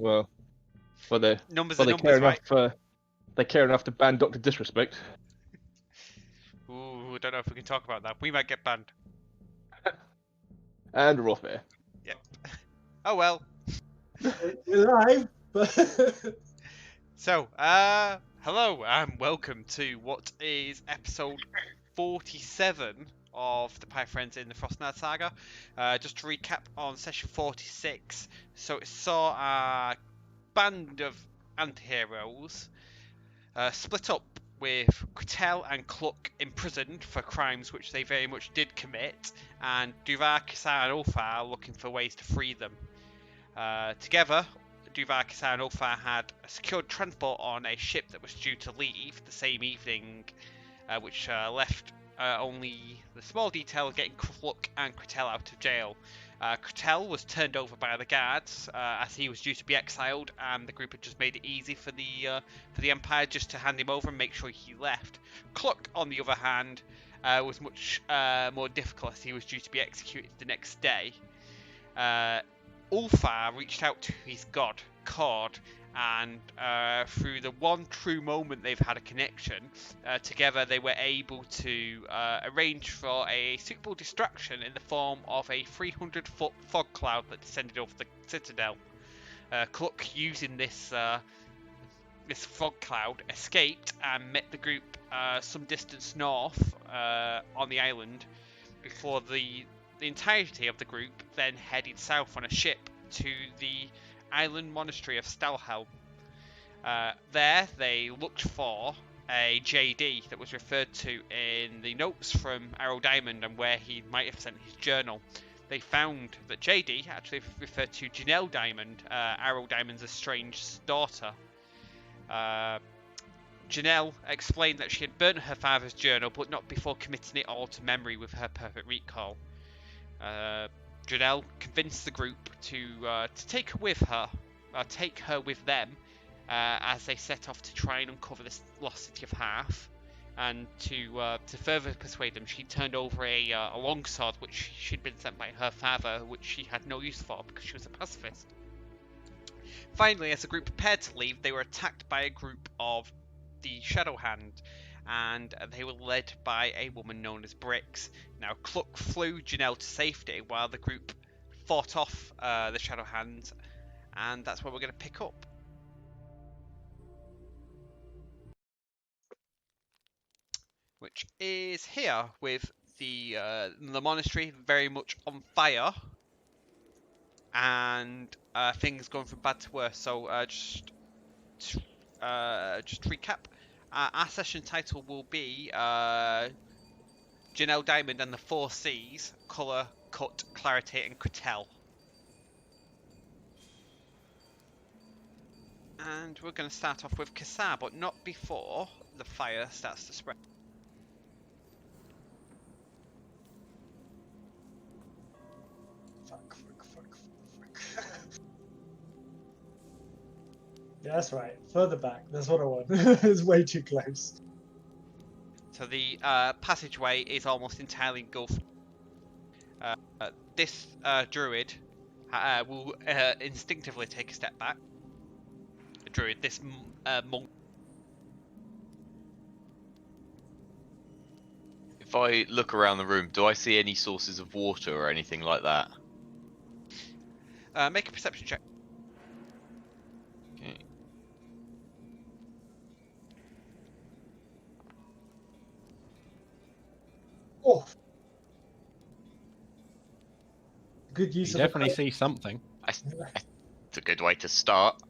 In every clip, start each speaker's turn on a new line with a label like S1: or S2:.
S1: Well, well, they
S2: Numbers
S1: well
S2: are
S1: they care
S2: numbers, right?
S1: enough. They care enough to ban Doctor Disrespect.
S2: Ooh, I don't know if we can talk about that. We might get banned.
S1: And we're off air.
S2: Yep. Oh well.
S3: We're live, but
S2: So, hello and welcome to what is episode 47 of the Pie Friends in the Frostnyrrd Saga. Just to recap on session 46, so it saw a band of anti-heroes split up with Kratel and Cluck imprisoned for crimes which they very much did commit, and Duvar, Kissar and Ulfar looking for ways to free them. Together, Duvar, Kissar and Ulfar had a secured transport on a ship that was due to leave the same evening, which left only the small detail of getting Cluck and Kratel out of jail. Kratel was turned over by the guards as he was due to be exiled, and the group had just made it easy for the Empire just to hand him over and make sure he left. Cluck, on the other hand, was much more difficult as he was due to be executed the next day. Ulfar reached out to his god, Cord, and through the one true moment they've had a connection, together they were able to arrange for a suitable distraction in the form of a 300-foot fog cloud that descended over the citadel. Cluck, using this fog cloud, escaped and met the group some distance north on the island before the entirety of the group then headed south on a ship to the island monastery of Stalhelm. There they looked for a JD that was referred to in the notes from Arrow Diamond and where he might have sent his journal. They found that JD actually referred to Janelle Diamond, Arrow Diamond's estranged daughter. Janelle explained that she had burnt her father's journal, but not before committing it all to memory with her perfect recall. Janelle convinced the group to take her with them as they set off to try and uncover this lost city of Hearth, and to further persuade them, she turned over a longsword which she'd been sent by her father, which she had no use for because she was a pacifist. Finally, as the group prepared to leave, they were attacked by a group of the Shadow Hand, and they were led by a woman known as Brix. Now, Cluck flew Janelle to safety while the group fought off the Shadow Hand, and that's where we're going to pick up. Which is here with the monastery very much on fire, and things going from bad to worse. So just to recap. Our session title will be Janelle Diamond and the Four Cs: Colour, Cut, Clarity, and Kratel. And we're going to start off with Kissar, but not before the fire starts to spread.
S3: fuck. Yeah, that's right. Further back. That's what I want. It's way too close.
S2: So the passageway is almost entirely engulfed. This druid will instinctively take a step back. The druid, this monk.
S4: If I look around the room, do I see any sources of water or anything like that?
S2: Make a perception check.
S4: Okay.
S3: Oh. Good use
S1: You
S3: of
S1: definitely
S3: the
S1: see something.
S4: It's a good way to start.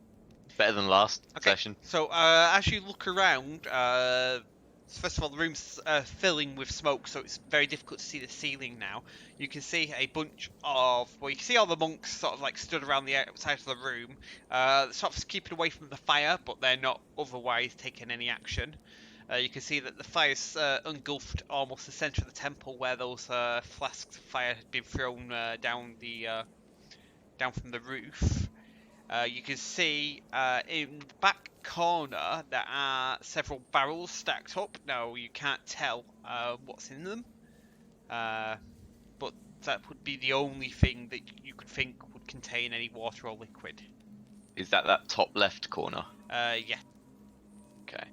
S4: Better than last
S2: Okay.
S4: session.
S2: So as you look around, first of all, the room's filling with smoke, so it's very difficult to see the ceiling now. You can see a bunch of, well, you can see all the monks sort of like stood around the outside of the room, sort of keeping away from the fire, but they're not otherwise taking any action. You can see that the fire's engulfed almost the centre of the temple, where those flasks of fire had been thrown down from the roof. You can see in the back corner there are several barrels stacked up. Now you can't tell what's in them, but that would be the only thing that you could think would contain any water or liquid.
S4: Is that top left corner?
S2: Yeah.
S4: Okay.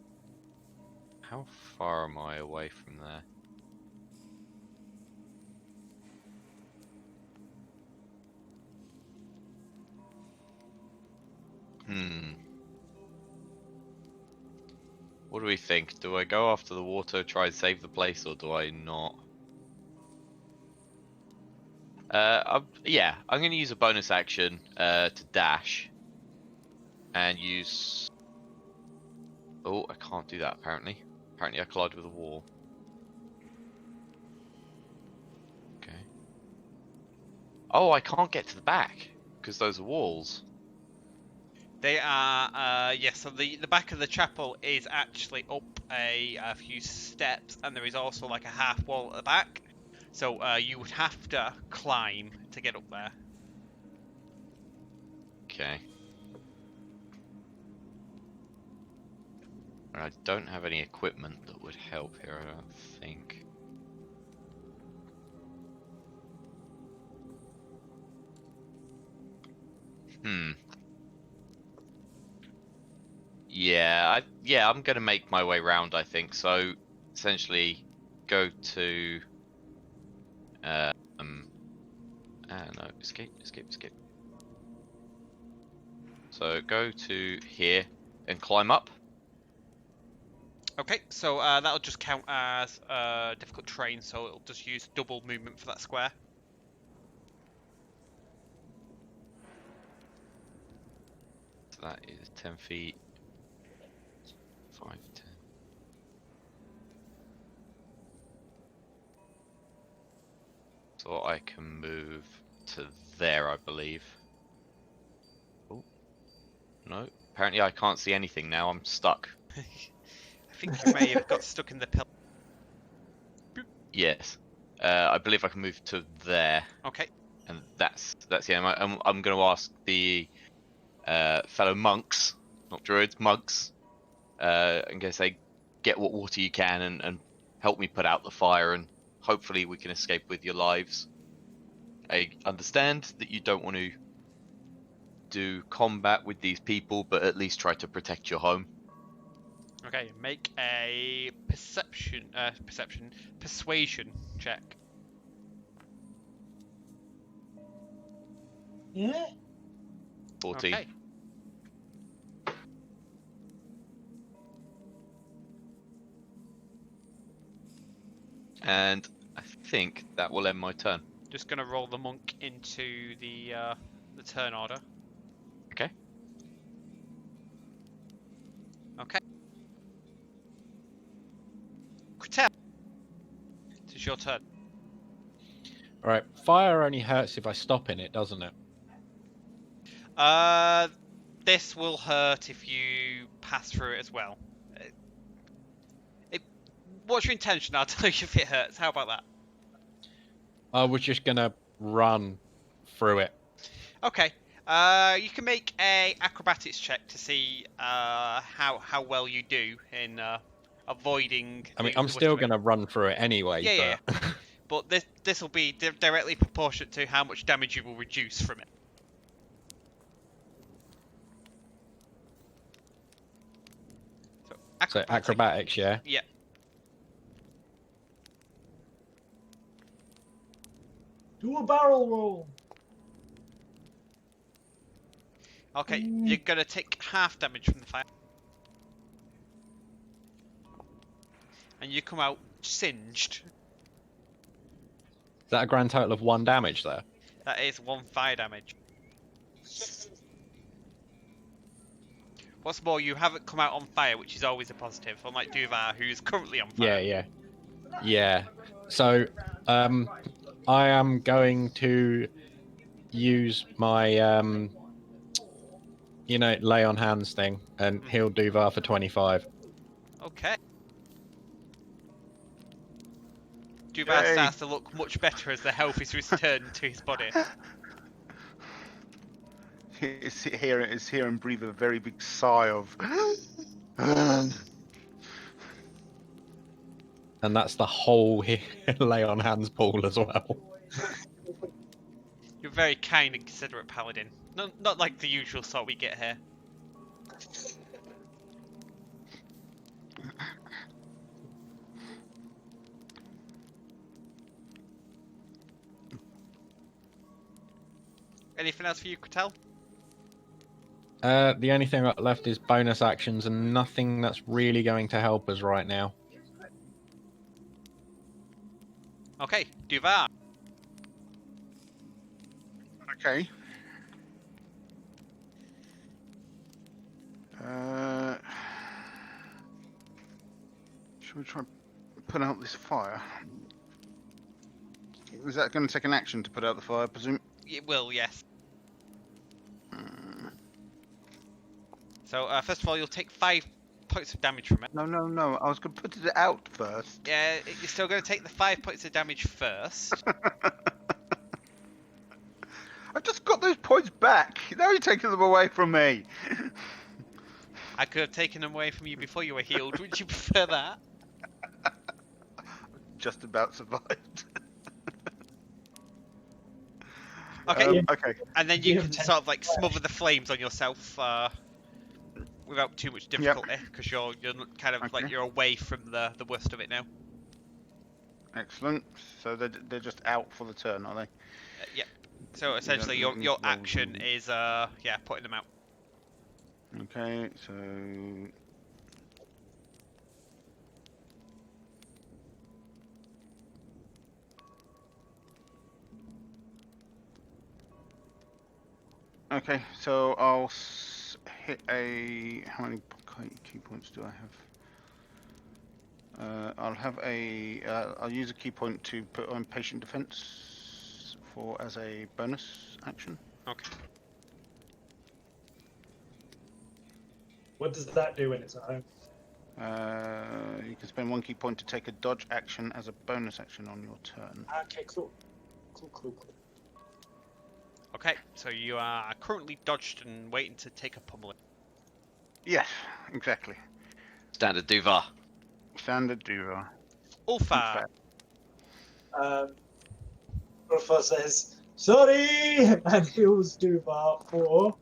S4: How far am I away from there? What do we think? Do I go after the water, try and save the place, or do I not? Yeah, I'm going to use a bonus action to dash. And use... Oh, I can't do that apparently. Apparently I collide with a wall. Okay. Oh, I can't get to the back, because those are walls.
S2: They are, yes, so the back of the chapel is actually up a few steps, and there is also like a half wall at the back. So you would have to climb to get up there.
S4: Okay. And I don't have any equipment that would help here, I don't think. Yeah, I'm gonna make my way round, I think. So essentially go to no, escape. So go to here and climb up.
S2: Okay, so that'll just count as difficult terrain, so it'll just use double movement for that square.
S4: So that is 10 feet. 5, 10. So I can move to there, I believe. Oh, no. Apparently I can't see anything now, I'm stuck.
S2: I think you may have got stuck in the pillar.
S4: Yes. I believe I can move to there.
S2: Okay.
S4: And that's the end. I'm going to ask the fellow monks, not druids, monks. I'm going to say, get what water you can and help me put out the fire, and hopefully we can escape with your lives. I understand that you don't want to do combat with these people, but at least try to protect your home.
S2: Okay, make a persuasion check.
S3: Yeah.
S4: 14.
S2: Okay.
S4: And I think that will end my turn.
S2: Just gonna roll the monk into the turn order.
S4: Okay.
S2: Okay. Kratel, it is your turn.
S5: Alright, fire only hurts if I stop in it, doesn't it?
S2: This will hurt if you pass through it as well. What's your intention? I'll tell you if it hurts. How about that?
S5: I was just gonna run through it.
S2: Okay. You can make a acrobatics check to see how well you do in avoiding.
S5: I mean, I'm still gonna run through it anyway.
S2: Yeah,
S5: but...
S2: yeah. But this will be directly proportionate to how much damage you will reduce from it.
S5: So acrobatics, yeah?
S2: Yeah.
S3: Do a barrel roll.
S2: Okay, you're gonna take half damage from the fire. And you come out singed.
S5: Is that a grand total of 1 damage there?
S2: That is 1 fire damage. What's more, you haven't come out on fire, which is always a positive, unlike Duvar, who's currently on fire.
S5: Yeah. So, I am going to use my, lay on hands thing and heal Duvar for 25.
S2: Okay. Duvar
S6: Yay.
S2: starts to look much better as the health is returned to his body.
S6: Is here and breathe a very big sigh of.
S5: And that's the whole lay on hands pool as well.
S2: You're a very kind and considerate paladin. not like the usual sort we get here. Anything else for you, Kratel?
S5: The only thing left is bonus actions, and nothing that's really going to help us right now.
S2: Okay, Duvar.
S6: Okay. Should we try and put out this fire? Is that going to take an action to put out the fire, I presume?
S2: It will, yes.
S6: Hmm.
S2: So, first of all, you'll take 5 points of damage from it.
S6: No. I was going to put it out first.
S2: Yeah, you're still going to take the 5 points of damage first.
S6: I just got those points back. Now you're taking them away from me.
S2: I could have taken them away from you before you were healed. Would you prefer that?
S6: Just about survived.
S2: Okay,
S6: Okay.
S2: and then you can sort of like smother the flames on yourself without too much difficulty, because you're kind of like
S6: Okay.
S2: you're away from the worst of it now.
S6: Excellent. So they're just out for the turn, are they?
S2: Yep. So essentially, your action is yeah, putting them out.
S6: Okay. So. Okay, so I'll hit a. How many key points do I have? I'll have a. I'll use a key point to put on patient defense as a bonus action.
S2: Okay.
S3: What does that do when it's at home?
S6: You can spend 1 key point to take a dodge action as a bonus action on your turn.
S3: Okay, cool. Cool.
S2: Okay, so you are currently dodged and waiting to take a pummeling.
S6: Yes, exactly.
S4: Standard Duvar.
S6: Standard duo.
S2: Ulfa.
S3: Ulfa says, sorry, and heals Duvar for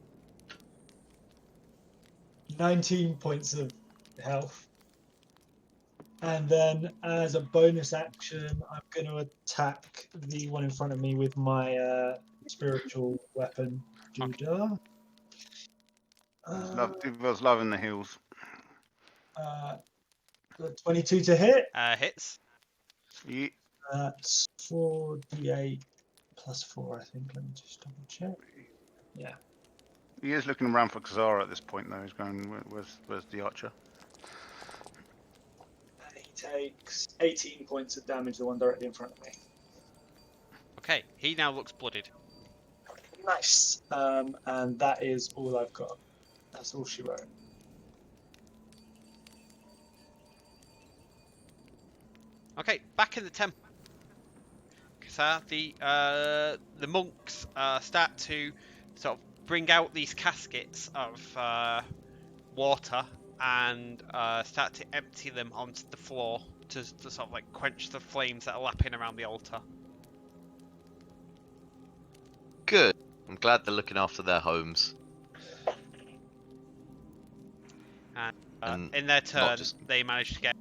S3: 19 points of health. And then as a bonus action, I'm going to attack the one in front of me with my spiritual weapon, Judah.
S6: Duval's loving the heals.
S3: 22 to hit.
S2: Hits.
S6: Yeah.
S3: That's 4d8 plus 4, I think. Let me just double check. Yeah.
S6: He is looking around for Kazara at this point, though. He's going, where's the archer?
S3: And he takes 18 points of damage, the one directly in front of me.
S2: Okay, he now looks bloodied.
S3: Nice. And that is all I've got. That's all she wrote.
S2: Okay, back in the temple. So the monks start to sort of bring out these caskets of water and start to empty them onto the floor to sort of like quench the flames that are lapping around the altar.
S4: Good. I'm glad they're looking after their homes.
S2: And in their turn,
S4: just-
S2: they manage to get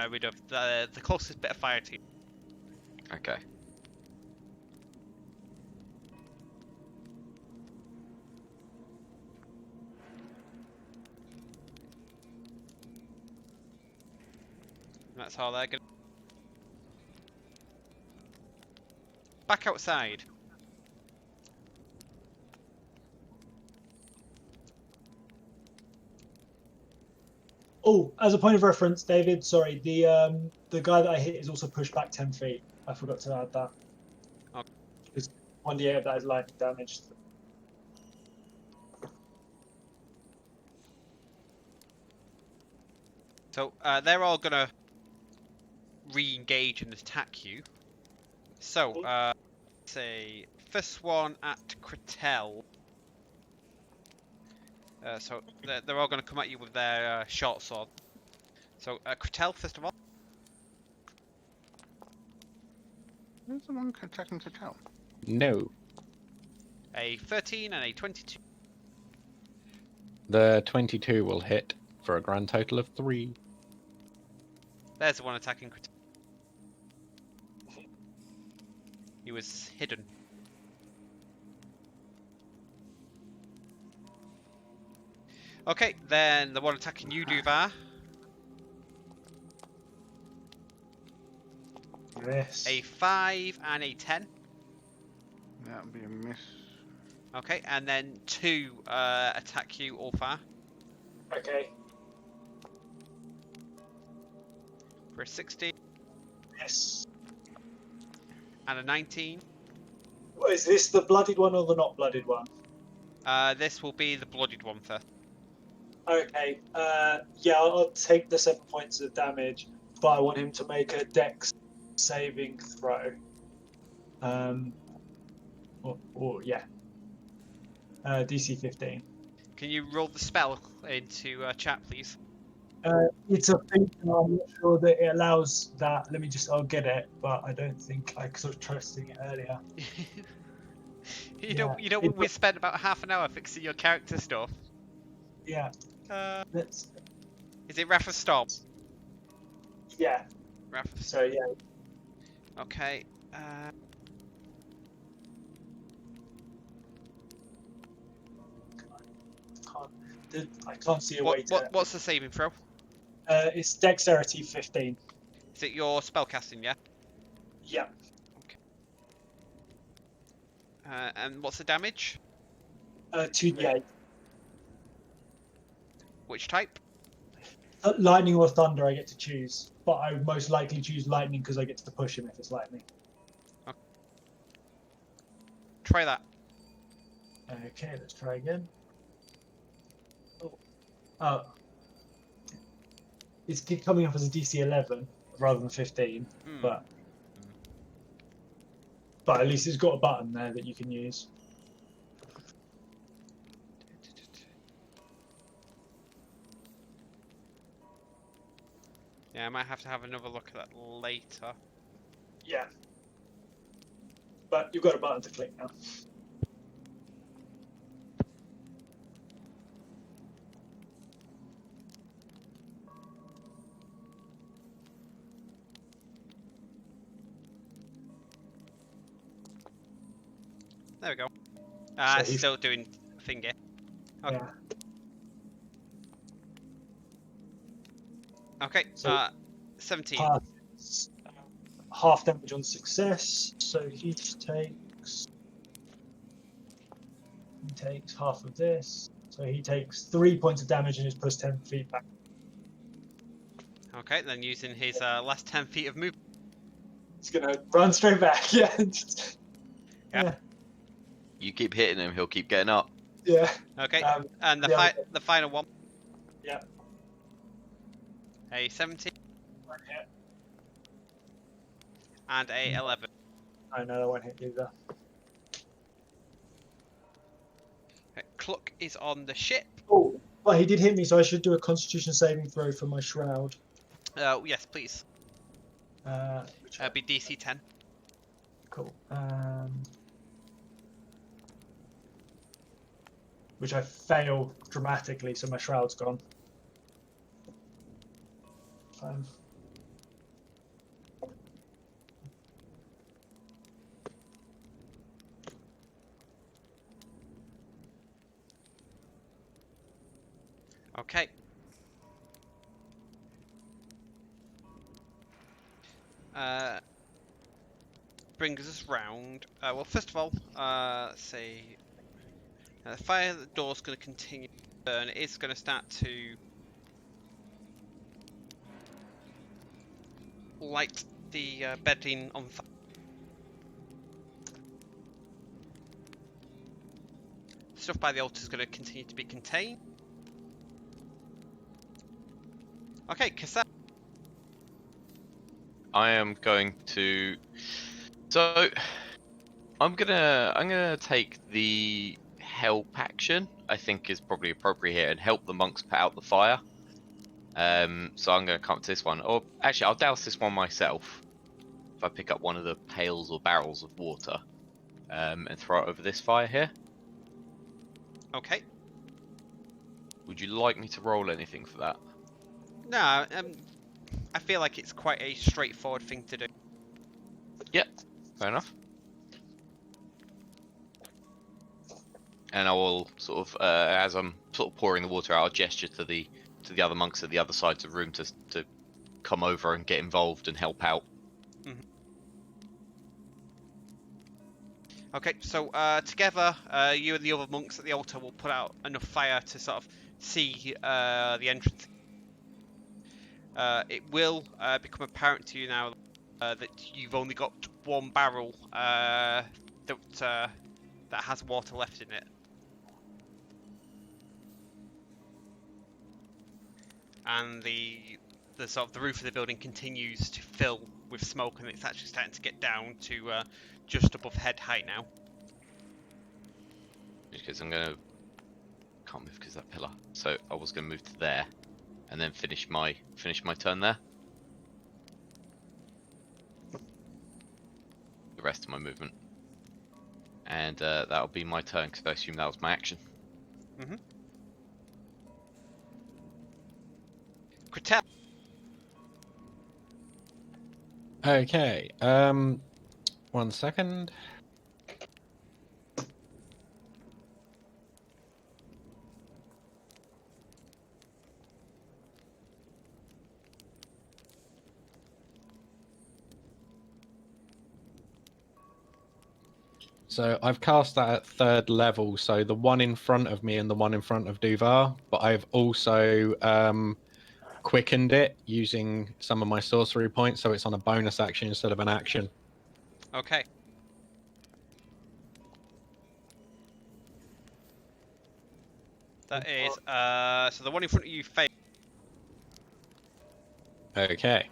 S2: rid of the closest bit of fire to you.
S4: Okay.
S2: And that's how they're going to... Back outside.
S3: Oh, as a point of reference, David, sorry, the guy that I hit is also pushed back 10 feet. I forgot to add that.
S2: Okay.
S3: Because 1d8 of that is lightning damage.
S2: So they're all going to re-engage and attack you. So, say, first one at Kratel. So they're all going to come at you with their short sword. So Kratel, first of all.
S6: Who's the one attacking Kratel?
S5: No.
S2: A 13 and a 22.
S5: The 22 will hit for a grand total of 3.
S2: There's the one attacking Kratel. He was hidden. Okay, then the one attacking you, Duvar.
S3: Yes.
S2: A 5 and a 10.
S6: That would be a miss.
S2: Okay, and then 2 attack you, Ulfar,
S3: Okay.
S2: for a 16
S3: Yes.
S2: and a 19.
S3: What, is this the bloodied one or the not bloodied one?
S2: This will be the bloodied one first.
S3: Okay. Yeah, I'll take the 7 points of damage, but I want him to make a dex saving throw. Yeah. DC 15.
S2: Can you roll the spell into chat, please?
S3: It's a feature. I'm not sure that it allows that. I'll get it, but I don't think I was trusting it earlier.
S2: You know, we spent about half an hour fixing your character stuff.
S3: Yeah. Let's.
S2: Is it Wrath of Storm?
S3: Yeah.
S2: Wrath of
S3: So yeah.
S2: Okay.
S3: I can't see a way to.
S2: What's the saving throw?
S3: It's dexterity 15.
S2: Is it your spellcasting? Yeah.
S3: Yeah.
S2: And what's the damage?
S3: 2d8.
S2: Which type?
S3: Lightning or thunder, I get to choose, but I would most likely choose lightning because I get to push him if it's lightning.
S2: Okay. Try that.
S3: Okay, let's try again. Oh. It's coming up as a DC 11 rather than 15, but at least it's got a button there that you can use.
S2: Yeah, I might have to have another look at that later.
S3: Yeah. But you've got a button to click now.
S2: There we go.
S3: So he's
S2: still doing finger. Okay.
S3: Yeah.
S2: Okay.
S3: So
S2: 17.
S3: Half damage on success, so he takes half of this. So he takes 3 points of damage and is pushed 10 feet back.
S2: Okay, then using his last 10 feet of movement.
S3: He's gonna run straight back. Yeah.
S2: Yeah.
S4: You keep hitting him, he'll keep getting up.
S3: Yeah.
S2: Okay, and the final one.
S3: Yeah.
S2: A 17
S3: One hit.
S2: and a 11.
S3: I know that won't hit either.
S2: Okay, Cluck is on the ship.
S3: Oh, well, he did hit me, so I should do a Constitution saving throw for my shroud.
S2: Yes, please.
S3: Which
S2: Be DC 10.
S3: Cool. Which I fail dramatically, so my shroud's gone. Fine.
S2: Okay. Brings us round. Well, first of all, let's see. The fire at the door's going to continue to burn. It is going to start to light the bedding on fire. Stuff by the altar is going to continue to be contained. Okay, Cassette.
S4: I am going to. So, I'm gonna take the help action. I think is probably appropriate here and help the monks put out the fire. So I'm gonna come up to this one, or actually I'll douse this one myself. If I pick up one of the pails or barrels of water, and throw it over this fire here.
S2: Okay.
S4: Would you like me to roll anything for that?
S2: No, I feel like it's quite a straightforward thing to do.
S4: Yep, fair enough. And I will sort of, as I'm sort of pouring the water out, I'll gesture to the other monks at the other sides of the room to come over and get involved and help out.
S2: Okay, so together, you and the other monks at the altar will put out enough fire to sort of see the entrance. It will become apparent to you now that you've only got one barrel that has water left in it. And the sort of the roof of the building continues to fill with smoke, and it's actually starting to get down to just above head height now.
S4: Because I'm gonna can't move because that pillar. So I was gonna move to there, and then finish my turn there. The rest of my movement, and that'll be my turn because I assume that was my action.
S2: Mm-hmm. Kratel.
S5: Okay. 1 second. So I've cast that at 3rd level, so the one in front of me and the one in front of Duvar, but I've also quickened it using some of my sorcery points, so it's on a bonus action instead of an action.
S2: Okay. That is so the one in front of you failed.
S5: Okay.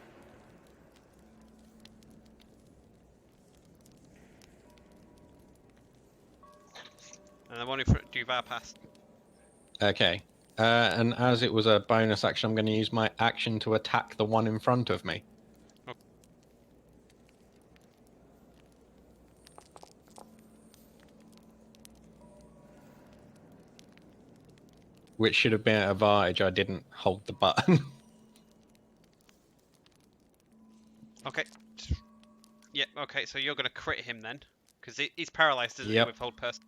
S2: And the one in front of Duvar passed.
S5: Okay. And as it was a bonus action, I'm going to use my action to attack the one in front of me.
S2: Okay.
S5: Which should have been at advantage. I didn't hold the button.
S2: Okay. Yep. Okay. So you're going to crit him then, because he's paralyzed, isn't he,
S5: Yep.
S2: with hold person?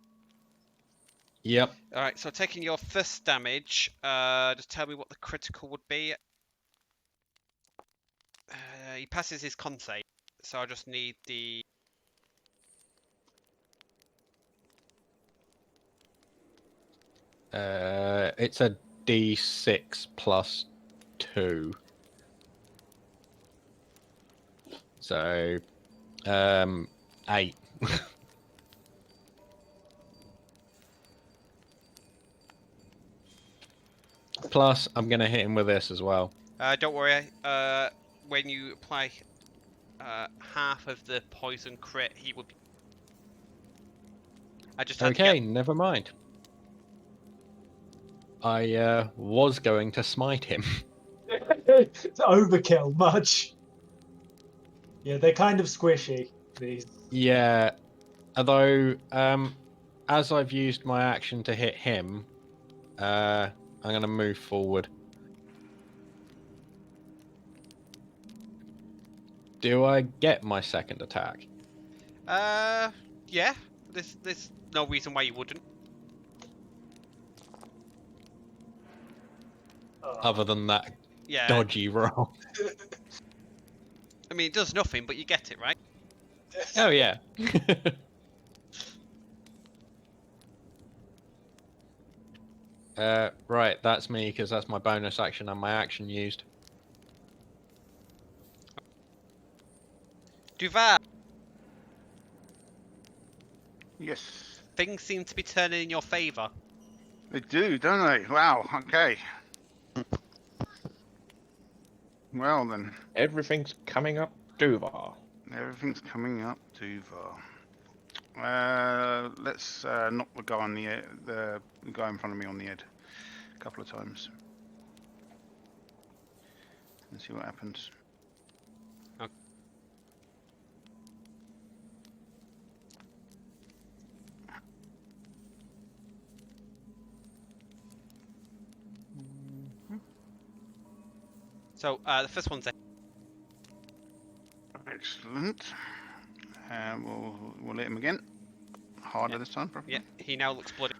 S5: Yep.
S2: All right. So taking your first damage, just tell me what the critical would be. He passes his con save, so I just need the.
S5: It's a D6 plus 2. So, 8. Plus, I'm going to hit him with this as well.
S2: Don't worry. When you apply half of the poison crit, he would. I just had to
S5: Okay,
S2: get...
S5: never mind. I was going to smite him.
S3: It's overkill, much. Yeah, they're kind of squishy, these.
S5: Yeah, although, as I've used my action to hit him, I'm going to move forward. Do I get my second attack?
S2: Yeah. There's no reason why you wouldn't.
S5: Other than that
S2: Yeah.
S5: dodgy roll.
S2: I mean, it does nothing, but you get it, right?
S5: Oh, yeah. Right, that's me, because that's my bonus action and my action used.
S2: Duvar,
S6: Yes,
S2: things seem to be turning in your favour.
S6: they do, don't they? Wow. Okay. Well then,
S1: Everything's coming up Duvar.
S6: everything's coming up Duvar. Let's knock the guy on the guy in front of me on the head a couple of times and see what happens.
S2: Okay. So the first one's
S6: Excellent. And we'll hit him again. Harder this time, probably.
S2: yeah. He now looks bloody.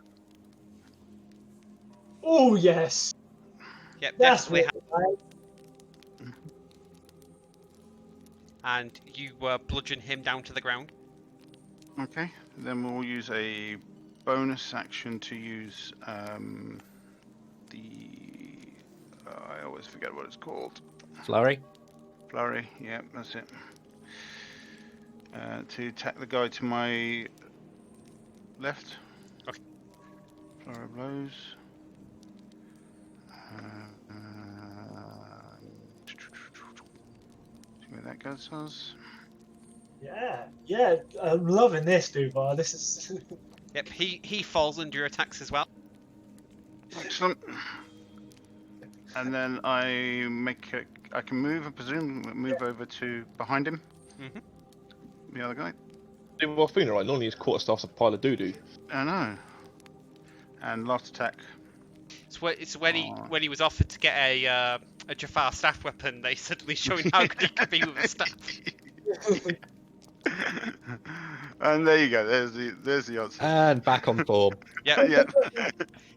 S3: Oh yes,
S2: Yep,
S3: that's
S2: definitely.
S3: what I like.
S2: And you bludgeon him down to the ground.
S6: Okay. Then we'll use a bonus action to use the. I always forget what it's called.
S5: Flurry.
S6: Flurry. Yeah, that's it. To attack the guy to my left.
S2: Okay.
S6: Flurry of blows. See where that goes us.
S3: Yeah, I'm loving this, Duvar. This is.
S2: Yep, he falls under your attacks as well.
S6: Excellent. And then I can move, I presume, move over to behind him.
S2: Mhm.
S6: The other guy.
S1: Well, feeling right. Normally his quarterstaff's a pile of doo-doo.
S6: I know. And last attack.
S2: It's when he was offered to get a Jafar staff weapon, they suddenly showing how good he could be with a staff.
S6: And there you go. There's the answer.
S5: And back on form.
S2: Yeah.
S6: Yeah.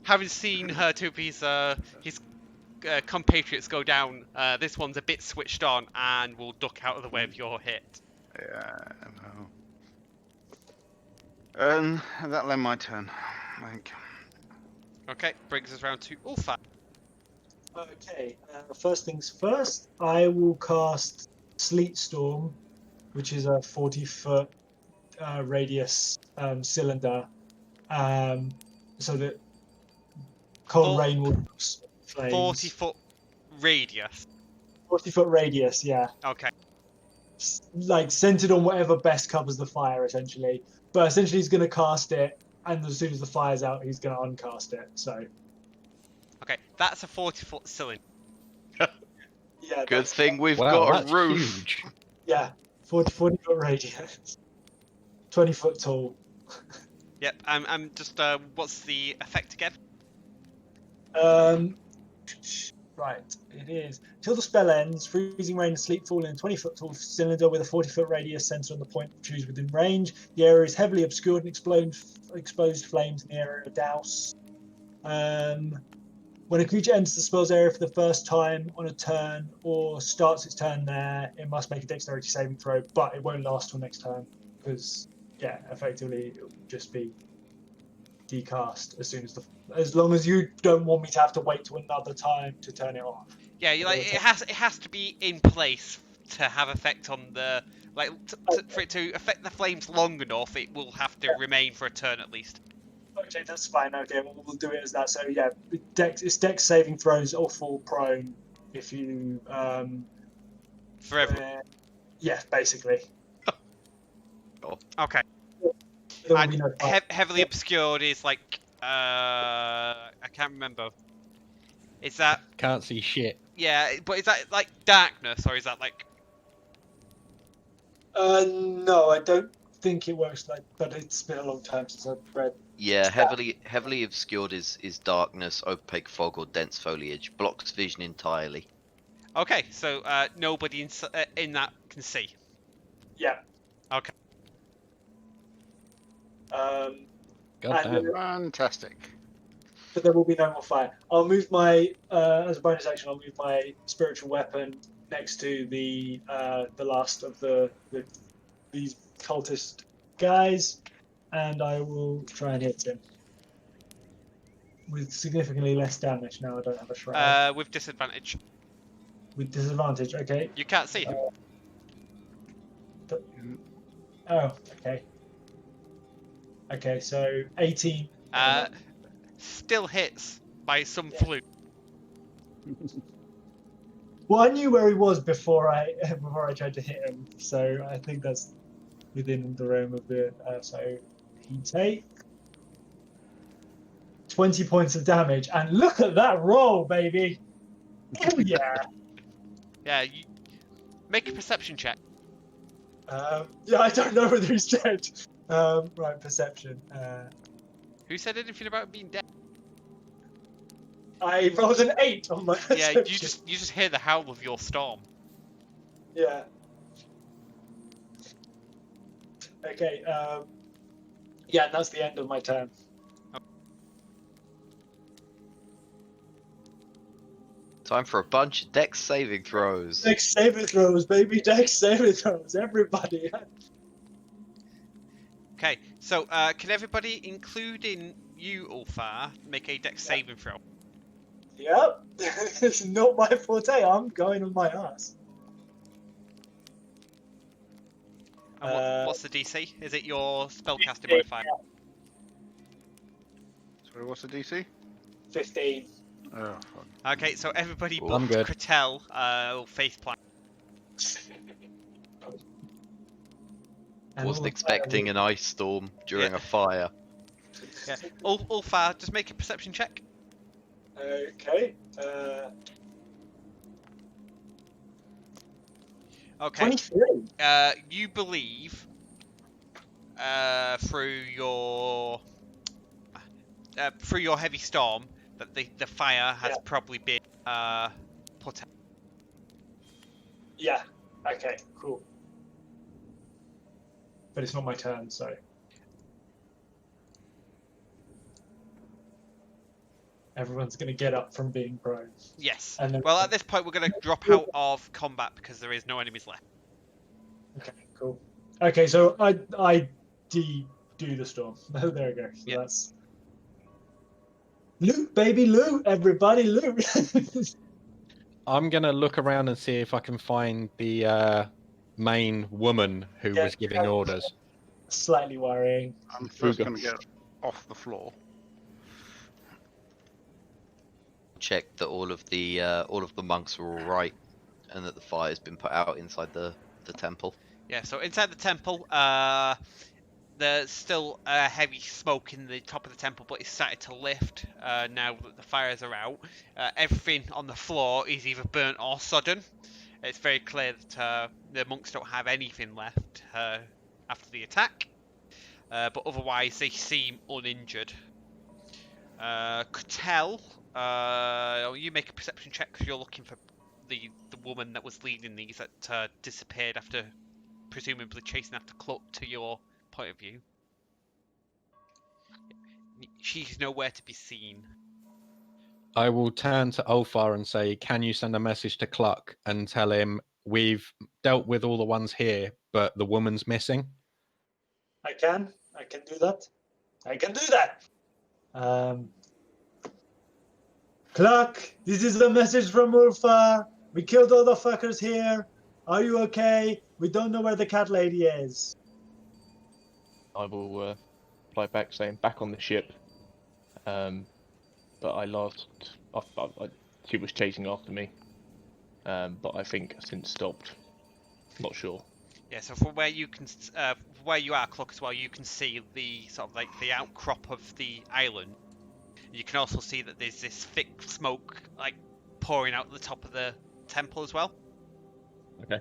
S2: Having seen two of his compatriots go down, this one's a bit switched on and will duck out of the way of your hit.
S6: Yeah. No. And that'll end my turn, I think.
S2: Okay, brings us round to Ulfa.
S3: Okay, first things first, I will cast Sleet Storm, which is a 40-foot radius cylinder, so that cold rain will flames.
S2: 40-foot radius.
S3: 40-foot radius, yeah.
S2: Okay.
S3: Like centered on whatever best covers the fire, essentially. But essentially, he's going to cast it, and as soon as the fire's out, he's going to uncast it. So.
S2: Okay, that's a 40-foot cylinder.
S3: Yeah.
S4: Good thing we've
S5: Wow,
S4: got
S5: that's
S4: a roof.
S5: huge.
S3: Yeah, 40-foot radius. 20-foot tall.
S2: Yep. I'm just. What's the effect again?
S3: Right, it is. Till the spell ends, freezing rain and sleet fall in a 20-foot tall cylinder with a 40-foot radius centered on the point choose within range. The area is heavily obscured and exposed flames in the area are douse. When a creature enters the spell's area for the first time on a turn or starts its turn there, it must make a dexterity saving throw, but it won't last till next turn because, yeah, effectively it will just be decast as long as you don't want me to have to wait till another time to turn it off.
S2: Yeah, it has to be in place to have effect on the for it to affect the flames long enough. It will have to remain for a turn at least.
S3: Okay, that's fine. Okay, we'll do it as that. So yeah, it's dex saving throws or fall prone if you
S2: Forever.
S3: Yeah, basically.
S2: Okay.
S3: There will
S2: And
S3: be no
S2: heavily obscured is like I can't remember. Is that
S5: Can't see shit.
S2: yeah? But is that like darkness or is that like?
S3: No, I don't think it works like. But it's been a long time since I've read.
S4: Yeah, heavily obscured is darkness, opaque fog, or dense foliage. Blocks vision entirely.
S2: Okay, so nobody in that can see.
S3: Yeah.
S2: Okay.
S5: God
S3: And
S5: damn.
S6: Fantastic.
S3: but there will be no more fire. I'll move my as a bonus action. I'll move my spiritual weapon next to the last of these cultist guys, and I will try and hit him with significantly less damage. Now I don't have a shroud.
S2: With disadvantage.
S3: With disadvantage, okay.
S2: You can't see him.
S3: Oh, okay. Okay, so 18.
S2: Still hits by some
S3: Yeah.
S2: fluke.
S3: Well, I knew where he was before I tried to hit him, so I think that's within the realm of the. So he take 20 points of damage, and look at that roll, baby! Oh yeah.
S2: Yeah. You make a perception check.
S3: Yeah, I don't know whether he's dead. Right, perception.
S2: Who said anything about being dead?
S3: I rolled an 8 on my
S2: Yeah, you
S3: perception.
S2: just hear the howl of your storm.
S3: Yeah. Okay. Yeah, that's the end of my turn.
S4: Time for a bunch of dex saving throws.
S3: Dex saving throws, baby. Dex saving throws. Everybody.
S2: Okay, so can everybody, including you, Ulfar, make a dex saving throw?
S3: Yep. It's not my forte. I'm going on my ass.
S2: And what's the DC? Is it your spellcasting
S3: 15,
S2: modifier?
S6: Sorry, what's the DC?
S3: 15.
S6: Oh, fuck.
S2: Okay, so everybody
S4: I'm
S2: but
S5: good.
S2: Kratel will faceplant.
S3: And
S4: Wasn't
S3: all-
S4: expecting an ice storm during
S2: Yeah.
S4: a fire.
S2: Yeah, Ulfar, just make a perception check.
S3: Okay.
S2: Okay.
S3: 23.
S2: You believe through your heavy storm that the fire has
S3: Yeah.
S2: probably been put out.
S3: Yeah. Okay. Cool. But it's not my turn, so. Everyone's gonna get up from being prone.
S2: Yes.
S3: And then,
S2: Well, at this point, we're going to drop out of combat because there is no enemies left.
S3: okay, cool. Okay, so I do the storm. Oh, there we go. So
S2: Yeah.
S3: that's loot, baby, loot. Everybody, loot.
S5: I'm gonna look around and see if I can find the main woman who
S3: Yeah,
S5: was giving
S3: yeah.
S5: orders.
S3: Slightly worrying.
S6: I'm first
S1: Fuga.
S6: going to get off the floor.
S4: Check that all of the monks are all right, and that the fire's been put out inside the temple.
S2: Yeah, so inside the temple, there's still heavy smoke in the top of the temple, but it's started to lift now that the fires are out. Everything on the floor is either burnt or sodden. It's very clear that the monks don't have anything left after the attack, but otherwise they seem uninjured. Kratel, you make a perception check because you're looking for the woman that was leading these that disappeared after presumably chasing after Cluck to your point of view. She's nowhere to be seen.
S5: I will turn to Ulfar and say, "Can you send a message to Cluck and tell him we've dealt with all the ones here, but the woman's missing?"
S3: I can do that. I can do that. Cluck, this is the message from Ulfa. We killed all the fuckers here. Are you okay? We don't know where the cat lady is.
S1: I will fly back saying back on the ship. But I lost. She was chasing after me. But I think since stopped. Not sure.
S2: Yeah, so from where you can, where you are, Cluck, as well, you can see the sort of like the outcrop of the island. You can also see that there's this thick smoke like pouring out the top of the temple as well.
S1: Okay.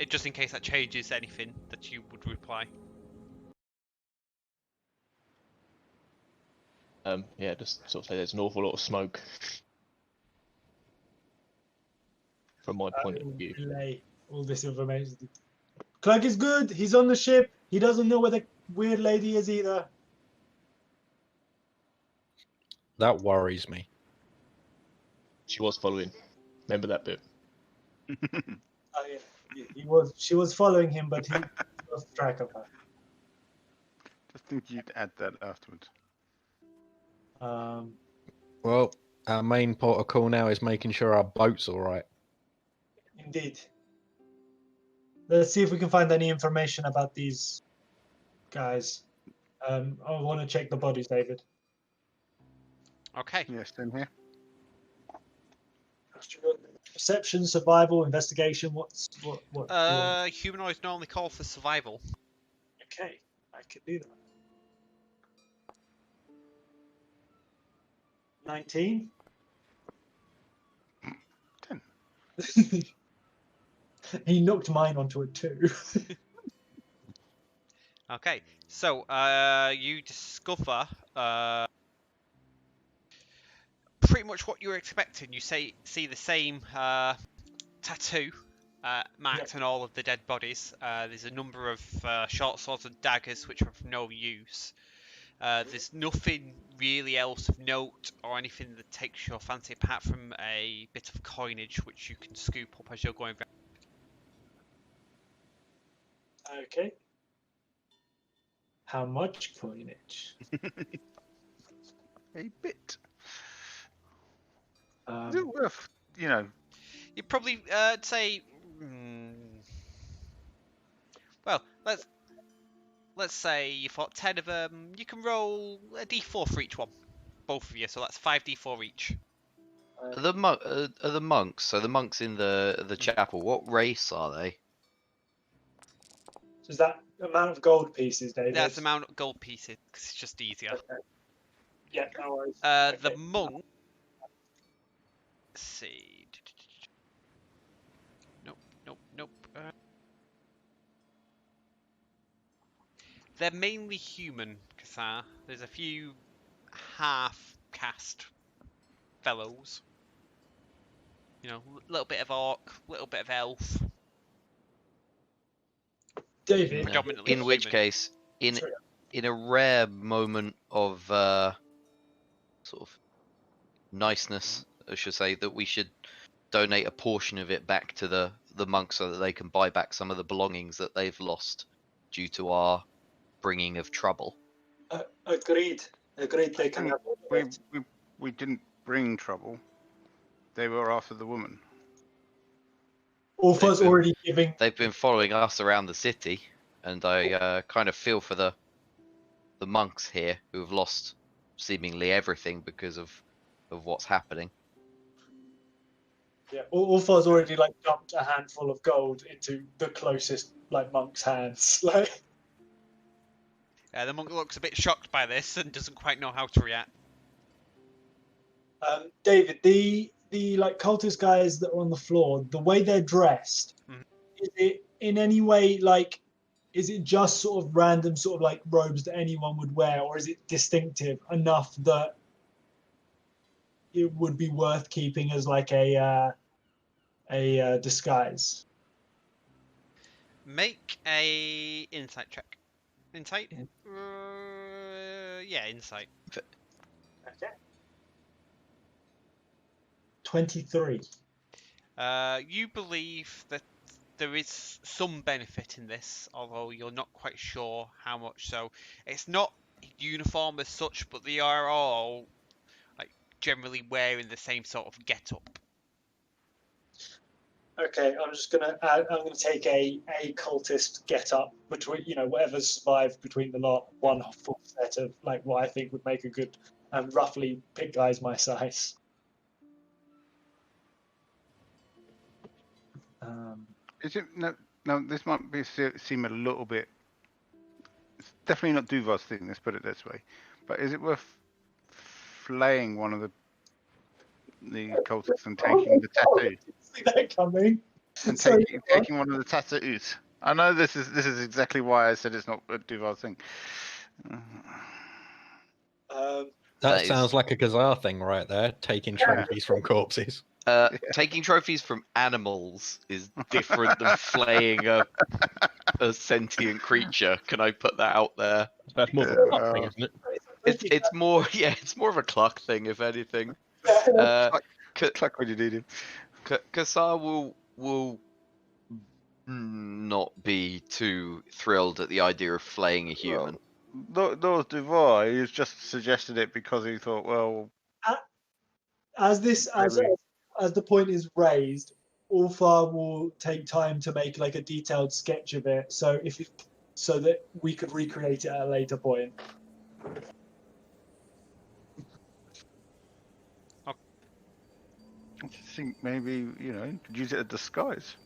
S2: Just in case that changes anything that you would reply.
S1: Yeah, just sort of say there's an awful lot of smoke. From my point
S3: I will
S1: of view.
S3: relay all this information. Cluck is good. He's on the ship. He doesn't know where the weird lady is either.
S5: That worries me.
S1: She was following. Remember that bit?
S3: Oh, yeah. She was following him, but he lost track of her.
S6: Just think you'd add that afterwards.
S5: Well, our main port of call now is making sure our boat's all right.
S3: Indeed. Let's see if we can find any information about these guys. I want to check the bodies, David.
S2: Okay.
S6: Yes, in here.
S3: Perception, survival, investigation. What?
S2: Humanoids normally call for survival.
S3: Okay, I could do that. 19.
S6: 10.
S3: He knocked mine onto a 2.
S2: Okay, so you discover pretty much what you were expecting. You see the same tattoo marked on all of the dead bodies. There's a number of short swords and daggers which are of no use. There's nothing really else of note or anything that takes your fancy apart from a bit of coinage which you can scoop up as you're going around.
S3: Okay. How much coinage?
S6: A bit.
S3: Um,
S6: Is it worth, you know?
S2: You'd probably say, well, let's say you've got 10 of them. You can roll a d4 for each one, both of you. So that's 5d4 each.
S4: Are the monks? So the monks in the chapel. What race are they?
S3: So is that amount of gold pieces, David?
S2: That's the amount of gold pieces because it's just easier.
S3: Okay. Yeah, no worries.
S2: The
S3: Okay.
S2: monk. Let's see. Nope. They're mainly human, Kassar. There's a few half-caste fellows. You know, a little bit of orc, a little bit of elf.
S3: David.
S2: Predominantly
S4: In which
S2: human.
S4: case, in a rare moment of sort of niceness, I should say, that we should donate a portion of it back to the monks so that they can buy back some of the belongings that they've lost due to our bringing of trouble.
S3: Agreed. They can have all of it.
S6: We didn't bring trouble. They were after the woman.
S3: Orpha's
S4: They've been-
S3: already giving.
S4: They've been following us around the city, and I kind of feel for the monks here who have lost seemingly everything because of what's happening.
S3: Yeah, Orpha's already like dumped a handful of gold into the closest like monk's hands. Like,
S2: The monk looks a bit shocked by this and doesn't quite know how to react.
S3: David, the like cultist guys that are on the floor, the way they're dressed, is it in any way like, is it just sort of random sort of like robes that anyone would wear, or is it distinctive enough that it would be worth keeping as like a disguise?
S2: Make a insight check. Insight? Yeah, insight.
S3: Okay. 23.
S2: You believe that there is some benefit in this, although you're not quite sure how much. So it's not uniform as such, but they are all like generally wearing the same sort of get-up.
S3: Okay, I'm just gonna add, I'm gonna take a cultist get up between, you know, whatever's survived between the lot, one full set of like what I think would make a good, and roughly pick guys my size.
S6: Is it no? This might seem a little bit. It's definitely not Duval's thing. Let's put it this way. But is it worth flaying one of the cultists and taking the tattoo?
S3: See that coming?
S6: And
S3: Sorry,
S6: taking one of the tattoos. I know this is exactly why I said it's not a Duval's thing.
S5: That
S4: That
S5: sounds
S4: is-
S5: like a Kazar thing right there, taking trophies from corpses.
S4: Taking trophies from animals is different than flaying a sentient creature. Can I put that out there?
S1: That's more of a club thing, isn't it?
S4: It's more more of a cluck thing, if anything.
S6: Cluck when you need him.
S4: Kassar will not be too thrilled at the idea of flaying a human.
S6: Those Duval, he's just suggested it because he thought, well,
S3: as the point is raised, Ulfar will take time to make like a detailed sketch of it, so so that we could recreate it at a later point.
S6: I think maybe you could use it as disguise.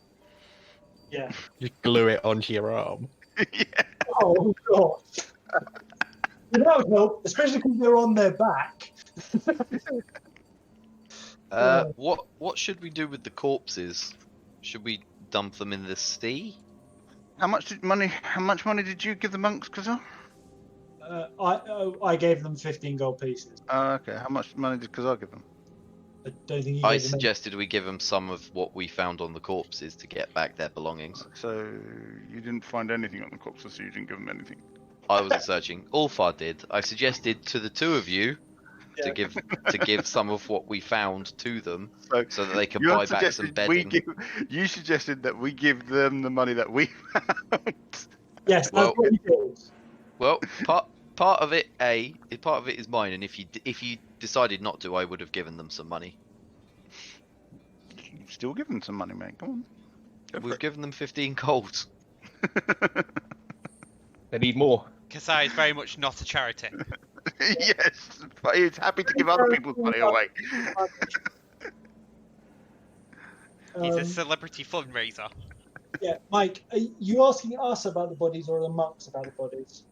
S3: Yeah.
S5: You glue it onto your arm.
S6: Yeah.
S3: Oh god. That would help, especially because they're on their back.
S4: What should we do with the corpses? Should we dump them in the sea?
S6: How much money did you give the monks, Kazar?
S3: I gave them 15 gold pieces.
S6: Oh, okay. How much money did Kazar give them?
S3: I don't think you
S4: I
S3: gave them any-
S4: suggested we give them some of what we found on the corpses to get back their belongings.
S6: So you didn't find anything on the corpses, so you didn't give them anything.
S4: I wasn't searching. Ulfar did. I suggested to the two of you
S3: Yeah.
S4: to give some of what we found to them so that they could
S6: You're
S4: buy back some
S6: suggesting we
S4: bedding.
S6: you suggested that we give them the money that we found.
S3: Yes,
S4: Well-
S3: that's what you did.
S4: Well, part of it is mine, and if you decided not to, I would have given them some money.
S6: Still give them some money, mate. Come on. Go for
S4: We've
S6: it.
S4: given them 15 gold.
S1: They need more.
S2: Kasai is very much not a charity.
S6: Yes, but he's happy to give other people's money away.
S2: He's a
S3: Um,
S2: celebrity fundraiser.
S3: yeah, Mike, are you asking us about the bodies or the monks about the bodies?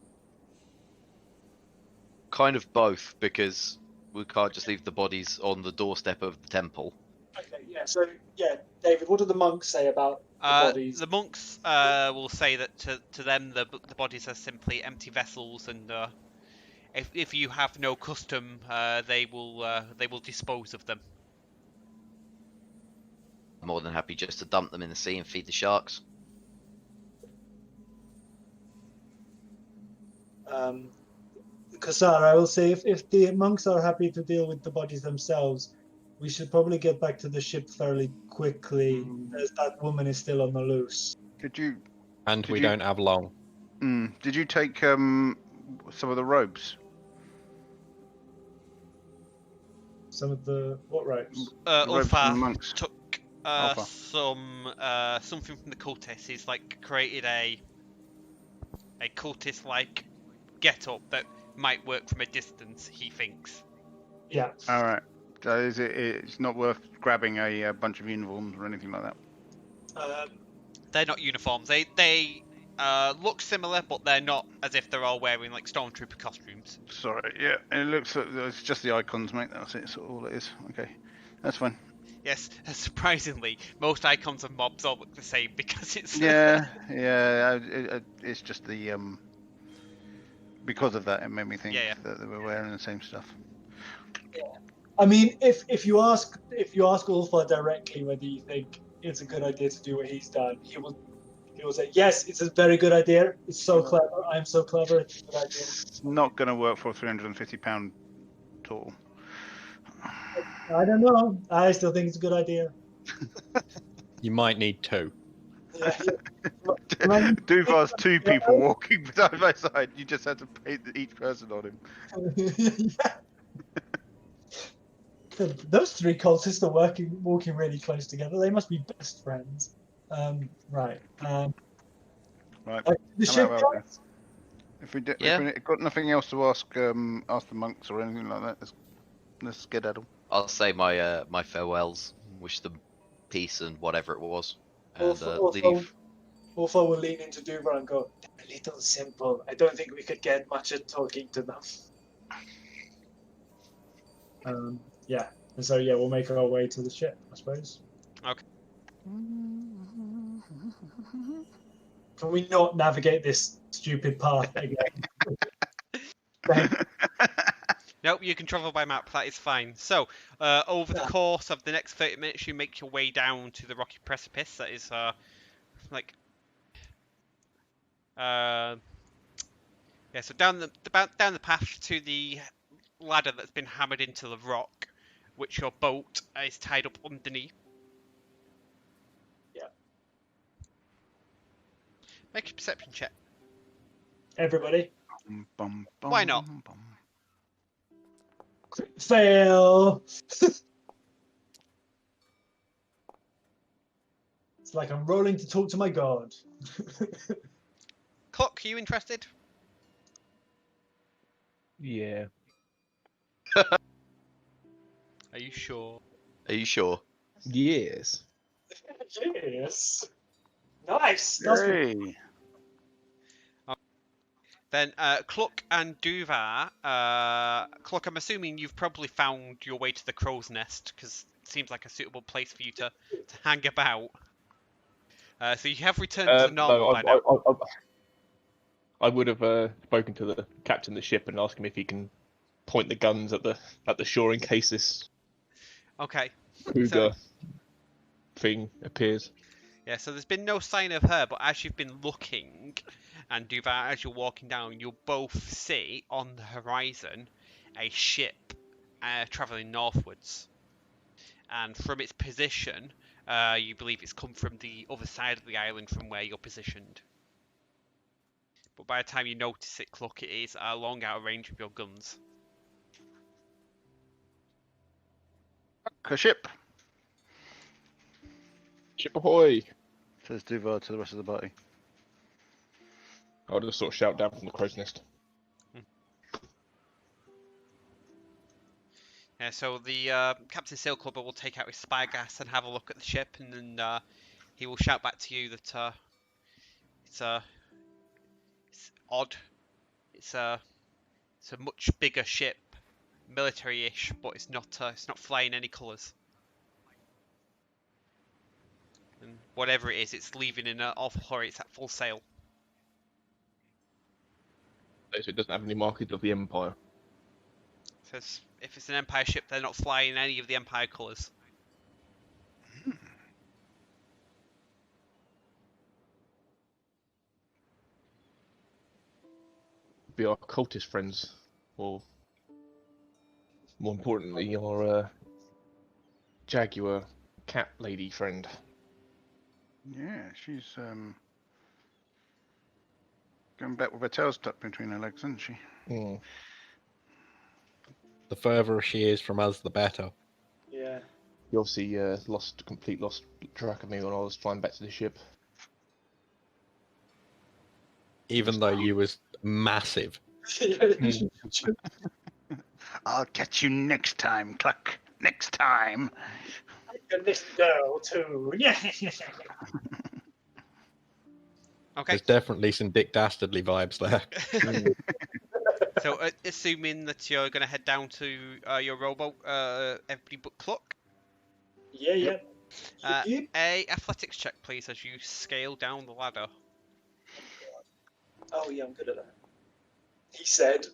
S4: Kind of both, because we can't just leave the bodies on the doorstep of the temple.
S3: Okay, yeah. So, yeah, David, what do the monks say about the bodies?
S2: The monks will say that to them the bodies are simply empty vessels, and if you have no custom, they will dispose of them.
S4: I'm more than happy just to dump them in the sea and feed the sharks.
S3: Kasar, I will say, if the monks are happy to deal with the bodies themselves, we should probably get back to the ship fairly quickly, as that woman is still on the loose.
S6: Did you?
S5: And
S6: Did
S5: we
S6: you-
S5: don't have long.
S6: Did you take some of the robes?
S3: Some of the what ropes?
S6: The robes from the
S2: Ulfar
S6: monks.
S2: took
S6: Ulfar.
S2: something from the cultists. He's like created a cultist like get up that might work from a distance. He thinks.
S3: Yeah.
S6: All right. So is it? It's not worth grabbing a bunch of uniforms or anything like that.
S2: They're not uniforms. They look similar, but they're not as if they're all wearing like stormtrooper costumes.
S6: Sorry. Yeah. It looks like it's just the icons, mate. That's it. That's all it is. Okay. That's fine.
S2: Yes, surprisingly, most icons of mobs all look the same because it's
S6: Yeah. Yeah. It's just the because of that, it made me think
S2: Yeah.
S6: that they were wearing the same stuff.
S3: I mean, if you ask Ulfar directly whether you think it's a good idea to do what he's done, he will say yes. It's a very good idea. It's so clever. I'm so clever. It's a good idea.
S6: It's not going to work for a £350 total.
S3: I don't know. I still think it's a good idea.
S5: You might need two.
S3: Yeah.
S6: Duvar's two people walking side by side. You just had to pay each person on him.
S3: Those three cultists are walking really close together. They must be best friends. Right.
S6: Right.
S3: The
S6: I'm
S3: ship.
S6: out of there. If we
S4: Yeah.
S6: got nothing else to ask the monks or anything like that, let's skedaddle.
S4: I'll say my farewells, wish them peace and whatever it was, and leave.
S3: Ulfar will lean into Duvar and go, "They're a little simple. I don't think we could get much at talking to them." Yeah. And so yeah, we'll make our way to the ship, I suppose.
S2: Okay.
S3: Can we not navigate this stupid path again?
S2: Nope, you can travel by map. That is fine. So, over the course of the next 30 minutes, you make your way down to the rocky precipice. That is, yeah. So down the path to the ladder that's been hammered into the rock, which your boat is tied up underneath.
S3: Yeah.
S2: Make a perception check.
S3: Everybody,
S2: Why not?
S3: fail. It's like I'm rolling to talk to my god.
S2: Clock, are you interested?
S1: Yeah.
S2: Are you sure?
S4: Are you sure?
S1: Yes.
S3: Yes. Nice. That's
S6: Hey.
S2: Then Cluck and Duvar. Cluck, I'm assuming you've probably found your way to the crow's nest because it seems like a suitable place for you to hang about. So you have returned to normal by now.
S1: I would have spoken to the captain of the ship and asked him if he can point the guns at the shore in case this
S2: Okay.
S1: cougar thing appears.
S2: Yeah, so there's been no sign of her, but as you've been looking, and Duval, as you're walking down, you'll both see on the horizon a ship travelling northwards. And from its position, you believe it's come from the other side of the island from where you're positioned. But by the time you notice it, Cluck, it is long out of range of your guns.
S6: A ship,
S1: Ship ahoy!
S6: says Duval to the rest of the party.
S1: I'll just sort of shout down from the crow's nest.
S2: Yeah, so the Captain Sail Clubber will take out his spy gas and have a look at the ship, and then he will shout back to you that it's odd. It's a much bigger ship, military-ish, but it's not flying any colours. And whatever it is, it's leaving in an awful hurry. It's at full sail.
S1: So it doesn't have any markings of the Empire.
S2: Says if it's an Empire ship, they're not flying any of the Empire colours.
S1: Be our cultist friends, or more importantly, our Jaguar cat lady friend.
S6: Yeah, she's going back with her tail stuck between her legs, isn't she?
S1: Mm.
S5: The further she is from us, the better.
S3: Yeah.
S1: You obviously lost track of me when I was flying back to the ship.
S5: Even though you was massive.
S6: I'll catch you next time, Cluck. Next time.
S3: And this girl too. Yeah.
S2: Okay.
S5: There's definitely some Dick Dastardly vibes there.
S2: So, assuming that you're going to head down to your rowboat, everybody but Cluck.
S3: Yeah. You?
S2: A athletics check, please, as you scale down the ladder.
S3: Oh yeah, I'm good at that. He said.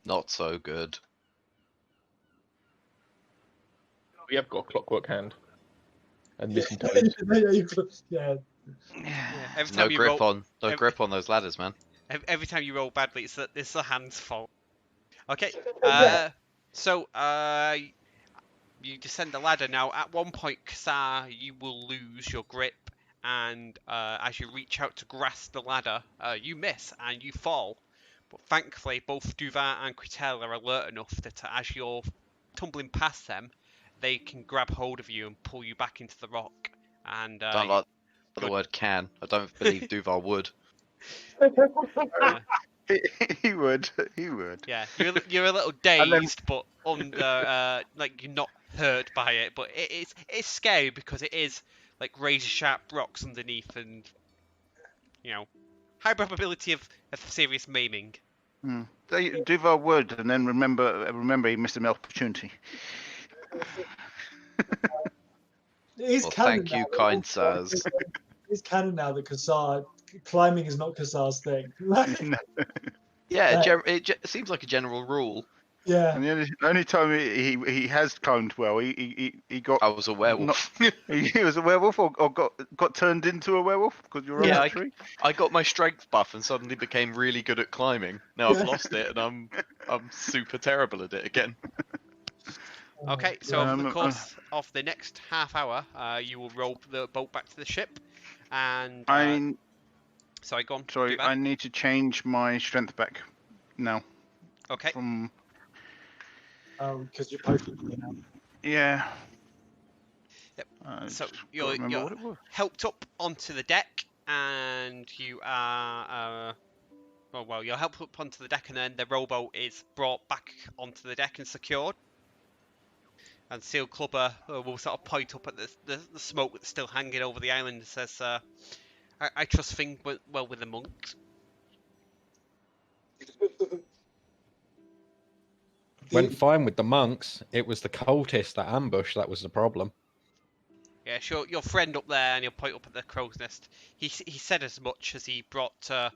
S4: Not so good.
S1: We have got a clockwork hand. And missing toes.
S3: Yeah.
S2: Every
S4: No
S2: time you
S4: grip
S2: roll,
S4: on, grip on those ladders, man.
S2: every time you roll badly, it's the hand's fault. Okay.
S3: Yeah.
S2: So you descend the ladder now. At one point, Kasar, you will lose your grip, and as you reach out to grasp the ladder, you miss and you fall. But thankfully, both Duval and Kratel are alert enough that as you're tumbling past them, they can grab hold of you and pull you back into the rock. And
S4: Don't like the word can. I don't believe Duval would.
S6: He would.
S2: yeah, you're a little dazed, but like you're not hurt by it. But it's scary because it is like razor sharp rocks underneath, and high probability of serious maiming.
S6: Duval would, and then remember he missed an opportunity.
S3: It's
S4: Thank you, kind sirs.
S3: It's canon now that Kasar climbing is not Kasar's thing.
S4: Yeah, it seems like a general rule.
S3: Yeah.
S6: And the only time he has climbed well, he got.
S4: I was a werewolf.
S6: He was a werewolf, or got turned into a werewolf because you're on a tree.
S4: I got my strength buff and suddenly became really good at climbing. Now I've lost it and I'm super terrible at it again.
S2: Okay, so over the course of the next half hour, you will roll the boat back to the ship, and sorry, go on.
S6: Sorry, I need to change my strength back now.
S2: Okay.
S3: Because you're poking me now.
S6: Yeah.
S2: Yep. So you're helped up onto the deck, and you are. You're helped up onto the deck, and then the rowboat is brought back onto the deck and secured. And Seal Clubber will sort of point up at the smoke that's still hanging over the island and says, I trust things went well with the monks.
S5: Went fine with the monks. It was the cultists that ambushed that was the problem.
S2: Yeah, sure. Your friend up there, and he'll point up at the crow's nest. He said as much as he brought that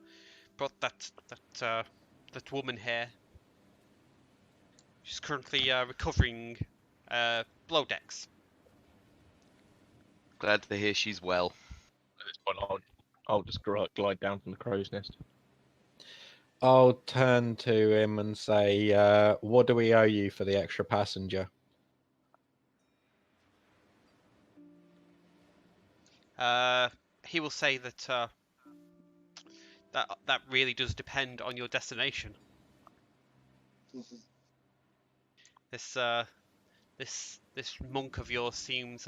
S2: woman here. She's currently recovering blow decks.
S4: Glad to hear she's well.
S1: At this point, I'll just glide down from the crow's nest.
S5: I'll turn to him and say, what do we owe you for the extra passenger?
S2: He will say that that really does depend on your destination. This monk of yours seems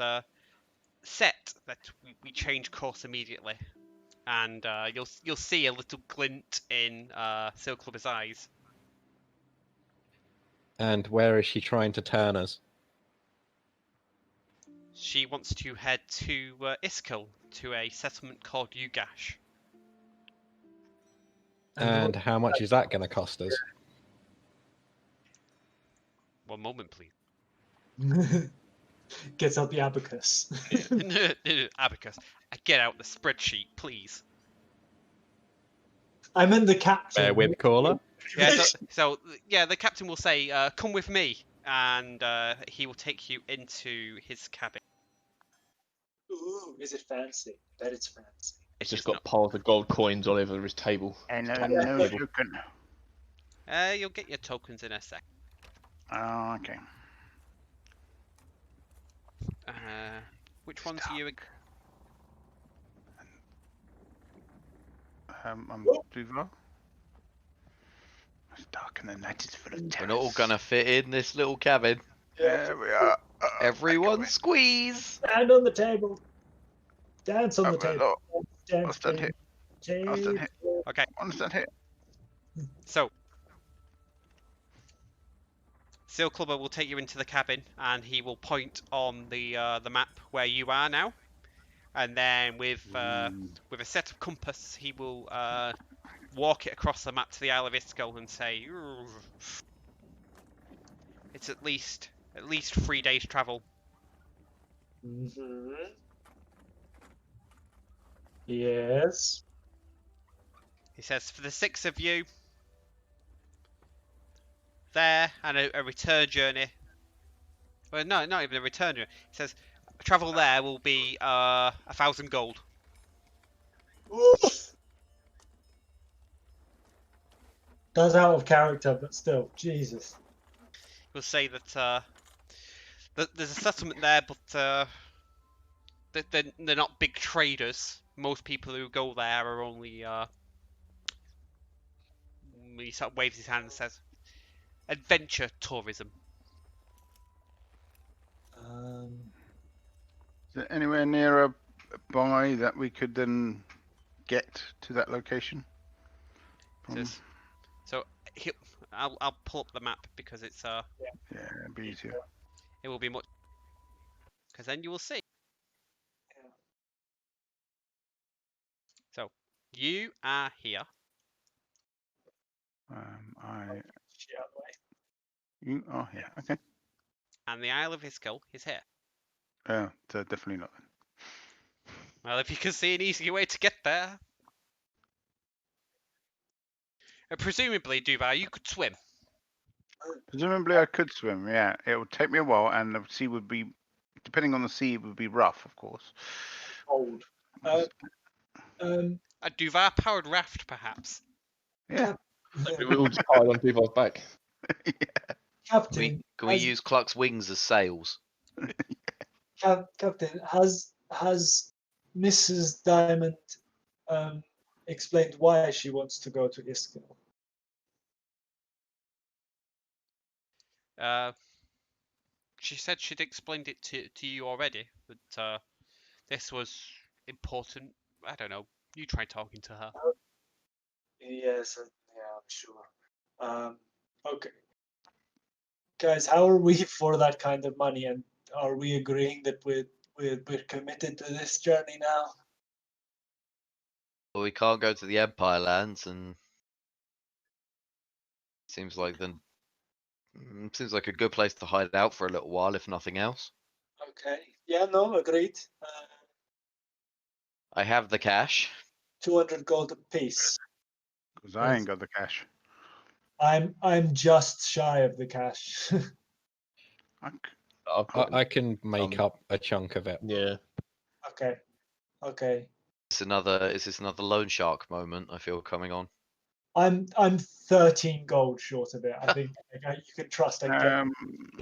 S2: set that we change course immediately, and you'll see a little glint in Silk Clubber's eyes.
S5: And where is she trying to turn us?
S2: She wants to head to Iskil, to a settlement called Ugash.
S5: And how much is that going to cost us?
S2: One moment, please.
S3: Gets out the abacus.
S2: Abacus, get out the spreadsheet, please.
S3: I meant the captain.
S5: Bear with caller.
S2: Yeah, so the captain will say, "Come with me," and he will take you into his cabin.
S3: Ooh, is it fancy? Bet it's fancy.
S1: It's just got piles of gold coins all over his table.
S6: And
S1: no
S6: no token.
S2: You'll get your tokens in a sec.
S6: Oh, okay.
S2: Which ones are you?
S6: I'm Duval. It's dark and the night is full of
S4: We're
S6: terrors.
S4: not all gonna fit in this little cabin.
S6: There we are.
S4: Everyone squeeze!
S3: Stand on the table. Dance on the
S6: I'll
S3: table. Dance,
S6: stand here. I'll stand here.
S2: Okay,
S6: I'll stand here.
S2: so Seal Clubber will take you into the cabin, and he will point on the map where you are now, and then with a set of compass, he will walk it across the map to the Isle of Iskil and say, "It's at least 3 days travel."
S3: Mm-hmm. Yes.
S2: He says, "For the 6 of you, there, and a return journey." Well, no, not even a return journey. He says, "Travel there will be 1,000 gold."
S3: Oof. That's out of character, but still, Jesus.
S2: He'll say that there's a settlement there, but they're not big traders. Most people who go there are only. He sort of waves his hand and says, "Adventure tourism."
S6: Is there anywhere nearby that we could then get to that location?
S2: Says, so I'll pull up the map because it's
S6: Yeah, it'd be easier.
S2: it will be much, because then you will see.
S3: Yeah.
S2: So you are here.
S6: You are here. Okay.
S2: And the Isle of Iskil is here.
S6: Yeah, so definitely not.
S2: Well, if you can see an easier way to get there. Presumably, Duval, you could swim.
S6: Presumably, I could swim. Yeah, it would take me a while, and the sea would be, depending on the sea, it would be rough, of course.
S3: Cold.
S2: A Duval powered raft, perhaps.
S6: Yeah.
S1: We all just pile on people's back.
S3: Captain.
S4: Can we use Cluck's wings as sails?
S3: Captain, has Mrs. Diamond explained why she wants to go to Iskil?
S2: She said she'd explained it to you already, that this was important. I don't know. You try talking to her.
S3: Yes, yeah, I'm sure. Okay. Guys, how are we for that kind of money, and are we agreeing that we're committed to this journey now?
S4: Well, we can't go to the Empire lands, and seems like a good place to hide out for a little while, if nothing else.
S3: Okay. Yeah, no, agreed.
S4: I have the cash.
S3: 200 gold apiece.
S6: Because I ain't got the cash.
S3: I'm just shy of the cash.
S1: I've got,
S5: I can make up a chunk of it.
S1: yeah.
S3: Okay. Okay.
S4: Is this another loan shark moment I feel coming on?
S3: I'm 13 gold short of it. I think you can trust I get.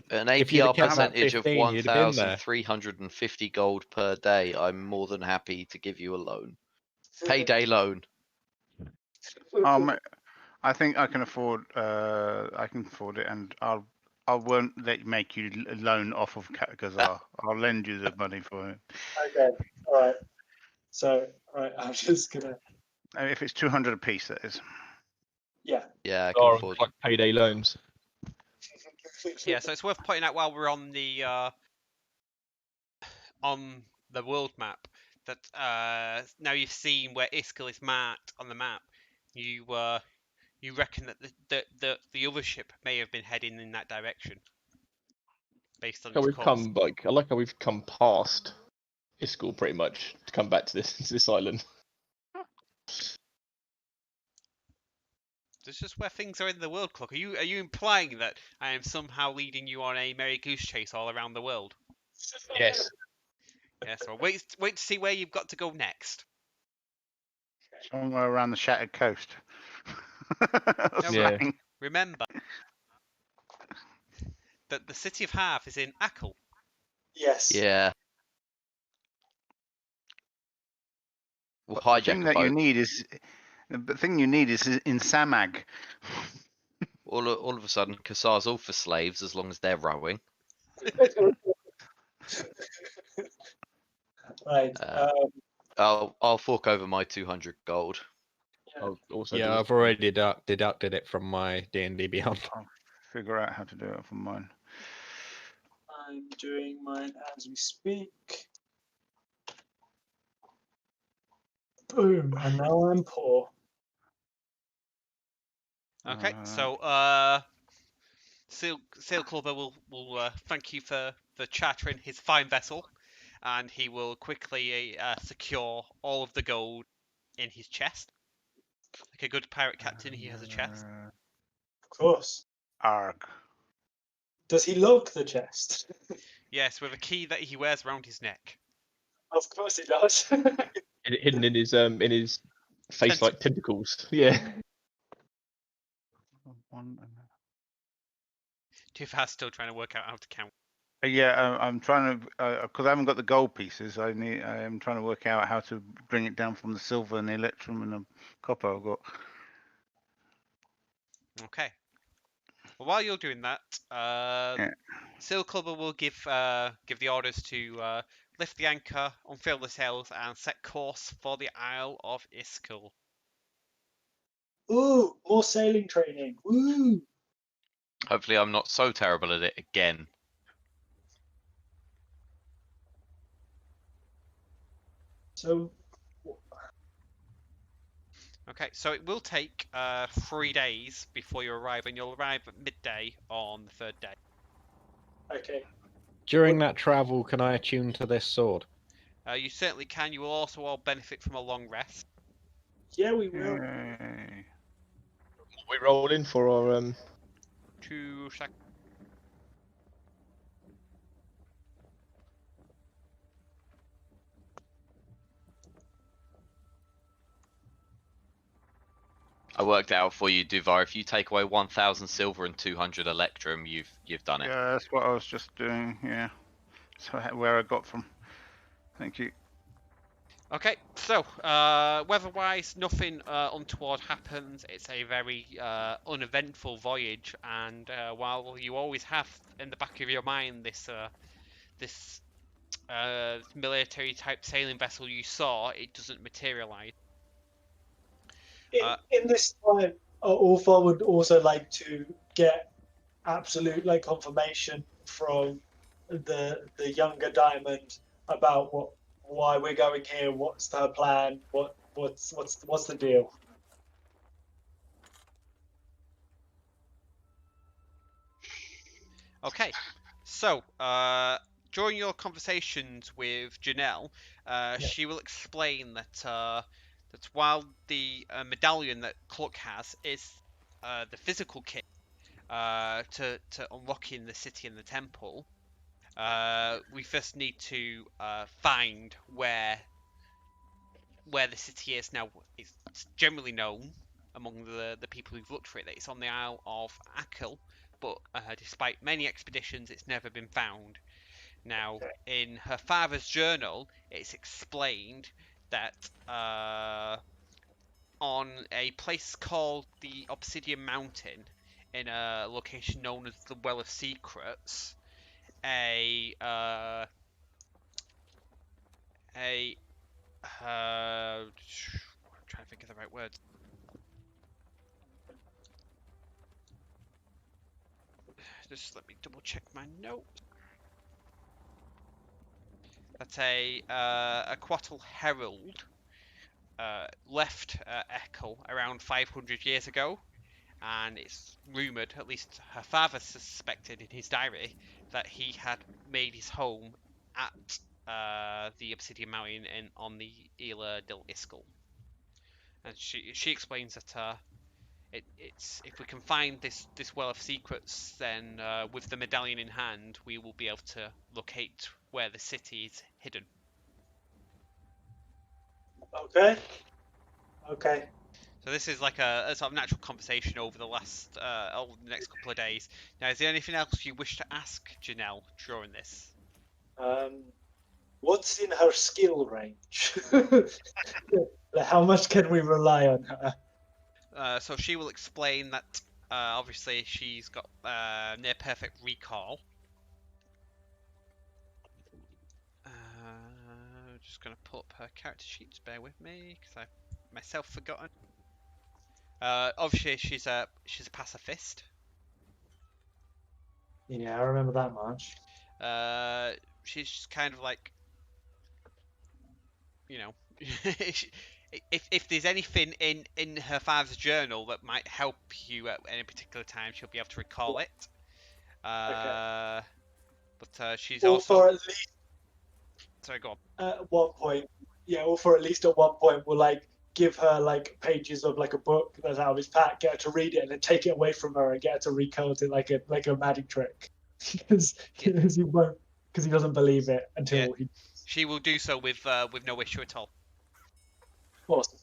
S4: An
S5: If you'd have
S4: APR
S5: kept that
S4: percentage of
S5: 15, you'd have been there.
S4: 1,350 gold per day. I'm more than happy to give you a loan. Payday loan.
S6: I think I can afford. I can afford it, and I won't make you loan off of Kazar. I'll lend you the money for it.
S3: Okay. All right. So, all right. I'm just gonna.
S6: If it's 200 a piece, that is.
S3: Yeah.
S4: Yeah, I can
S1: Or
S4: afford.
S1: like payday loans.
S2: Yeah, so it's worth pointing out while we're on the world map that now you've seen where Iskil is marked on the map. You reckon that the other ship may have been heading in that direction based on
S1: How
S2: its
S1: we've
S2: course.
S1: come, like, I like how we've come past Iskall pretty much to come back to this island.
S2: This is where things are in the world clock. Are you implying that I am somehow leading you on a merry goose chase all around the world?
S1: Yes.
S2: Yes. Well, wait to see where you've got to go next.
S6: Somewhere around the Shattered Coast.
S2: Now,
S1: Yeah.
S2: remember that the city of Harv is in Ackle.
S3: Yes.
S4: Yeah. We'll
S6: The
S4: hijack
S6: thing
S4: a
S6: that you
S4: boat.
S6: need is the thing you need is in Samag.
S4: All of a sudden, Kasar's all for slaves as long as they're rowing.
S3: Right.
S4: I'll fork over my 200 gold.
S1: I'll also
S5: Yeah,
S1: do
S5: I've already deducted it from my D&D Beyond.
S6: I'll figure out how to do it from mine.
S3: I'm doing mine as we speak. Boom, and now I'm poor.
S2: Okay. So Sail Clubber will thank you for chartering his fine vessel, and he will quickly secure all of the gold in his chest. Like a good pirate captain, he has a chest.
S3: Of course.
S6: Arg.
S3: Does he lock the chest?
S2: Yes, with a key that he wears around his neck.
S3: Of course he does.
S1: hidden in his face like tentacles. Yeah.
S2: Tifar's still trying to work out how to count.
S6: Yeah, I'm trying to because I haven't got the gold pieces. I am trying to work out how to bring it down from the silver and the electrum and the copper I've got.
S2: Okay. Well, while you're doing that, Sail Clubber will give the orders to lift the anchor, unfurl the sails, and set course for the Isle of Iskall.
S3: Ooh, more sailing training. Woo!
S4: Hopefully, I'm not so terrible at it again.
S3: So,
S2: Okay, so it will take 3 days before you arrive, and you'll arrive at midday on the third day.
S3: okay.
S5: During that travel, can I attune to this sword?
S2: You certainly can. You will also all benefit from a long rest.
S3: Yeah, we will.
S6: Yay.
S1: We roll in for our
S2: 2 seconds.
S4: I worked it out for you, Duvar. If you take away 1,000 silver and 200 electrum, you've done it.
S6: Yeah, that's what I was just doing. Yeah, so where I got from. Thank you.
S2: Okay, so weather-wise, nothing untoward happens. It's a very uneventful voyage, and while you always have in the back of your mind this military-type sailing vessel you saw, it doesn't materialize.
S3: In this time, Ulfa would also like to get absolute confirmation from the younger Diamond about why we're going here. What's her plan? What's the deal?
S2: Okay, so during your conversations with Janelle, she will explain that while the medallion that Cluck has is the physical key to unlocking the city and the temple, we first need to find where the city is now. It's generally known among the people who've looked for it that it's on the Isle of Akel, but despite many expeditions, it's never been found. Now, in her father's journal, it's explained that on a place called the Obsidian Mountain, in a location known as the Well of Secrets, I'm trying to think of the right words. Just let me double check my notes. That a Kratel herald left Echo around 500 years ago, and it's rumoured, at least her father suspected in his diary, that he had made his home at the Obsidian Mountain on the Isla del Iskel. And she explains that it's if we can find this Well of Secrets, then with the medallion in hand, we will be able to locate where the city is hidden.
S3: Okay. Okay.
S2: So this is like a sort of natural conversation over the next couple of days. Now, is there anything else you wish to ask Janelle during this?
S3: What's in her skill range? How much can we rely on her?
S2: So she will explain that obviously she's got near perfect recall. Just going to pull up her character sheets. Bear with me, because I've myself forgotten. Obviously, she's a pacifist.
S3: Yeah, I remember that much.
S2: She's just kind of like, you know, if there's anything in her father's journal that might help you at any particular time, she'll be able to recall it.
S3: Okay.
S2: But she's
S3: Or
S2: also.
S3: for at least.
S2: Sorry, go on.
S3: At one point, yeah, or for at least at one point, we'll like give her like pages of like a book that's out of his pack, get her to read it, and then take it away from her and get her to recode it like a magic trick, because he doesn't believe it until he.
S2: She will do so with no issue at all.
S3: Awesome.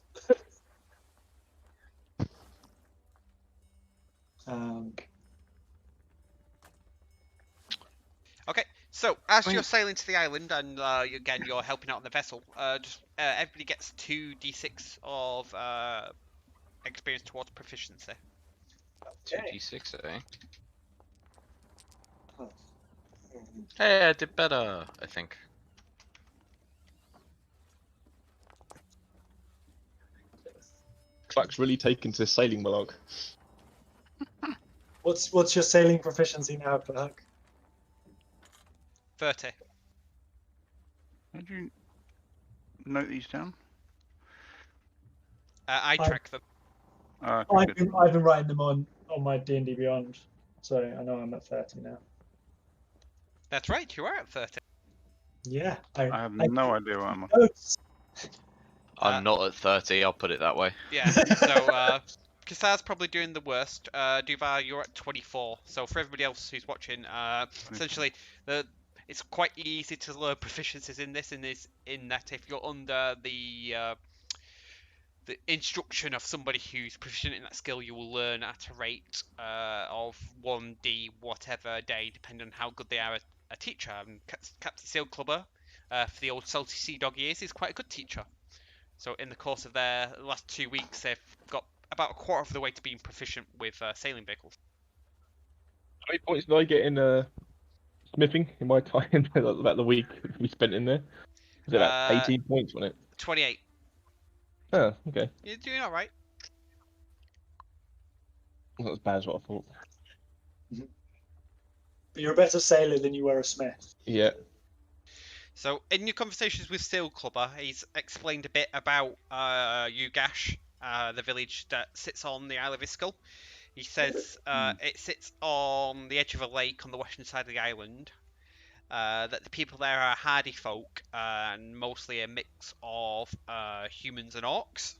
S2: Okay, so as you're sailing to the island and again you're helping out on the vessel, just everybody gets 2d6 of experience towards proficiency.
S4: 2d6, eh? Hey, I did better, I think.
S1: Clark's really taken to sailing Malog.
S3: What's your sailing proficiency now, Clark?
S2: 30.
S6: Did you note these down?
S2: I track them.
S6: Okay, good.
S3: I've been writing them on my D&D Beyond, so I know I'm at 30 now.
S2: That's right, you are at 30.
S3: Yeah,
S6: I have no idea what I'm on.
S4: I'm not at 30, I'll put it that way.
S2: Yeah, so Kasar's probably doing the worst. Duvar, you're at 24. So for everybody else who's watching, essentially, it's quite easy to learn proficiencies in this, in that if you're under the instruction of somebody who's proficient in that skill, you will learn at a rate of 1d whatever a day, depending on how good they are a teacher. And Captain Sail Clubber, for the old salty sea dog years, is quite a good teacher. So in the course of their last 2 weeks, they've got about a quarter of the way to being proficient with sailing vehicles.
S1: How many points did I get in smithing in my time? About the week we spent in there. Was it about 18 points, wasn't it?
S2: 28.
S1: Oh, okay.
S2: You're doing all right.
S1: Not as bad as what I thought.
S3: But you're a better sailor than you were a smith.
S1: Yeah.
S2: So, in your conversations with Sail Clubber, he's explained a bit about Ugash, the village that sits on the Isle of Iskel. He says it sits on the edge of a lake on the western side of the island. That the people there are hardy folk and mostly a mix of humans and orcs.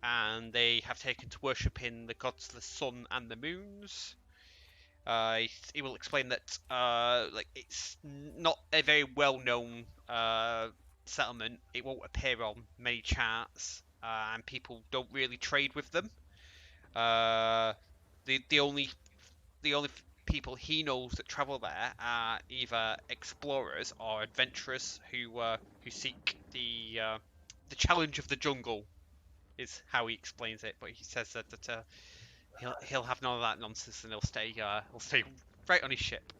S2: and they have taken to worshipping the gods of the sun and the moons. He will explain that like it's not a very well-known settlement. It won't appear on many charts, and people don't really trade with them. The only people he knows that travel there are either explorers or adventurers who seek the challenge of the jungle, is how he explains it. But he says that he'll have none of that nonsense, and he'll stay right on his ship.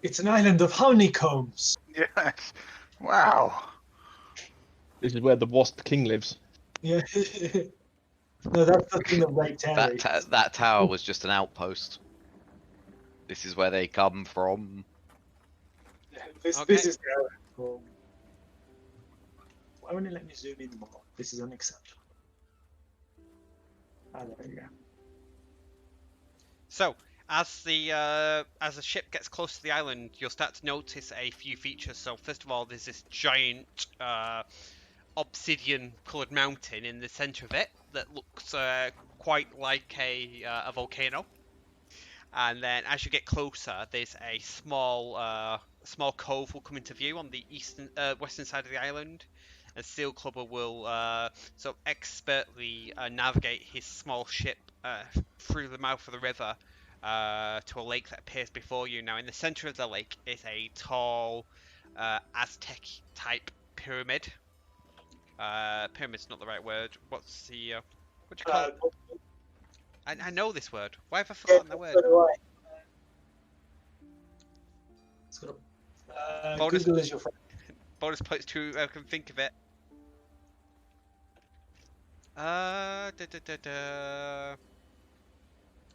S3: It's an island of honeycombs.
S6: Yes. Wow.
S1: This is where the Wasp King lives.
S3: Yeah. No, that's the thing that raped Harry.
S4: That tower was just an outpost. This is where they come from.
S3: This
S2: Okay.
S3: is cool. Why won't it let me zoom in more? This is unacceptable. Ah, there we go.
S2: So, as the ship gets close to the island, you'll start to notice a few features. So, first of all, there's this giant obsidian-coloured mountain in the centre of it that looks quite like a volcano. And then, as you get closer, there's a small cove will come into view on the western side of the island. And Seal Clubber will sort of expertly navigate his small ship through the mouth of the river to a lake that appears before you. Now, in the centre of the lake is a tall Aztec-type pyramid. Pyramid's not the right word. What's the what do you call it? I know this word. Why have I forgotten the word?
S3: It's got a,
S2: Bonus-
S3: Google is your friend.
S2: Bonus points to I can think of it.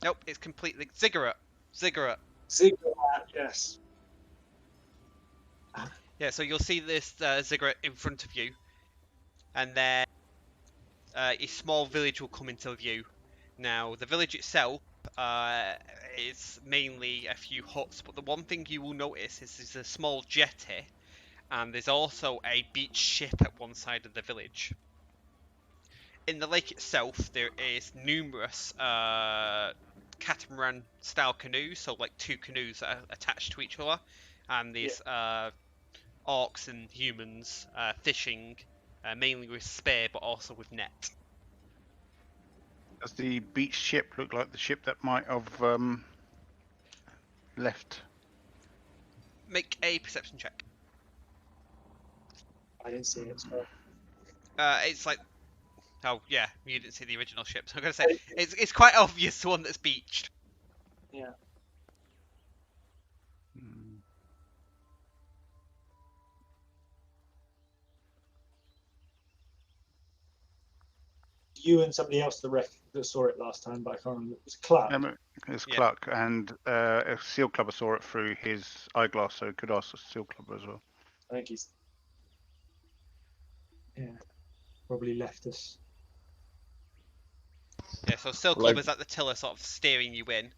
S2: Nope, it's completely ziggurat.
S3: Ziggurat, yes.
S2: Yeah, so you'll see this ziggurat in front of you, and then a small village will come into view. Now, the village itself is mainly a few huts, but the one thing you will notice is there's a small jetty, and there's also a beach ship at one side of the village. In the lake itself, there is numerous catamaran-style canoes, so like two canoes that are attached to each other, and these orcs and humans fishing, mainly with spear, but also with net.
S6: Does the beach ship look like the ship that might have left?
S2: Make a perception check.
S3: I didn't see it. So.
S2: It's like, oh yeah, you didn't see the original ship. So I'm gonna say it's quite obvious the one that's beached.
S3: Yeah. You and somebody else that saw it last time, but I can't remember. It was Clark.
S6: It's
S2: Yeah.
S6: Clark, and a Seal Clubber saw it through his eyeglass, so could ask a Seal Clubber as well.
S3: I think he's probably left us.
S2: Yeah, so Seal Clubber's at the tiller, sort of steering you in,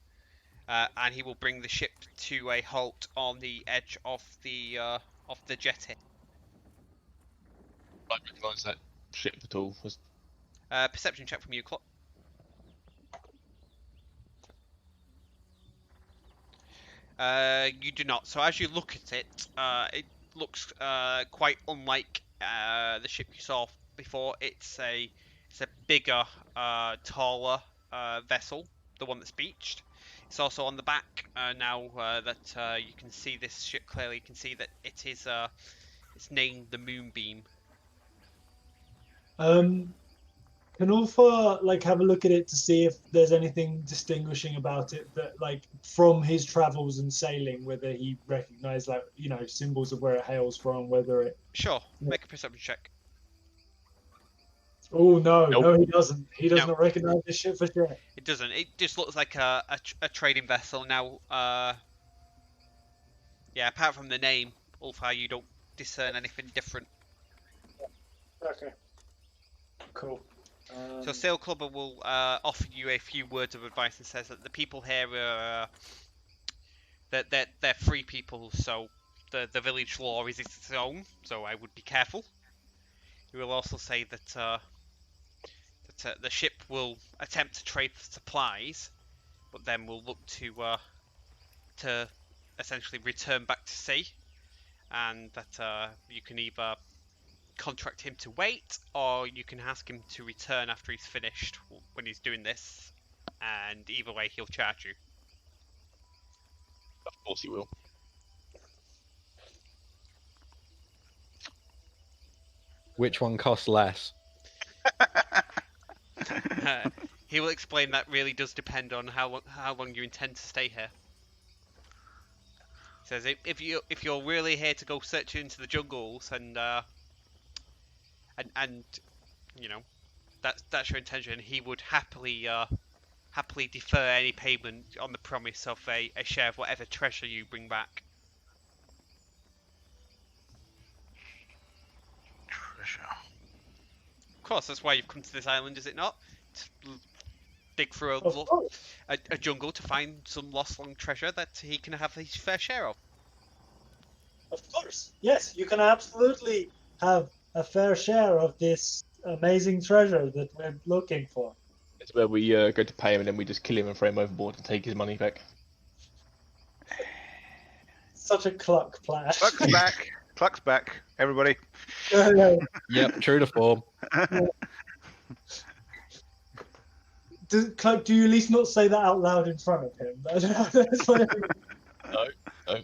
S2: and he will bring the ship to a halt on the edge of the jetty.
S1: I don't recognise that ship at all.
S2: Perception check from you, Clock. You do not. So as you look at it, it looks quite unlike the ship you saw before. It's a bigger, taller vessel, the one that's beached. It's also on the back now that you can see this ship clearly. You can see that it is it's named the Moonbeam.
S3: Can Ulfa have a look at it to see if there's anything distinguishing about it that from his travels and sailing, whether he recognised symbols of where it hails from, whether it.
S2: Sure, make a perception check.
S3: Oh no,
S1: Nope.
S3: no, he doesn't. He does
S2: No.
S3: not recognise this ship for sure.
S2: It doesn't. It just looks like a trading vessel now. Yeah, apart from the name, Ulfa, you don't discern anything different.
S3: Okay. Cool.
S2: So Sail Clubber will offer you a few words of advice and says that the people here are that they're free people, so the village law is its own. So I would be careful. He will also say that the ship will attempt to trade for supplies, but then will look to essentially return back to sea, and that you can either contract him to wait, or you can ask him to return after he's finished when he's doing this, and either way he'll charge you.
S1: Of course he will.
S5: Which one costs less?
S2: He will explain that really does depend on how long you intend to stay here. He says if you're really here to go searching into the jungles and you know that's your intention, he would happily defer any payment on the promise of a share of whatever treasure you bring back.
S6: Treasure.
S2: Of course, that's why you've come to this island, is it not? To dig through
S3: Of course.
S2: a jungle to find some lost long treasure that he can have his fair share of.
S3: Of course. Yes, you can absolutely have a fair share of this amazing treasure that we're looking for.
S1: It's where we go to pay him and then we just kill him and throw him overboard and take his money back.
S3: Such a cluck plan.
S6: Cluck's back. Cluck's back. Everybody.
S5: Yep, true to form.
S3: Cluck, do you at least not say that out loud in front of him? That's what I mean.
S1: No,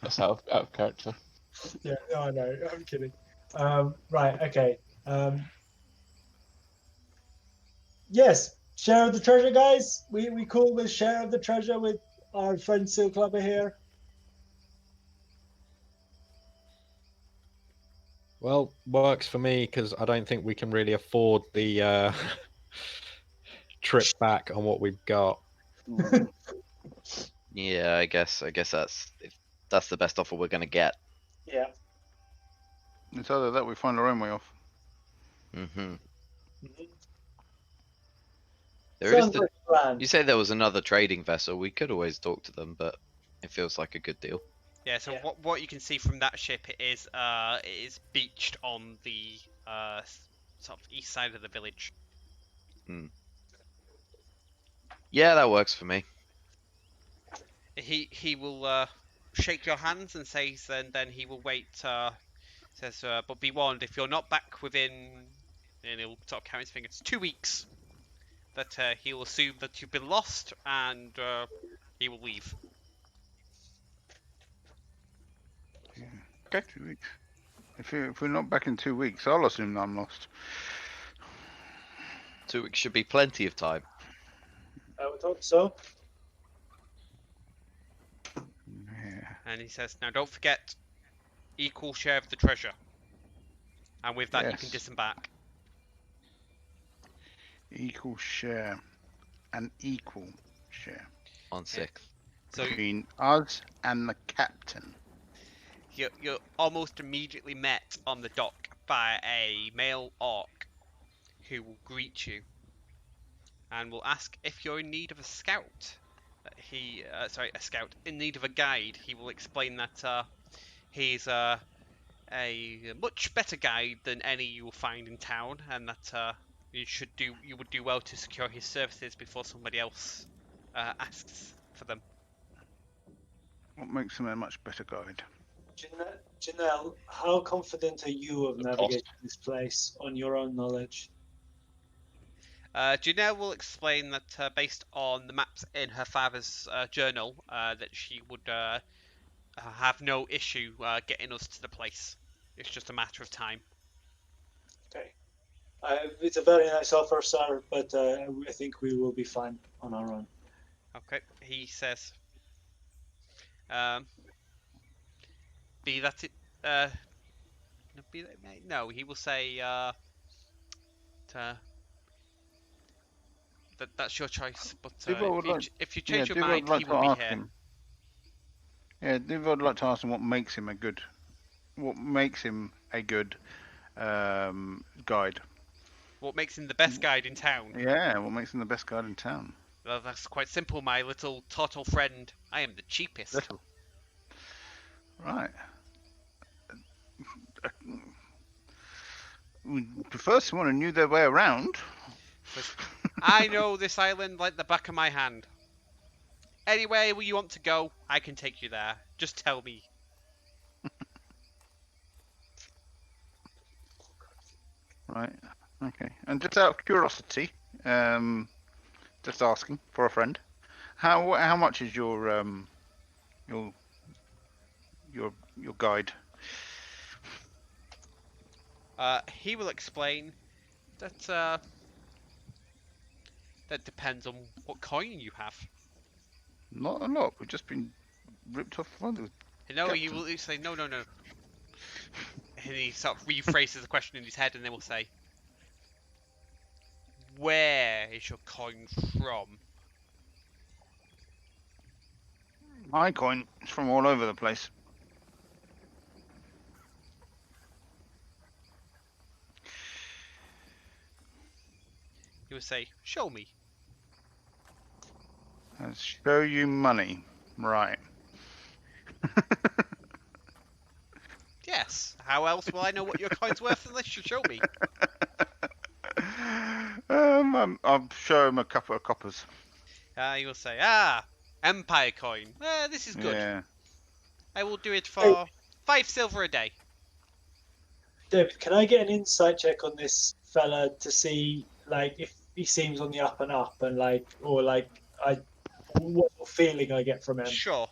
S1: that's out of character.
S3: Yeah, no, I know. I'm kidding. Right, okay. Yes, share of the treasure, guys. We cool with share of the treasure with our friend Seal Clubber here.
S5: Well, works for me because I don't think we can really afford the trip back on what we've got.
S4: Yeah, I guess that's the best offer we're gonna get.
S3: Yeah.
S6: It's either that or we find our own way off.
S4: Mm-hmm.
S3: Mm-hmm.
S4: There is
S3: Sounds like a plan.
S4: You say there was another trading vessel. We could always talk to them, but it feels like a good deal.
S2: Yeah. So
S3: Yeah.
S2: what you can see from that ship, it is beached on the sort of east side of the village.
S4: Yeah, that works for me.
S2: He will shake your hands and says, and then he will wait. Says, but be warned, if you're not back within, and he'll sort of count his fingers, 2 weeks, that he'll assume that you've been lost and he will leave.
S4: Okay.
S6: 2 weeks. If we're not back in 2 weeks, I'll assume that I'm lost.
S4: 2 weeks should be plenty of time.
S3: I would hope so.
S6: Yeah.
S2: And he says, now don't forget, equal share of the treasure. And with that, you can
S6: Yes.
S2: disembark.
S6: Equal share. An equal share.
S4: On 6th.
S2: So
S6: Between us and the captain.
S2: you're almost immediately met on the dock by a male orc who will greet you and will ask if you're in need of a scout. A scout in need of a guide. He will explain that he's a much better guide than any you will find in town, and that you would do well to secure his services before somebody else asks for them.
S6: What makes him a much better guide?
S3: Janelle, how confident are you of
S1: The
S3: navigating
S1: cost.
S3: this place on your own knowledge?
S2: Janelle will explain that based on the maps in her father's journal, that she would have no issue getting us to the place. It's just a matter of time.
S3: Okay. It's a very nice offer, sir, but I think we will be fine on our own.
S2: Okay, he says. Be that it. Be that it may. No, he will say. That's your choice, but if you change your mind, he will be here.
S6: Him. Yeah, I'd like to ask him what makes him a good guide.
S2: What makes him the best guide in town?
S6: Yeah, what makes him the best guide in town?
S2: Well, that's quite simple, my little turtle friend. I am the cheapest.
S6: Little. Right. We'd prefer someone who knew their way around.
S2: I know this island like the back of my hand. Anywhere where you want to go, I can take you there. Just tell me.
S6: Right. Okay. And just out of curiosity, just asking for a friend, how much is your guide?
S2: He will explain that that depends on what coin you have.
S6: Not a lot. We've just been ripped off others.
S2: No, he will say no. And he sort of rephrases the question in his head, and then will say, "Where is your coin from?"
S6: My coin is from all over the place.
S2: He will say, "Show me."
S6: I'll show you money. Right.
S2: Yes. How else will I know what your coin's worth unless you show me?
S6: I'll show him a couple of coppers.
S2: He will say, Empire coin. This is good.
S6: Yeah.
S2: I will do it for 5 silver a day.
S3: David, can I get an insight check on this fella to see, like, if he seems on the up and up, and what feeling I get from him?
S2: Sure.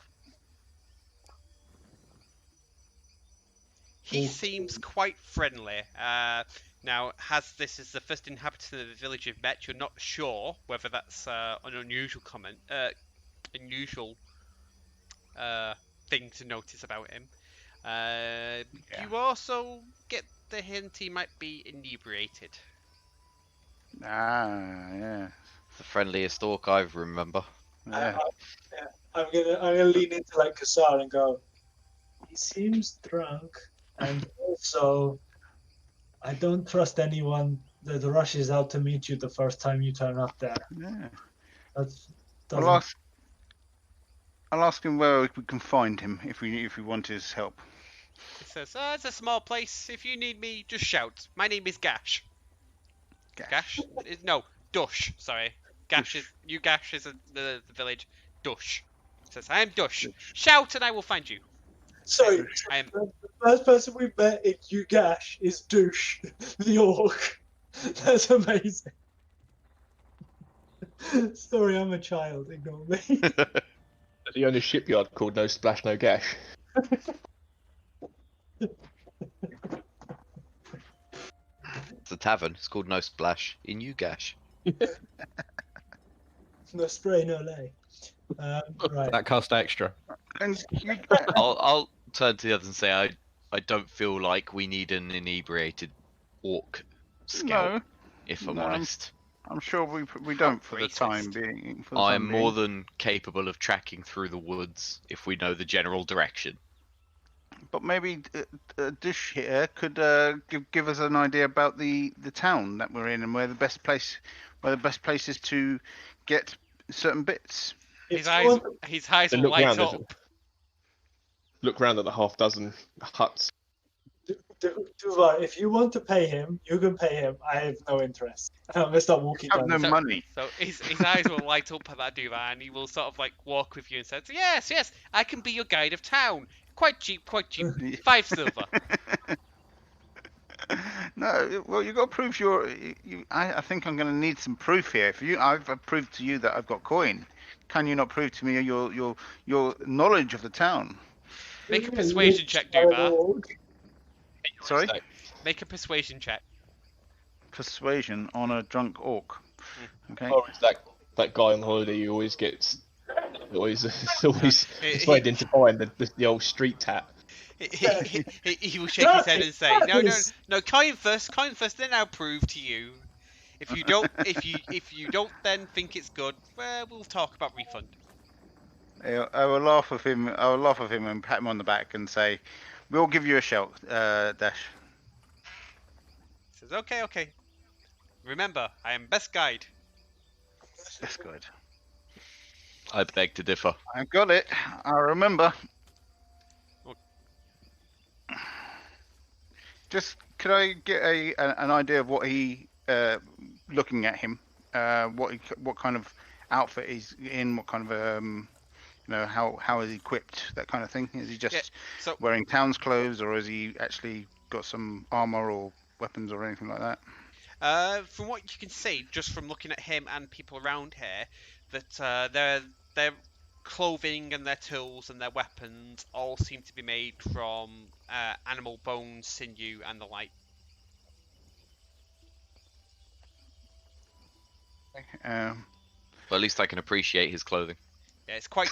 S2: He seems quite friendly. Now, as this is the first inhabitant of the village you've met, you're not sure whether that's an unusual comment, unusual thing to notice about him. You also get the hint he might be inebriated.
S6: Yeah.
S4: The friendliest orc I remember.
S6: Yeah.
S3: I'm gonna lean into like Kassar and go, he seems drunk, and also I don't trust anyone that rushes out to meet you the first time you turn up there.
S6: Yeah.
S3: I'll
S6: I'll ask him where we can find him if we want his help.
S2: He says, it's a small place. If you need me, just shout. My name is Gash. Gash? No, Dush. Sorry. Gash is the village. Dush. He says, I am Dush. Shout and I will find you.
S3: Sorry,
S2: I am.
S3: the first person we've met in Ugash is Douche, the orc. That's amazing. Sorry, I'm a child. Ignore me.
S1: He owned a shipyard called No Splash No Gash.
S4: It's a tavern. It's called No Splash in Ugash.
S3: No spray, no lay. Right.
S5: That cost extra.
S6: And
S4: I'll turn to the others and say I don't feel like we need an inebriated orc scout. If I'm honest,
S6: I'm sure we don't for the time being.
S4: I'm more than capable of tracking through the woods if we know the general direction.
S6: But maybe Dish here could give us an idea about the town that we're in and where the best place is to get certain bits.
S2: His eyes will light up.
S1: Look round at the half dozen huts.
S3: Duvar, if you want to pay him, you can pay him. I have no interest. I'm gonna start walking
S6: I have
S3: down.
S6: no money.
S2: So his eyes will light up at that Duvar, and he will sort of like walk with you and say, yes, I can be your guide of town. Quite cheap. 5 silver.
S6: No, well, you got to prove I think I'm going to need some proof here. I've proved to you that I've got coin. Can you not prove to me your knowledge of the town?
S2: Make a persuasion check, Duvar.
S6: Sorry?
S2: Make a persuasion check.
S6: Persuasion on a drunk orc. Okay.
S1: Or is that guy on holiday who always gets it's persuaded to find the old street tat.
S2: He will shake his head and say, no, coin first, then I'll prove to you. If you don't, if you don't then think it's good, well, we'll talk about refund.
S6: I will laugh with him. And pat him on the back and say, "We'll give you a shout, Dash."
S2: He says, okay. Remember, I am best guide.
S6: That's good.
S4: I beg to differ.
S6: I've got it. I remember.
S2: Oh.
S6: Just could I get an idea of what he looking at him? What kind of outfit he's in? What kind of how is he equipped? That kind of thing. Is he just
S2: Yeah, so
S6: wearing town's clothes, or has he actually got some armor or weapons or anything like that?
S2: from what you can see, just from looking at him and people around here, that their clothing and their tools and their weapons all seem to be made from animal bones, sinew, and the like.
S6: Um,
S4: But at least I can appreciate his clothing.
S2: Yeah, it's quite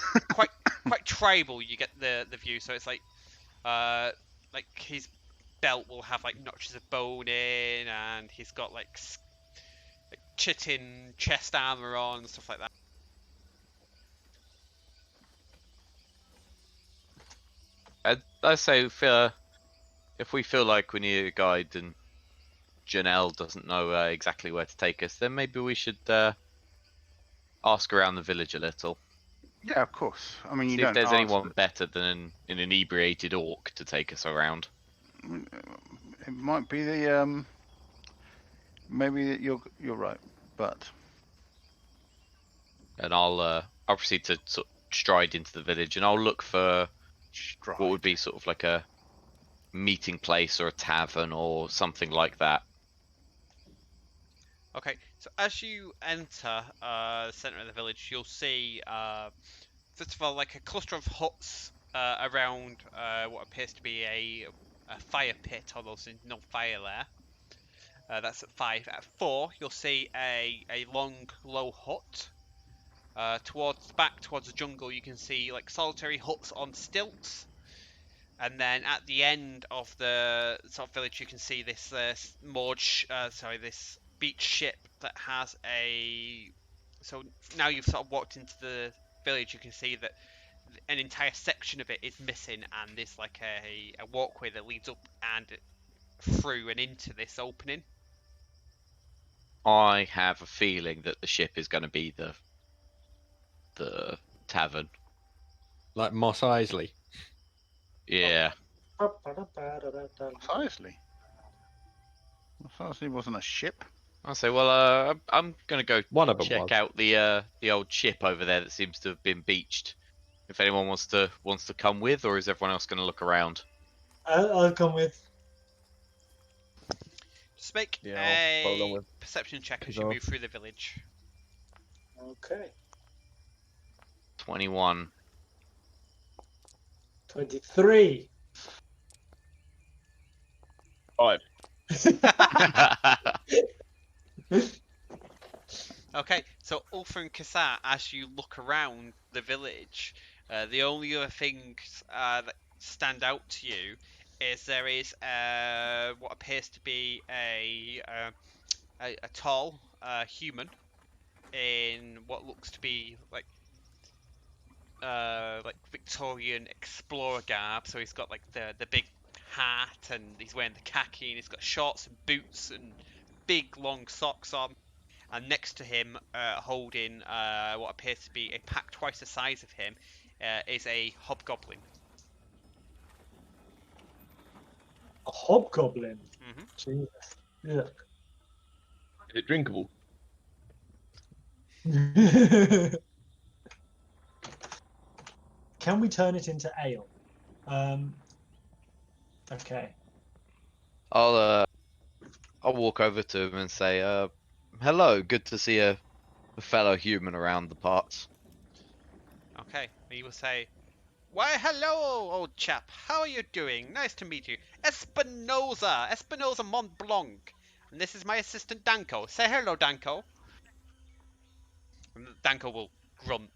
S2: tribal. You get the view, so it's like his belt will have like notches of bone in, and he's got like chitin chest armor on and stuff like that.
S4: I say if we feel like we need a guide and Janelle doesn't know exactly where to take us, then maybe we should ask around the village a little.
S6: yeah, of course. I mean, you
S4: See
S6: don't
S4: if there's
S6: ask,
S4: anyone
S6: but
S4: better than an inebriated orc to take us around.
S6: it might be the maybe you're right, but
S4: And I'll proceed to sort of stride into the village, and I'll look for
S6: stride.
S4: what would be sort of like a meeting place or a tavern or something like that.
S2: Okay, so as you enter the center of the village, you'll see first of all like a cluster of huts around what appears to be a fire pit, although there's no fire there. That's at 5. At 4, you'll see a long, low hut. Towards the jungle, you can see like solitary huts on stilts. And then at the end of the sort of village, you can see this this beach ship that has a. So now you've sort of walked into the village, you can see that an entire section of it is missing, and there's like a walkway that leads up and through and into this opening.
S4: I have a feeling that the ship is going to be the tavern.
S5: Like Moss Isley.
S4: Yeah.
S6: Precisely. Precisely wasn't a ship.
S4: I'll say, well, I'm gonna go
S5: One of them
S4: check
S5: was.
S4: out the old ship over there that seems to have been beached. If anyone wants to come with, or is everyone else gonna look around?
S3: I'll come with.
S2: Just make
S1: Yeah, I'll follow along
S2: a
S1: with
S2: perception check as
S1: Pick
S2: you
S1: off.
S2: move through the village.
S3: Okay.
S4: 21.
S3: 23.
S1: 5.
S2: Okay, so Ulfa and Kassar, as you look around the village, the only other things that stand out to you is there is what appears to be a tall human in what looks to be like Victorian explorer garb. So he's got like the big hat, and he's wearing the khaki, and he's got shorts and boots and big long socks on. And next to him, holding what appears to be a pack twice the size of him, is a hobgoblin.
S3: A hobgoblin.
S2: Mhm.
S3: Jesus. Yeah.
S1: Is it drinkable?
S3: Can we turn it into ale? Okay.
S4: I'll walk over to him and say, hello, good to see a fellow human around the parts.
S2: Okay, he will say, "Why, hello, old chap. How are you doing? Nice to meet you. Espinosa Mont Blanc. And this is my assistant Danko. Say hello, Danko." And Danko will grunt.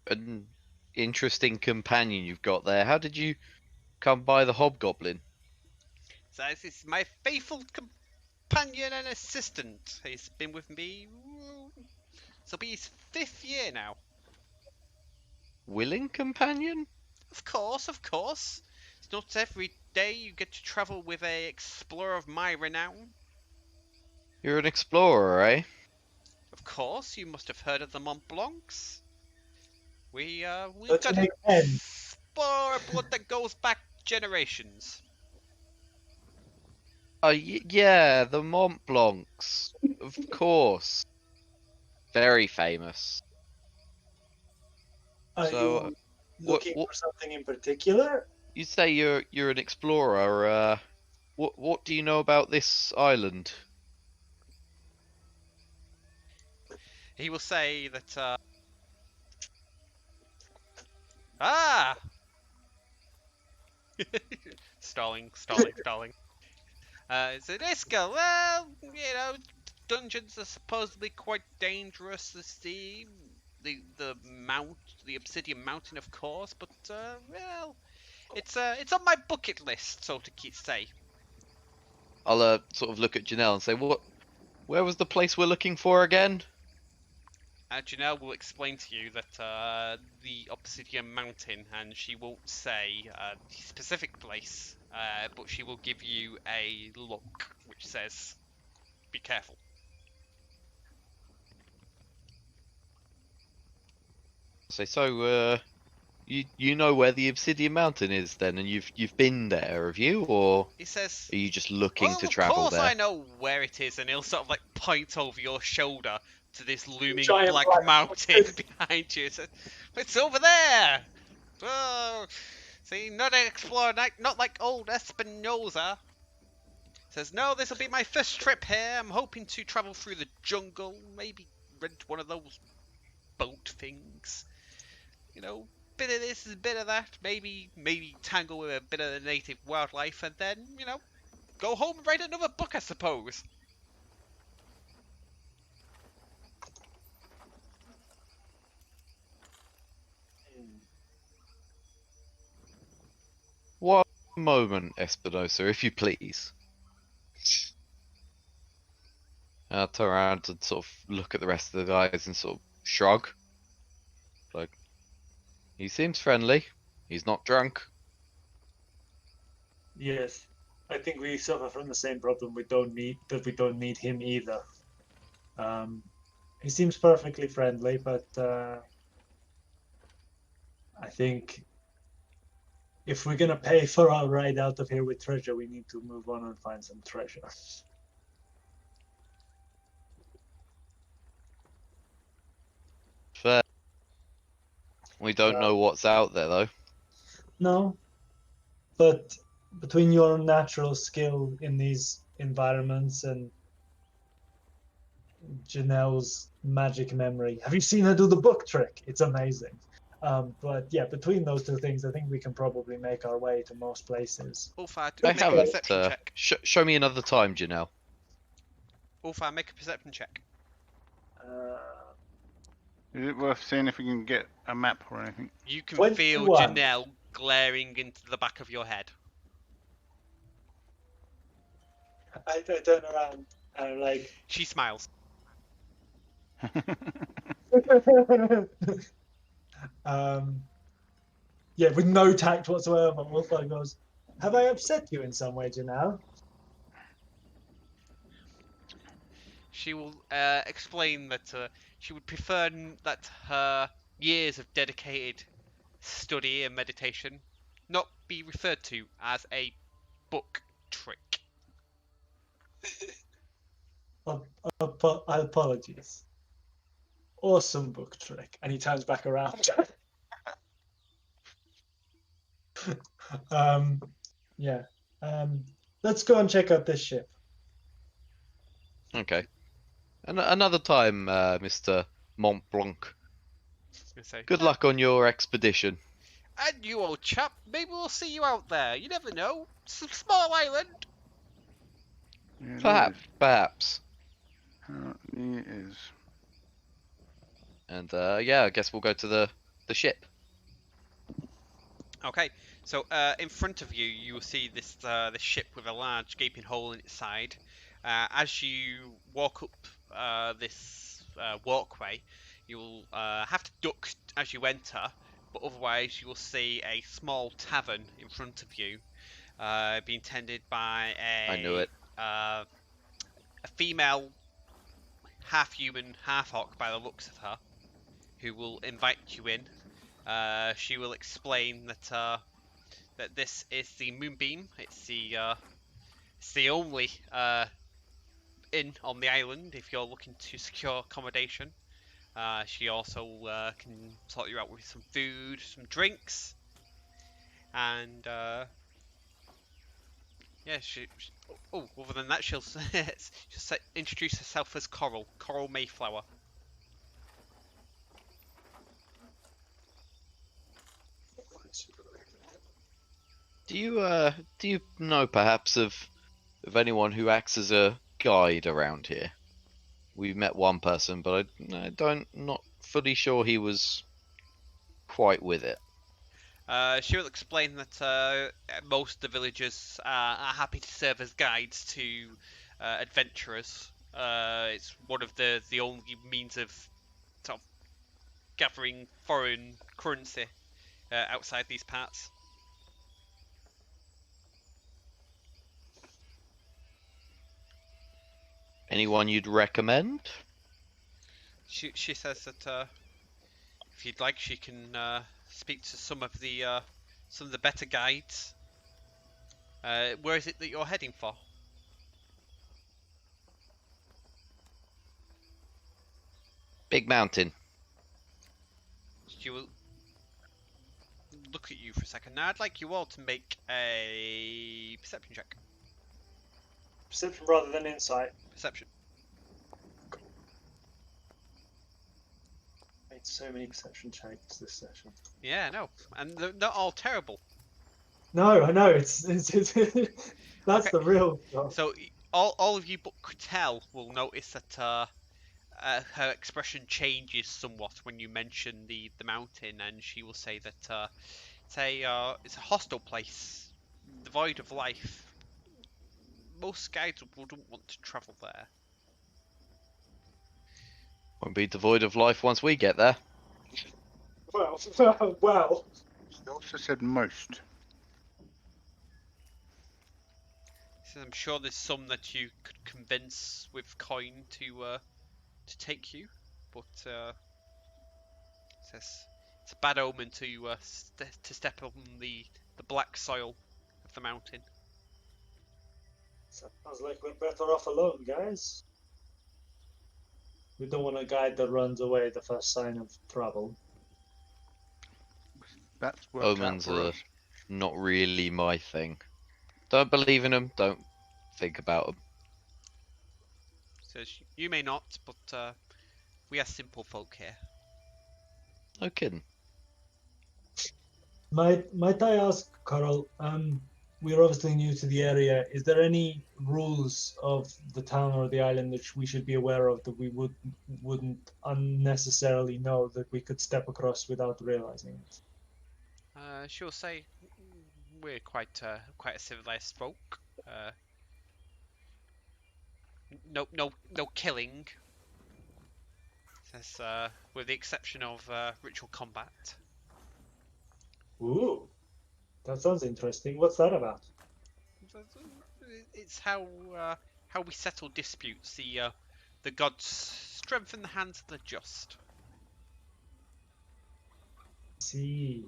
S4: An interesting companion you've got there. How did you come by the hobgoblin?
S2: So this is my faithful companion and assistant. He's been with me. This will be his 5th year now.
S4: Willing companion?
S2: Of course, of course. It's not every day you get to travel with a explorer of my renown.
S4: You're an explorer, eh?
S2: Of course, you must have heard of the Mont Blancs. We've
S3: Don't
S2: got
S3: you
S2: a
S3: make men?
S2: blood that goes back generations.
S4: Oh, yeah, the Mont Blancs. Of course. Very famous.
S3: Are
S4: So,
S3: you looking
S4: what
S3: for something in particular?
S4: you say you're an explorer, what do you know about this island?
S2: He will say that. Ah! Stalling. So Iska, well, dungeons are supposedly quite dangerous. The obsidian mountain, of course, but well, it's on my bucket list, so to say.
S4: I'll sort of look at Janelle and say, where was the place we're looking for again?
S2: Janelle will explain to you that the Obsidian Mountain, and she won't say the specific place, but she will give you a look which says, "Be careful."
S4: Say, so you know where the Obsidian Mountain is then, and you've been there, have you, or
S2: He says,
S4: are you just looking
S2: "Well,
S4: to
S2: of
S4: travel
S2: course
S4: there?
S2: I know where it is," and he'll sort of like point over your shoulder to this looming
S3: Giant
S2: black
S3: black
S2: mountain
S3: mountain.
S2: behind you. So, it's over there. Oh, see, not an explorer, not like old Espinosa. Says, no, this will be my first trip here. I'm hoping to travel through the jungle, maybe rent one of those boat things. Bit of this, a bit of that. Maybe tangle with a bit of the native wildlife, and then, go home and write another book, I suppose.
S4: One moment, Espinosa, if you please. I'll turn around and sort of look at the rest of the guys and sort of shrug. Like, he seems friendly. He's not drunk.
S3: Yes, I think we suffer from the same problem. We don't need him either. He seems perfectly friendly, but I think if we're gonna pay for our ride out of here with treasure, we need to move on and find some treasure.
S4: Fair. We don't know what's out there, though.
S3: No, but between your natural skill in these environments and Janelle's magic memory, have you seen her do the book trick? It's amazing. But yeah, between those two things, I think we can probably make our way to most places.
S2: Ulfar,
S4: I
S2: make a
S4: haven't.
S2: perception check.
S4: Show me another time, Janelle.
S2: Ulfar, make a perception check.
S6: Is it worth seeing if we can get a map or anything?
S2: You can
S3: 21.
S2: feel Janelle glaring into the back of your head.
S3: I turn around and I'm like,
S2: She smiles.
S3: yeah, with no tact whatsoever, Wolfgang goes, have I upset you in some way, Janelle?
S2: She will explain that she would prefer that her years of dedicated study and meditation not be referred to as a book trick.
S3: Apologies. Awesome book trick. And he turns back around. Yeah. Let's go and check out this ship.
S4: Okay. Another time, Mr. Mont Blanc. Good luck on your expedition.
S2: And you, old chap, maybe we'll see you out there. You never know. It's a small island.
S6: Yeah,
S4: Perhaps.
S6: It is.
S4: And yeah, I guess we'll go to the ship.
S2: Okay, so in front of you, you will see this ship with a large gaping hole in its side. As you walk up this walkway, you will have to duck as you enter, but otherwise you will see a small tavern in front of you, being tended by
S4: I knew it.
S2: female, half human, half orc by the looks of her, who will invite you in. She will explain that that this is the Moonbeam. It's the only inn on the island if you're looking to secure accommodation. She also can sort you out with some food, some drinks, and yeah, other than that, she'll introduce herself as Coral Mayflower.
S4: Do you know perhaps of anyone who acts as a guide around here? We've met one person, but not fully sure he was quite with it.
S2: She will explain that most of the villagers are happy to serve as guides to adventurers. It's one of the only means of sort of gathering foreign currency outside these parts.
S4: Anyone you'd recommend?
S2: She says that if you'd like, she can speak to some of the better guides. Where is it that you're heading for?
S4: Big Mountain.
S2: She will look at you for a second. Now I'd like you all to make a perception check.
S3: Perception rather than insight.
S2: Perception.
S3: Made so many perception checks this session.
S2: Yeah, no, and they're not all terrible.
S3: No, I know it's that's
S2: Okay.
S3: the real stuff.
S2: So all of you but Kratel will notice that her expression changes somewhat when you mention the mountain, and she will say that it's a hostile place, devoid of life. Most guides wouldn't want to travel there.
S4: Won't be devoid of life once we get there.
S3: Well.
S6: You also said most.
S2: So I'm sure there's some that you could convince with coin to take you, but it's a bad omen to step on the black soil of the mountain.
S3: Sounds like we're better off alone, guys. We don't want a guide that runs away the first sign of trouble.
S6: That's worked
S4: Omens
S6: out for
S4: are
S6: us.
S4: not really my thing. Don't believe in them. Don't think about them.
S2: Says you may not, but we are simple folk here.
S4: No kidding.
S3: Might I ask, Carl? We're obviously new to the area. Is there any rules of the town or the island that we should be aware of that we wouldn't unnecessarily know that we could step across without realizing it?
S2: She'll say we're quite a civilized folk. No killing. Says with the exception of ritual combat.
S3: Ooh, that sounds interesting. What's that about?
S2: It's how we settle disputes. The gods strengthen the hands of the just.
S3: See,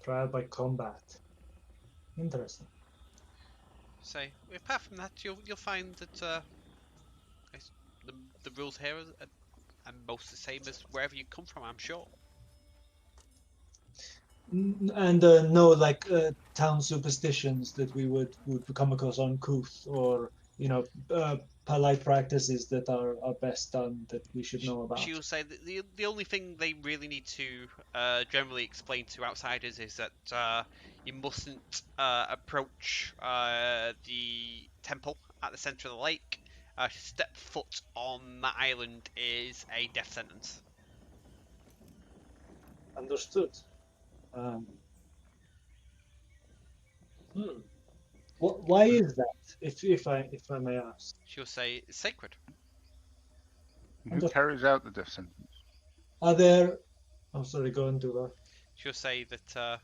S3: trial by combat. Interesting.
S2: So apart from that, you'll find that the rules here are most the same as wherever you come from. I'm sure.
S3: And no, like town superstitions that we would come across uncouth, or polite practices that are best done that we should know about.
S2: She'll say that the only thing they really need to generally explain to outsiders is that you mustn't approach the temple at the centre of the lake. Step foot on that island is a death sentence.
S3: Understood. Why is that? If I may ask.
S2: She'll say it's sacred.
S6: Who carries out the death sentence?
S3: Are there? Oh, sorry. Go and do that.
S2: She'll say that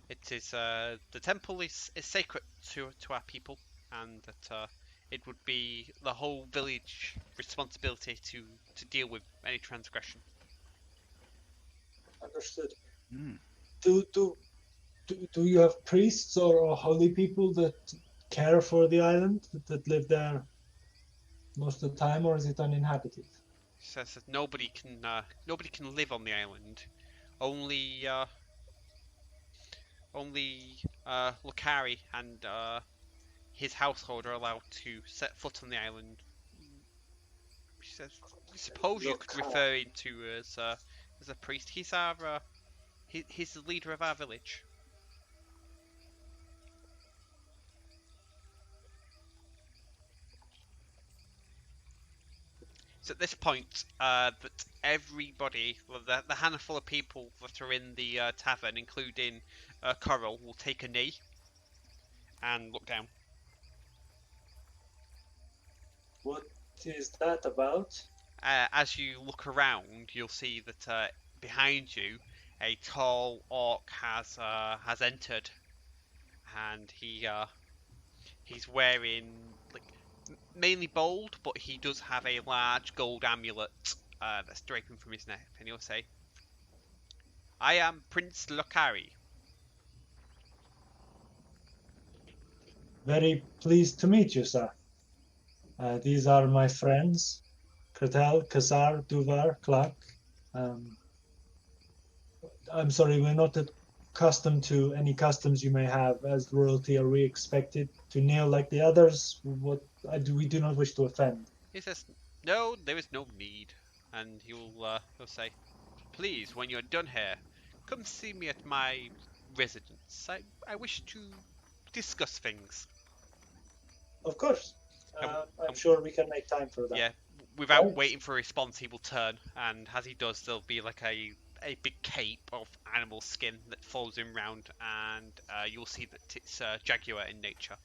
S2: it is the temple is sacred to our people, and that it would be the whole village responsibility to deal with any transgression.
S3: Understood.
S6: Hmm.
S3: Do you have priests or holy people that care for the island that live there most of the time, or is it uninhabited?
S2: He says that nobody can live on the island. Only Lucari and his household are allowed to set foot on the island. She says, I suppose you could refer him to as a priest. He's he's the leader of our village. So at this point, that everybody, well, the handful of people that are in the tavern, including Coral, will take a knee and look down.
S3: What is that about?
S2: As you look around, you'll see that behind you, a tall orc has entered, and he's wearing like mainly bold, but he does have a large gold amulet that's draping from his neck, and he'll say, "I am Prince Lucari."
S3: Very pleased to meet you, sir. These are my friends, Kratel, Kasar, Duvar, Clark. I'm sorry, we're not accustomed to any customs you may have. As royalty, are we expected to kneel like the others? We do not wish to offend.
S2: He says, "No, there is no need," and he'll say, "Please, when you're done here, come see me at my residence. I wish to discuss things."
S3: Of course. I'm sure we can make time for that.
S2: Yeah, without
S3: Right.
S2: waiting for a response, he will turn, and as he does, there'll be like a big cape of animal skin that follows him round, and you'll see that it's jaguar in nature.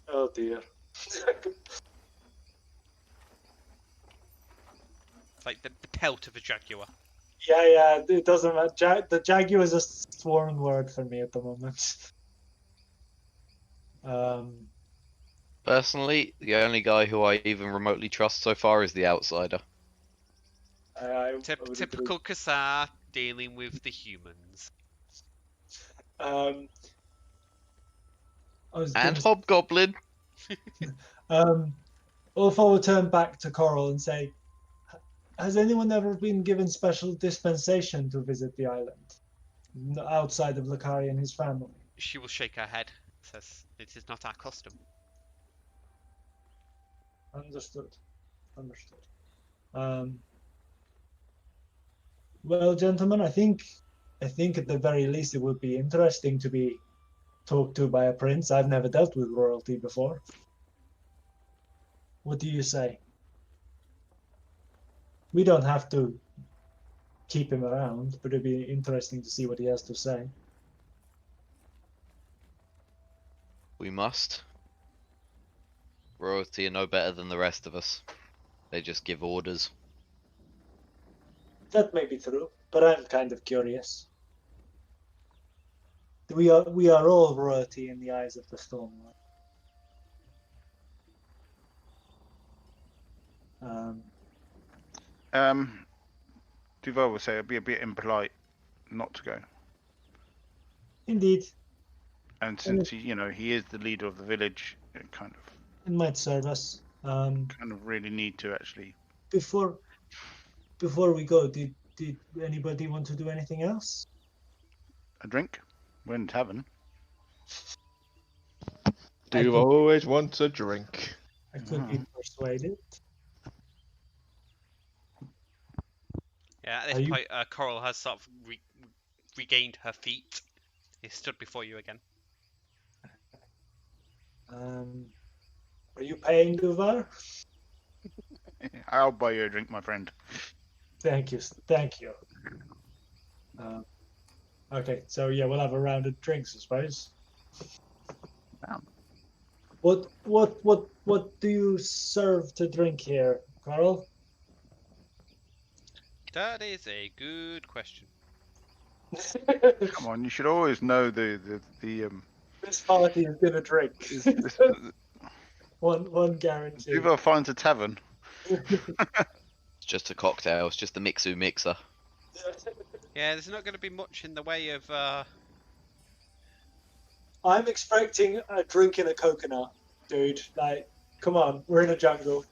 S3: Oh dear.
S2: It's like the pelt of a jaguar.
S3: Yeah, it doesn't matter. The Jaguar is a sworn word for me at the moment.
S4: Personally, the only guy who I even remotely trust so far is the outsider.
S3: I would agree.
S2: Typical Kasar dealing with the humans.
S3: I was
S4: And
S3: gonna-
S4: Hobgoblin.
S3: Ulfa will turn back to Coral and say, has anyone ever been given special dispensation to visit the island? Outside of Lucari and his family?
S2: She will shake her head. Says, "It is not our custom."
S3: Understood. Well, gentlemen, I think at the very least it would be interesting to be talked to by a prince. I've never dealt with royalty before. What do you say? We don't have to keep him around, but it'd be interesting to see what he has to say.
S4: We must. Royalty are no better than the rest of us. They just give orders.
S3: That may be true, but I'm kind of curious. We are all royalty in the eyes of the Storm Lord.
S6: Duval would say it'd be a bit impolite not to go.
S3: Indeed,
S6: And since he is the leader of the village, it
S3: it might serve us.
S6: kind of really need to actually.
S3: Before we go, did anybody want to do anything else?
S6: A drink? We're in a tavern.
S1: Do always want a drink.
S3: I could be persuaded.
S2: Yeah, at this point, Coral has sort of regained her feet. He stood before you again.
S3: Are you paying, Duvar?
S6: I'll buy you a drink, my friend.
S3: Thank you. Okay, so yeah, we'll have a round of drinks, I suppose.
S6: Wow.
S3: What do you serve to drink here, Carl?
S2: That is a good question.
S6: Come on, you should always know the
S3: This party is gonna drink.
S6: This-
S3: One guarantee.
S6: Duvar finds a tavern.
S4: It's just a cocktail. It's just a mixer.
S2: Yeah, there's not going to be much in the way of.
S3: I'm expecting a drink in a coconut, dude. Like, come on, we're in a jungle.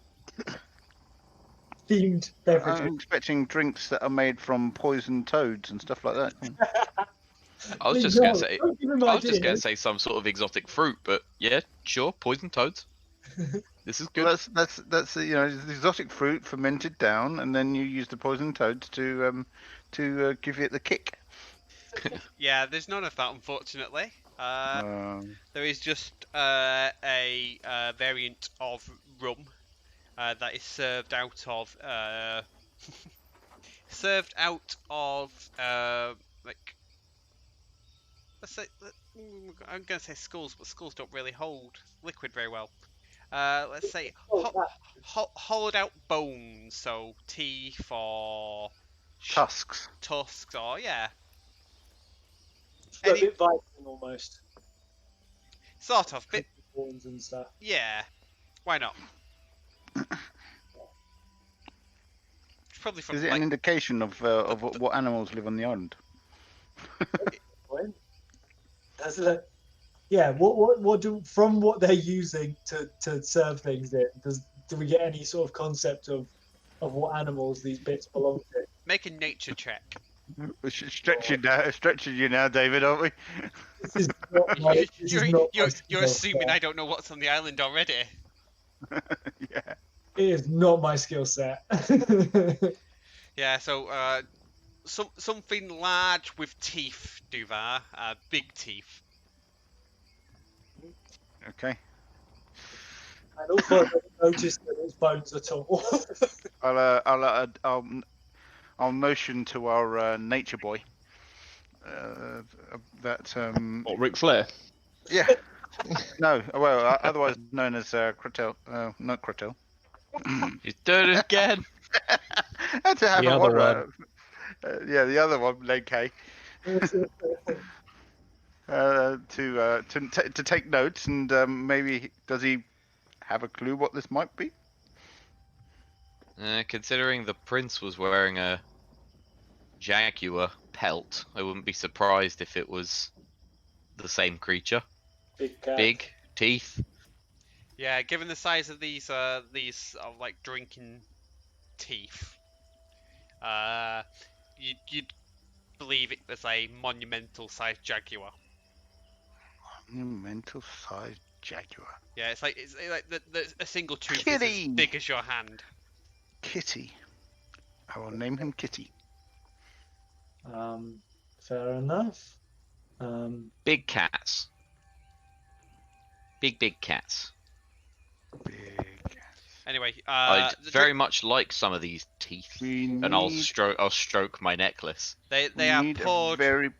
S3: Themed beverages.
S6: I'm expecting drinks that are made from poisoned toads and stuff like that.
S4: I was
S3: Please,
S4: just gonna
S3: no,
S4: say.
S3: don't give him
S4: I was just gonna
S3: ideas.
S4: say some sort of exotic fruit, but yeah, sure, poison toads. This is good.
S6: Well, that's you know, it's exotic fruit fermented down, and then you use the poisoned toads to give it the kick.
S2: Yeah, there's none of that, unfortunately. There is just a variant of rum that is served out of like, let's say, I'm gonna say skulls, but skulls don't really hold liquid very well. Let's say hollowed out bones, so teeth or
S6: Tusks.
S2: tusks, or yeah,
S3: It's a bit Viking almost.
S2: sort of bit.
S3: Horns and stuff.
S2: Yeah, why not? It's probably from
S6: Is it
S2: like,
S6: an indication of what animals live on the island?
S3: That's it. Yeah. What do from what they're using to serve things in? Do we get any sort of concept of what animals these bits belong to?
S2: make a nature check.
S6: We're stretching you now, David, aren't we?
S3: This is not my, this is not my
S2: You're
S3: skill
S2: assuming
S3: set.
S2: I don't know what's on the island already.
S6: Yeah.
S3: It is not my skill set.
S2: Yeah, so something large with teeth, Duvar, big teeth.
S6: Okay.
S3: And also, I didn't notice that its bones at all.
S6: I'll notion to our nature boy that
S1: What, Ric Flair?
S6: yeah. No, well, otherwise known as Kratel. Not Kratel.
S4: He's doing it again.
S6: Had to have
S5: The
S6: a
S5: other
S6: one. Yeah, the other one, leg K. To take notes, and maybe does he have a clue what this might be?
S4: Considering the prince was wearing a jaguar pelt, I wouldn't be surprised if it was the same creature.
S3: Big cat.
S4: Big teeth.
S2: Yeah, given the size of these like drinking teeth, you'd believe it was a monumental-sized jaguar.
S6: Monumental sized jaguar.
S2: Yeah, it's like a single tooth is
S6: Kitty!
S2: as big as your hand.
S6: Kitty. I will name him Kitty.
S3: Fair enough.
S4: Big cats. Big cats.
S6: Big.
S2: Anyway,
S4: I'd very much like some of these teeth,
S6: We
S4: and I'll
S6: need-
S4: stroke my necklace.
S2: they
S6: we
S2: are
S6: need a
S2: poured.
S6: very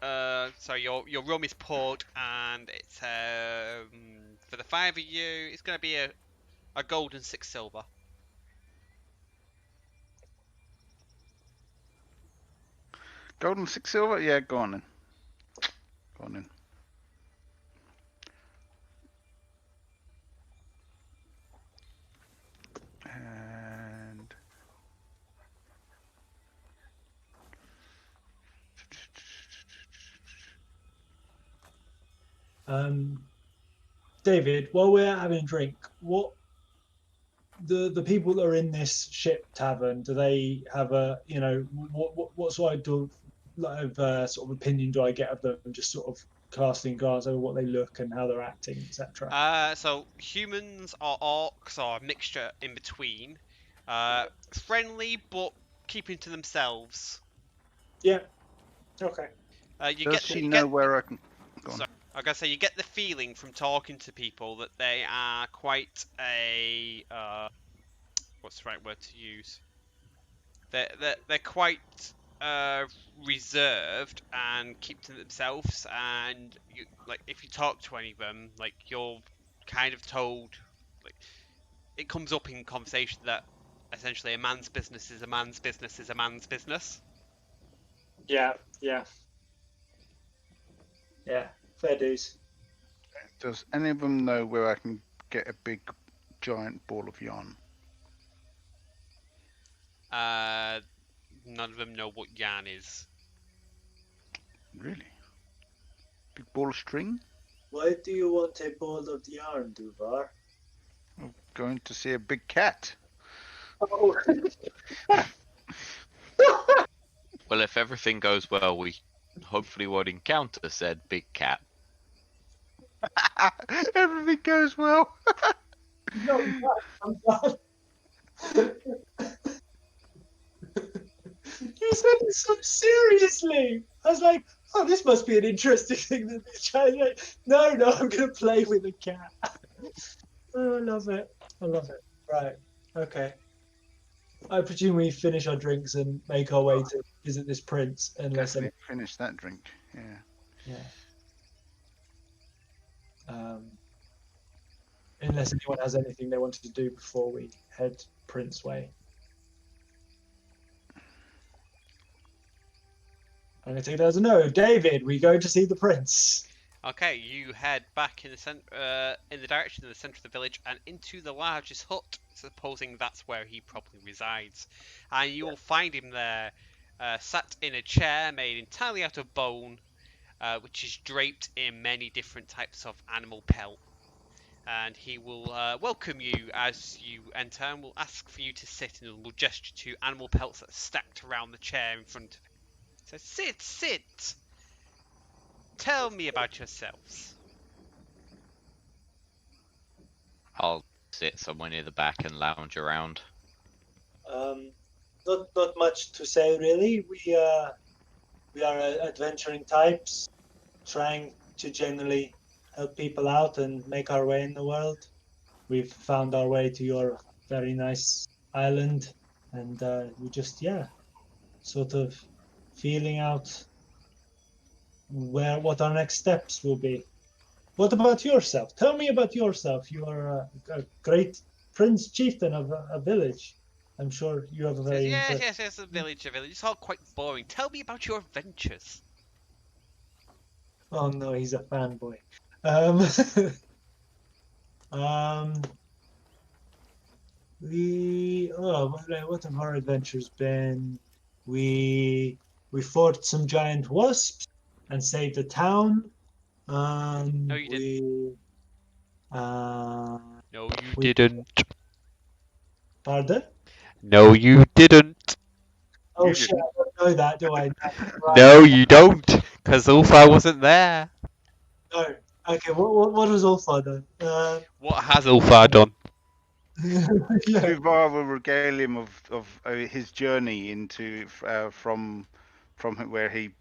S2: So your rum is poured, and it's for the 5 of you, it's going to be a gold and 6 silver.
S6: golden 6 silver. Yeah, go on then. Go on then. And
S3: David, while we're having a drink, what the people that are in this ship tavern, do they have a what sort of opinion do I get of them? Just sort of casting glance over what they look and how they're acting, etc.
S2: So humans or orcs or a mixture in between. Friendly but keeping to themselves.
S3: Yeah. Okay.
S2: You
S6: does
S2: get
S6: she
S2: you
S6: know
S2: get,
S6: where I can? Go on.
S2: Sorry. I gotta say, you get the feeling from talking to people that they are quite a what's the right word to use? They're quite reserved and keep to themselves, and you, like, if you talk to any of them, like, you're kind of told, like, it comes up in conversation that essentially a man's business is a man's business is a man's business.
S3: Yeah. Fair dues.
S6: Does any of them know where I can get a big, giant ball of yarn?
S2: None of them know what yarn is.
S6: Really? Big ball of string?
S3: Why do you want a ball of yarn, Duvar?
S6: I'm going to see a big cat.
S3: Oh.
S4: Well, if everything goes well, we hopefully won't encounter said big cat.
S6: Everything goes well.
S3: No, I'm done. You said it so seriously. I was like, oh, this must be an interesting thing that this child. Like, no, I'm going to play with a cat. Oh, I love it. I love it. Right. Okay. I presume we finish our drinks and make our way to visit this prince, unless any,
S6: Definitely finish that drink. Yeah.
S3: yeah. Unless anyone has anything they wanted to do before we head Prince Way. I'm going to take that as a no. David, we go to see the prince.
S2: Okay, you head back in the direction of the centre of the village and into the largest hut, supposing that's where he probably resides. And you will find him there, sat in a chair made entirely out of bone, which is draped in many different types of animal pelt. And he will welcome you as you enter and will ask for you to sit, and will gesture to animal pelts that are stacked around the chair in front of him. So sit! Tell me about yourselves.
S4: I'll sit somewhere near the back and lounge around.
S3: Not much to say really. We are adventuring types, trying to generally help people out and make our way in the world. We've found our way to your very nice island, and we just sort of feeling out what our next steps will be. What about yourself? Tell me about yourself. You are a great prince chieftain of a village. I'm sure you have a very
S2: Yes, a village. It's all quite boring. Tell me about your adventures.
S3: Oh no, he's a fanboy. Um, what have our adventures been? We fought some giant wasps and saved a town.
S2: No, you didn't.
S3: Uh,
S2: No, you
S3: we,
S2: didn't.
S3: pardon?
S2: No, you didn't.
S3: Oh
S6: You
S3: shit,
S6: didn't.
S3: I don't know that, do I?
S2: No, you don't, because Ulfar wasn't there.
S3: No. Okay, what has Ulfar done?
S2: What has Ulfar done?
S3: Yeah.
S6: Duvar will regale him of his journey into from where he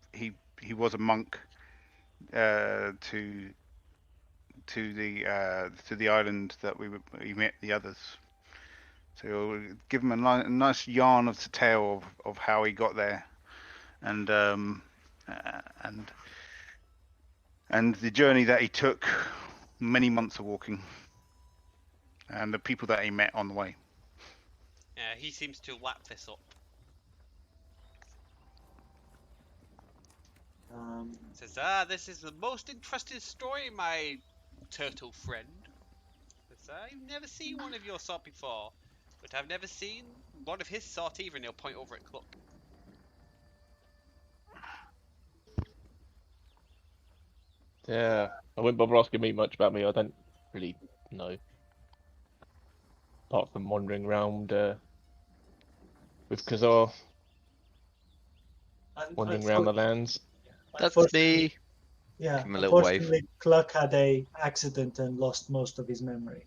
S6: was a monk to the island that we met the others. So you'll give him a nice yarn of the tale of how he got there, and the journey that he took, many months of walking, and the people that he met on the way.
S2: He seems to lap this up. Says, this is the most interesting story, my turtle friend. Says, I've never seen one of your sort before, but I've never seen one of his sort either, and he'll point over at Cluck.
S1: Yeah, I wouldn't bother asking me much about me. I don't really know. Apart from wandering around with Kazar, wandering around the lands.
S4: That's
S3: Unfortunately,
S4: me.
S3: yeah,
S4: Give him a little wave.
S3: unfortunately, Cluck had a accident and lost most of his memory.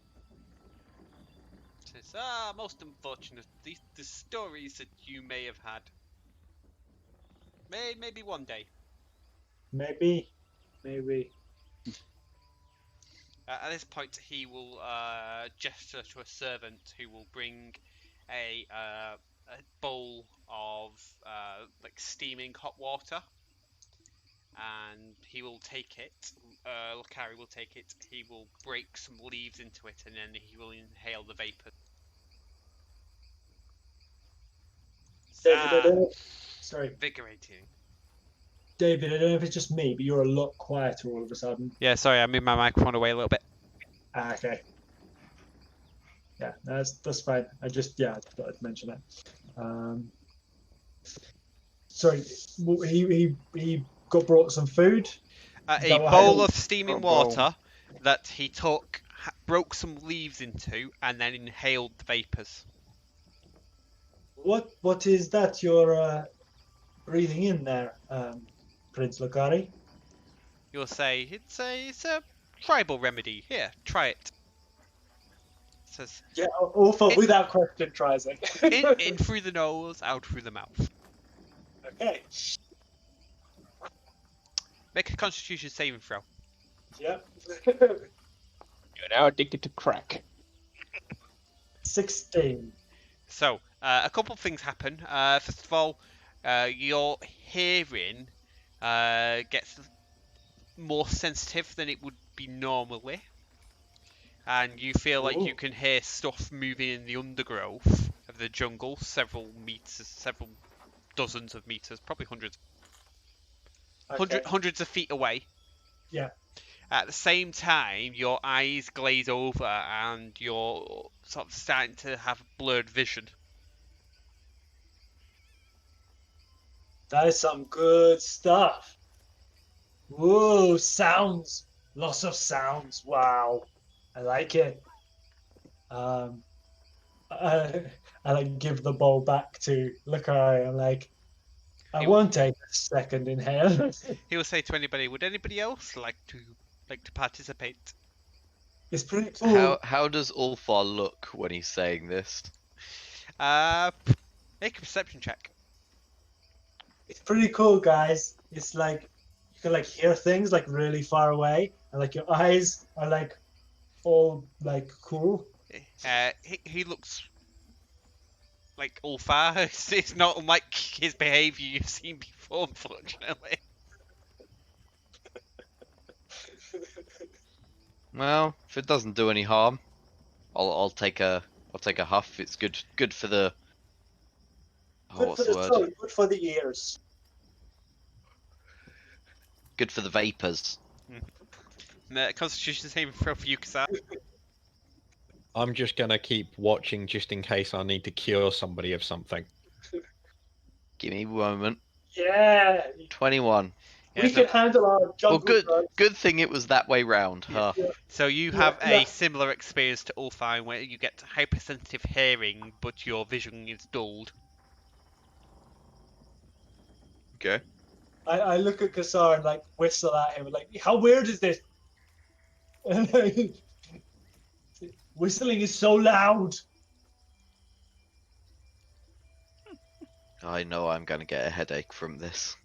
S2: Says, most unfortunate. The stories that you may have had. Maybe one day.
S3: Maybe.
S2: At this point, he will gesture to a servant who will bring a bowl of like steaming hot water, and he will take it. Lokari will take it. He will break some leaves into it, and then he will inhale the vapor.
S3: David, sorry.
S2: Invigorating.
S3: David, I don't know if it's just me, but you're a lot quieter all of a sudden.
S2: Yeah, sorry, I moved my microphone away a little bit.
S3: Ah, okay. Yeah, that's fine. I just thought I'd mention that. Sorry, he got brought some food. Is
S2: A
S3: that what
S2: bowl
S3: happened?
S2: of steaming
S6: A bowl.
S2: water that he took, broke some leaves into, and then inhaled the vapors.
S3: What is that you're breathing in there, Prince Lokari?
S2: You'll say it's a tribal remedy. Here, try it. It says
S3: Yeah, Ulfa
S2: It-
S3: without question tries it.
S2: in through the nose, out through the mouth.
S3: Okay.
S2: Make a Constitution saving throw.
S3: Yep.
S1: You're now addicted to crack.
S3: 16.
S2: So, a couple of things happen. First of all, your hearing gets more sensitive than it would be normally. And you feel like you
S3: Ooh.
S2: can hear stuff moving in the undergrowth of the jungle, several dozens of meters, probably hundreds,
S3: Okay.
S2: hundreds of feet away.
S3: Yeah.
S2: At the same time, your eyes glaze over and you're sort of starting to have blurred vision.
S3: That is some good stuff. Whoa, sounds. Lots of sounds. Wow. I like it. I like give the bowl back to Lakari. I'm like, I
S2: You-
S3: won't take a second inhale.
S2: He will say to anybody, "Would anybody else like to participate?"
S3: It's pretty cool.
S4: How does Ulfar look when he's saying this?
S2: Make a perception check.
S3: It's pretty cool, guys. It's like you can like hear things like really far away, and like your eyes are like all like cool.
S2: He looks like Ulfar. It's not unlike his behaviour you've seen before, unfortunately.
S4: Well, if it doesn't do any harm, I'll take a huff. It's good for the. Oh,
S3: Good
S4: what's
S3: for
S4: the
S3: the
S4: word?
S3: throat, good for the ears.
S4: Good for the vapors.
S2: Constitution saving throw for you, Kasar.
S5: I'm just gonna keep watching just in case I need to cure somebody of something.
S4: Give me a moment.
S3: Yeah,
S4: 21.
S2: Yeah,
S3: we
S2: so,
S3: can handle our
S4: Well,
S3: jungle drugs.
S4: good thing it was that way round, huh?
S2: so you
S3: Yeah,
S2: have
S3: yeah.
S2: a similar experience to Ulfar where you get hypersensitive hearing, but your vision is dulled.
S4: Okay.
S3: I look at Kassar and like whistle at him, like, how weird is this? Whistling is so loud.
S4: I know I'm gonna get a headache from this.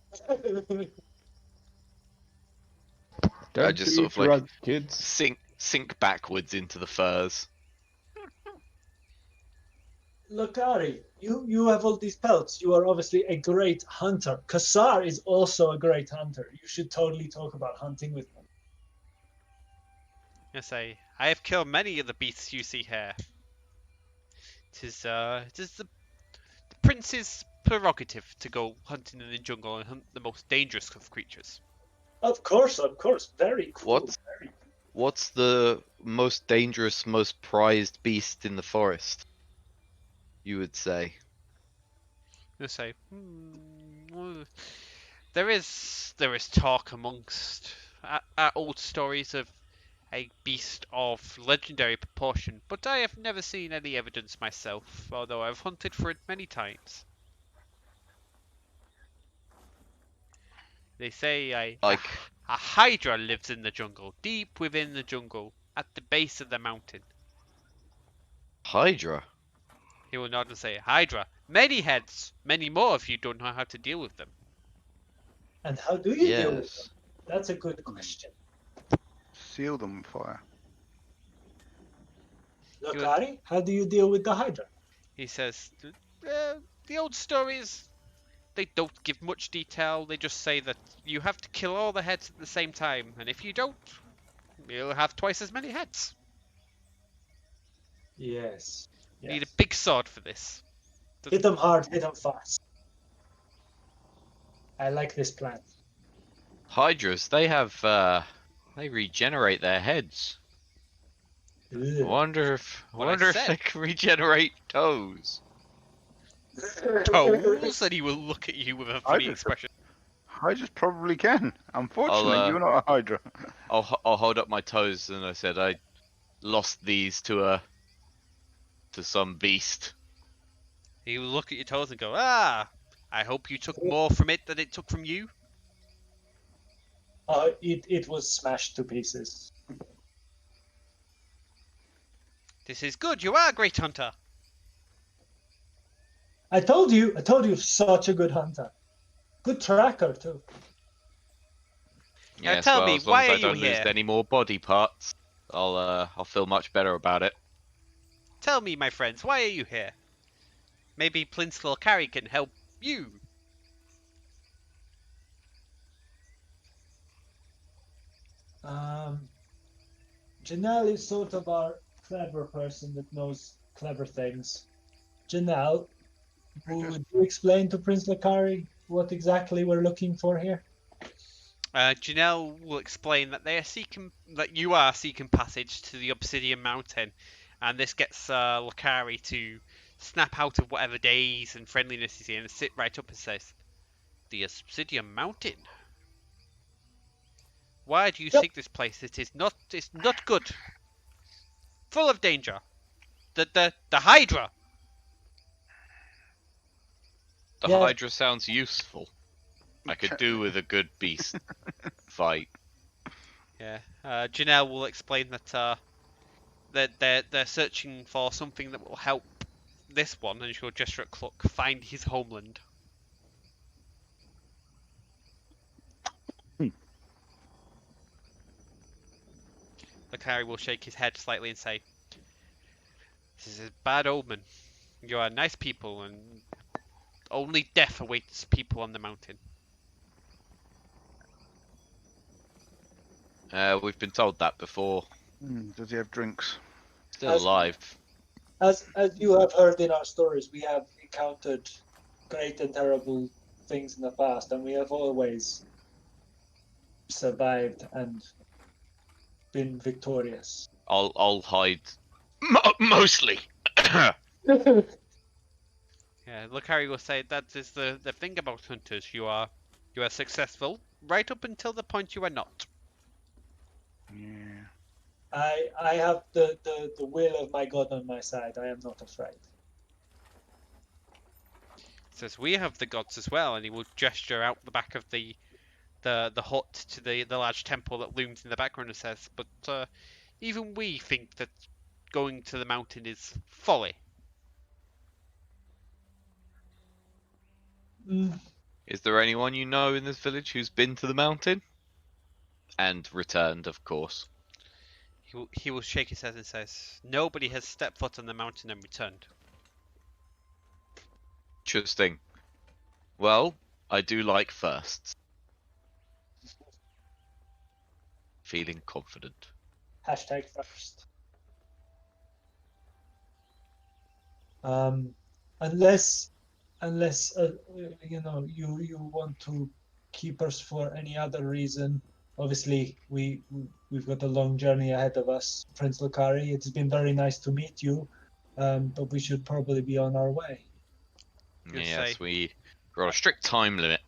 S1: Don't
S4: just
S1: do
S4: sort of, like,
S1: drugs, kids.
S4: Sink backwards into the furs.
S3: Look, Ari, you have all these pelts. You are obviously a great hunter. Kassar is also a great hunter. You should totally talk about hunting with him.
S2: I say, I have killed many of the beasts you see here. It is the prince's prerogative to go hunting in the jungle and hunt the most dangerous of creatures.
S3: Of course, very cool.
S4: What's the most dangerous, most prized beast in the forest? You would say.
S2: I say, well, there is talk amongst old stories of a beast of legendary proportion, but I have never seen any evidence myself, although I've hunted for it many times. They say a hydra lives in the jungle, deep within the jungle, at the base of the mountain.
S4: Hydra.
S2: He will nod and say, Hydra, many heads, many more if you don't know how to deal with them.
S3: And how do you deal with
S4: Yes.
S3: them? That's a good question.
S6: Seal them with fire.
S3: Look,
S2: You-
S3: Ari, how do you deal with the Hydra?
S2: He says, the old stories, they don't give much detail. They just say that you have to kill all the heads at the same time, and if you don't, you'll have twice as many heads.
S3: Yes.
S2: You need a big sword for this.
S3: Hit them hard, hit them fast. I like this plan.
S4: Hydras, they have they regenerate their heads. I
S3: Ugh.
S4: wonder if
S2: What I
S4: they
S2: said.
S4: can regenerate toes.
S2: Toes, and he will look at you with a funny
S6: just-
S2: expression.
S6: Hydras probably can. Unfortunately, you're not a Hydra.
S4: I'll hold up my toes, and I said I lost these to some beast.
S2: He will look at your toes and go, "Ah, I hope you took more from it than it took from you."
S3: It was smashed to pieces.
S2: This is good. You are a great hunter.
S3: I told you, such a good hunter. Good tracker too.
S2: Now
S4: Yes,
S2: tell
S4: well,
S2: me,
S4: as long
S2: why
S4: as
S2: are
S4: I
S2: you
S4: don't lose
S2: here?
S4: any more body parts, I'll feel much better about it.
S2: Tell me, my friends, why are you here? Maybe Prince Carry can help you.
S3: Janelle is sort of our clever person that knows clever things. Janelle, would you explain to Prince Lakari what exactly we're looking for here?
S2: Janelle will explain that you are seeking passage to the Obsidian Mountain, and this gets Lakari to snap out of whatever daze and friendliness he's in and sit right up and says, "The Obsidian Mountain. Why do you
S3: Yep.
S2: seek this place? It's not good. Full of danger. The Hydra."
S4: The
S3: Yeah.
S4: Hydra sounds useful. I could do with a good beast fight.
S2: Yeah. Janelle will explain that they're searching for something that will help this one, and she'll gesture at Cluck, find his homeland. Lakari will shake his head slightly and say, "This is a bad omen. You are nice people, and only death awaits people on the mountain."
S4: We've been told that before.
S6: Does he have drinks?
S4: Still alive.
S3: As you have heard in our stories, we have encountered great and terrible things in the past, and we have always survived and been victorious.
S4: I'll hide. Mostly.
S2: Yeah, Lakari will say that is the thing about hunters. You are successful right up until the point you are not.
S6: Yeah.
S3: I have the will of my god on my side. I am not afraid.
S2: Says we have the gods as well, and he will gesture out the back of the hut to the large temple that looms in the background and says, "But even we think that going to the mountain is folly."
S4: Is there anyone you know in this village who's been to the mountain? And returned, of course.
S2: He will shake his head and says, "Nobody has stepped foot on the mountain and returned."
S4: Interesting. Well, I do like firsts. Feeling confident.
S3: Hashtag first. Unless you know you want to keep us for any other reason. Obviously, we've got a long journey ahead of us, Prince Lakari. It's been very nice to meet you, but we should probably be on our way.
S2: Yes,
S4: Yes, we've got a strict time limit.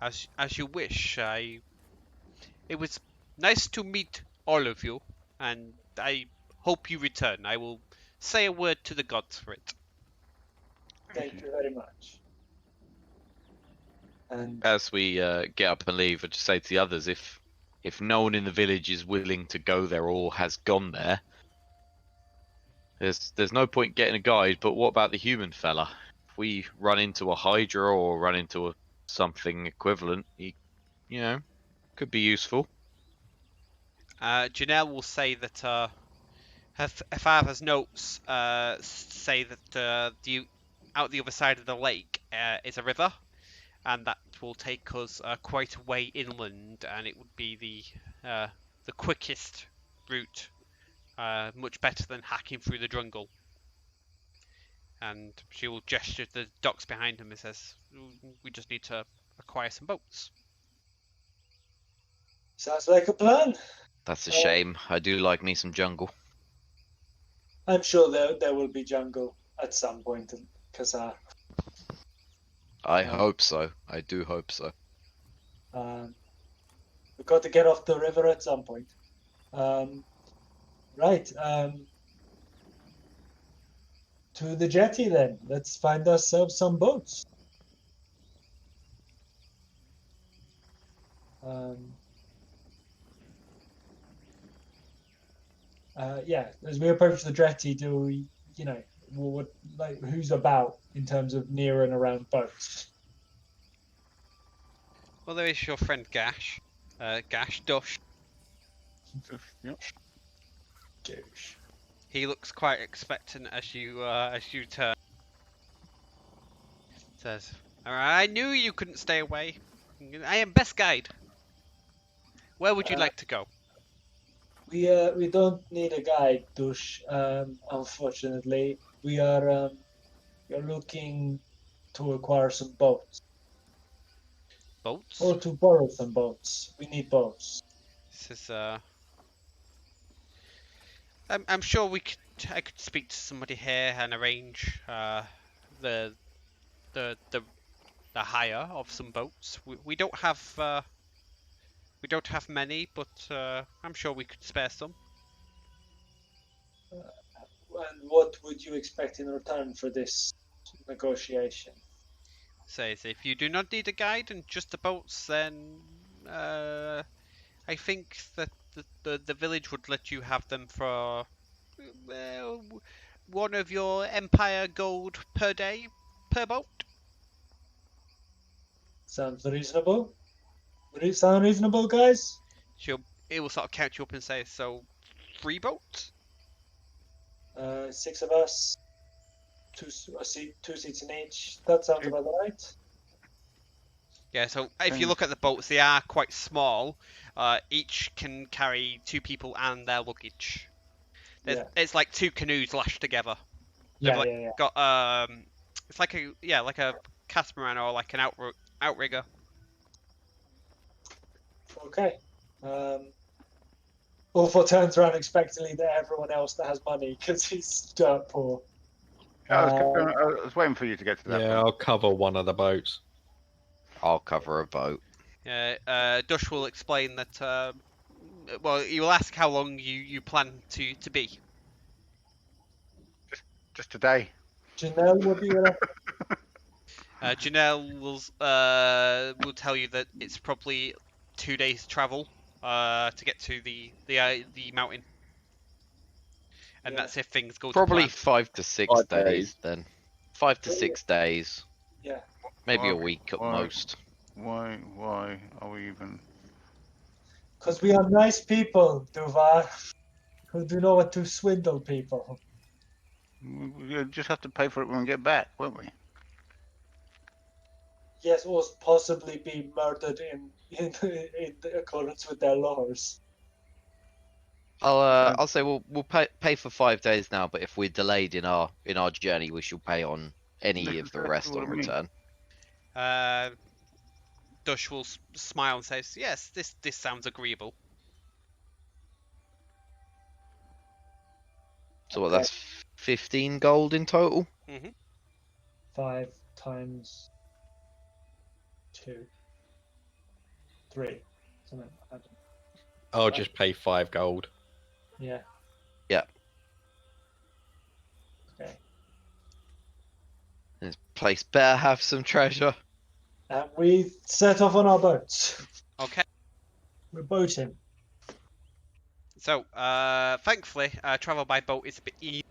S2: As you wish. It was nice to meet all of you, and I hope you return. I will say a word to the gods for it.
S3: Thank you very much. And
S4: As we get up and leave, I just say to the others, if no one in the village is willing to go there or has gone there, there's no point getting a guide. But what about the human fella? If we run into a Hydra or run into something equivalent, he, could be useful.
S2: Janelle will say that her father's notes say that out the other side of the lake is a river, and that will take us quite a way inland, and it would be the quickest route, much better than hacking through the jungle. And she will gesture to the docks behind him and says, "We just need to acquire some boats."
S3: Sounds like a plan.
S4: That's a shame. I do like me some jungle.
S3: I'm sure there will be jungle at some point in Kazar.
S4: I hope so. I do hope so.
S3: We've got to get off the river at some point. Right. To the jetty then. Let's find ourselves some boats. Yeah, as we approach the jetty, do we, who's about in terms of near and around boats?
S2: Well, there is your friend Gash. Dush.
S6: Yep.
S3: Douche.
S2: He looks quite expectant as you turn. Says, "I knew you couldn't stay away. I am best guide. Where would you like to go?"
S3: We don't need a guide, Dush. Unfortunately, we're looking to acquire some boats
S2: Boats.
S3: or to borrow some boats. We need boats.
S2: This is I'm sure I could speak to somebody here and arrange the hire of some boats. We don't have many, but I'm sure we could spare some.
S3: And what would you expect in return for this negotiation?
S2: Says if you do not need a guide and just the boats, then I think that the village would let you have them for one of your Empire gold per day per boat.
S3: Sounds reasonable. Would it sound reasonable, guys?
S2: It will sort of count you up and say, so 3 boats?
S3: 6 of us, two seats in each. That sounds about right.
S2: Yeah, so if you look at the boats, they are quite small. Each can carry 2 people and their luggage. It's like 2 canoes lashed together.
S3: Yeah.
S2: Got it's like a catamaran or like an outrigger.
S3: Okay. Ulfo turns around expectantly to everyone else that has money because he's dirt poor.
S6: I was waiting for you to get to that.
S5: Yeah, I'll cover one of the boats.
S4: I'll cover a boat.
S2: Yeah, Dush will explain that. Well, he will ask how long you plan to be.
S6: Just today.
S3: Janelle will be with us.
S2: Janelle will tell you that it's probably 2 days travel to get to the mountain, and that's if things go
S4: Probably
S2: to plan.
S4: 5 to 6
S1: 5
S4: days
S1: days.
S4: then. 5 to 6 days.
S3: Yeah.
S4: Maybe a
S6: Why-
S4: week at
S6: why-
S4: most.
S6: Why are we even?
S3: Because we are nice people, Duvar, who do know what to swindle people.
S6: We just have to pay for it when we get back, won't we?
S3: Yes, or possibly be murdered in accordance with their laws.
S4: I'll say we'll pay for 5 days now, but if we're delayed in our journey, we shall pay on any of the rest on return.
S2: Dush will smile and says, "Yes, this sounds agreeable."
S4: So what? That's 15 gold in total.
S3: 5 times 2, 3, something. I don't know.
S5: I'll just pay 5 gold.
S3: Yeah.
S4: Yeah.
S3: Okay.
S4: This place better have some treasure.
S3: And we set off on our boats.
S2: Okay.
S3: We're boating.
S2: So, thankfully, travel by boat is a bit easy.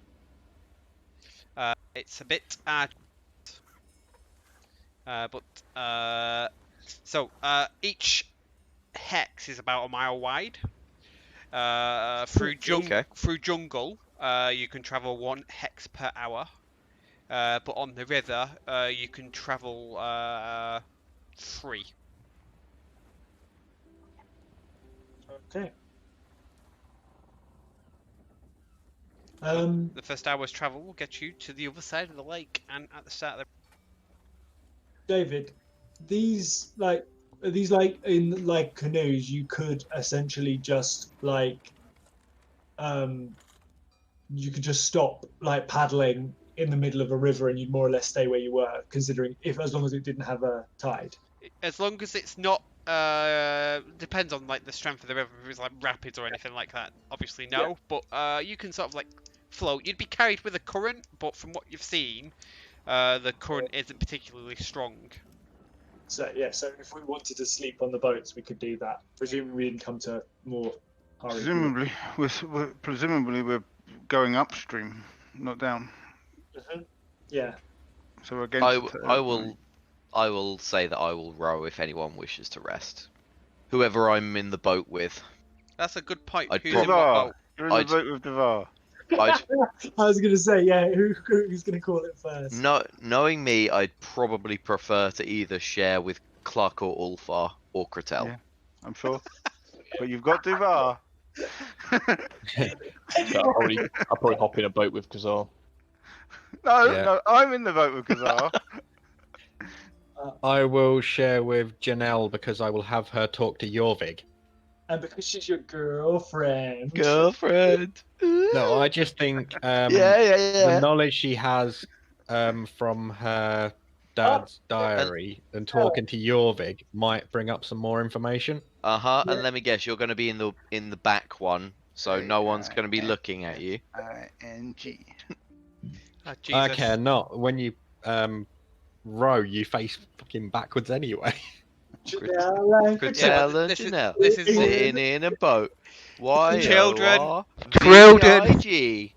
S2: It's a bit each hex is about a mile wide. Through jungle, you can travel 1 hex per hour. But on the river, you can travel 3.
S3: Okay.
S2: The first hour's travel will get you to the other side of the lake, and at the start of
S3: David, these are these like in like canoes? You could essentially just like, you could just stop like paddling in the middle of a river, and you'd more or less stay where you were, considering as long as it didn't have a tide.
S2: As long as it's not depends on like the strength of the river. If it's like rapids or anything like that, obviously no.
S3: Yeah.
S2: But you can sort of like float. You'd be carried with a current, but from what you've seen, the current isn't particularly strong.
S3: So yeah, so if we wanted to sleep on the boats, we could do that. Presumably we didn't come to more hurry.
S6: Presumably we're going upstream, not down.
S3: Yeah.
S6: So we're against.
S4: I will say that I will row if anyone wishes to rest. Whoever I'm in the boat with.
S2: That's a good point.
S4: I'd
S2: Who's in what
S6: Devar.
S2: boat?
S6: You're in the boat with Devar.
S3: I was going to say, yeah, who's going to call it first?
S4: Knowing me, I'd probably prefer to either share with Cluck or Ulfar or Kratel.
S6: Yeah, I'm sure. But you've got Devar.
S1: I'll probably hop in a boat with Kazar.
S6: No, I'm in the boat with Kazar.
S5: I will share with Janelle because I will have her talk to Jorvig.
S3: And because she's your girlfriend.
S5: No, I just think
S4: Yeah.
S5: the knowledge she has from her dad's diary and talking to Jorvig might bring up some more information.
S4: And let me guess, you're going to be in the back one, so no one's going to be looking at you.
S6: ING.
S2: Oh, Jesus.
S5: Okay, not when you row, you face fucking backwards anyway.
S4: Kratel and Janelle sitting in a boat. Why?
S2: Children.
S4: VIG.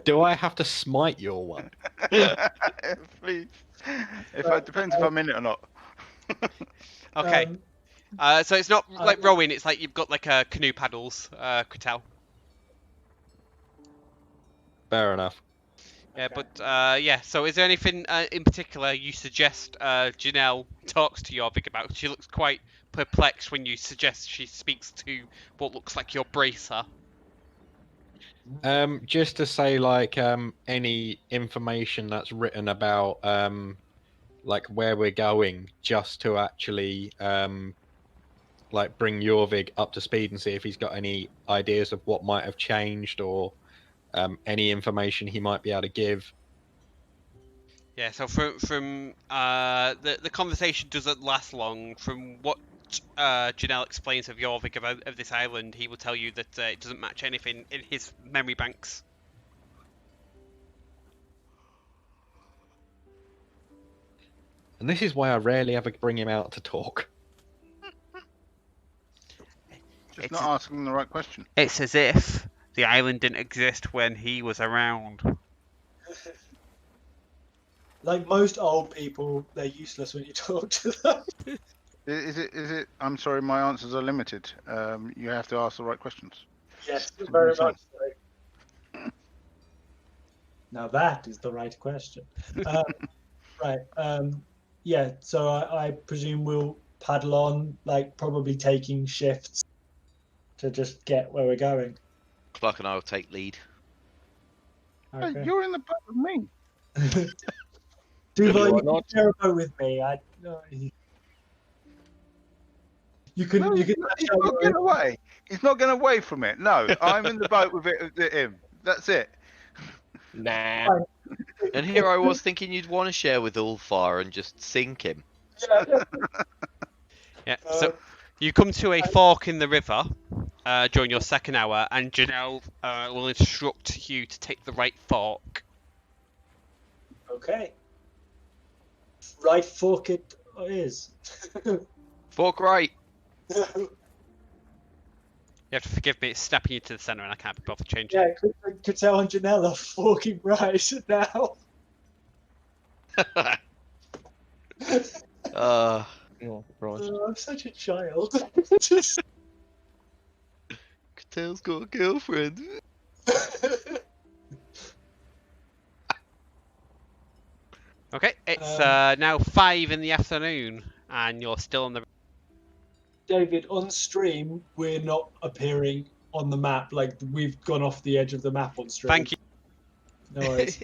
S5: Do I have to smite your one?
S6: Please. It depends if I'm in it or not.
S2: Okay. So it's not like rowing. It's like you've got like canoe paddles, Kratel.
S5: Fair enough.
S2: Yeah, but yeah. So is there anything in particular you suggest Janelle talks to Jorvig about? She looks quite perplexed when you suggest she speaks to what looks like your bracer.
S5: Just to say, like, any information that's written about, like, where we're going, just to actually, like, bring Jorvig up to speed and see if he's got any ideas of what might have changed or any information he might be able to give.
S2: Yeah. So from the conversation doesn't last long. From what Janelle explains of Jorvig of this island, he will tell you that it doesn't match anything in his memory banks.
S5: And this is why I rarely ever bring him out to talk.
S6: Just not asking the right question.
S2: It's as if the island didn't exist when he was around.
S3: Like most old people, they're useless when you talk to them.
S6: Is it? I'm sorry, my answers are limited. You have to ask the right questions.
S3: Yes, very much so. Now that is the right question. Right. Yeah. So I presume we'll paddle on, like probably taking shifts to just get where we're going.
S4: Cluck and I will take lead.
S3: Okay.
S6: Hey, you're in the boat with me.
S3: Duval,
S1: Why
S3: you can
S1: not?
S3: share a boat with me. You can.
S6: He's not getting away. He's not getting away from it. No, I'm in the boat with him. That's it.
S1: Nah.
S4: And here I was thinking you'd want to share with Ulfar and just sink him.
S2: Yeah. So you come to a fork in the river during your second hour, and Janelle will instruct you to take the right fork.
S3: Okay. Right fork it is.
S4: Fork right.
S2: You have to forgive me, it's snapping you to the centre and I can't be bothered changing.
S3: Yeah, Kratel and Janelle are forking right now.
S1: Oh, Christ.
S3: I'm such a child.
S4: Kratel's got a girlfriend.
S2: Okay, it's now 5 in the afternoon and you're still on the...
S3: David, on stream, we're not appearing on the map. Like, we've gone off the edge of the map on stream.
S2: Thank you.
S3: No worries.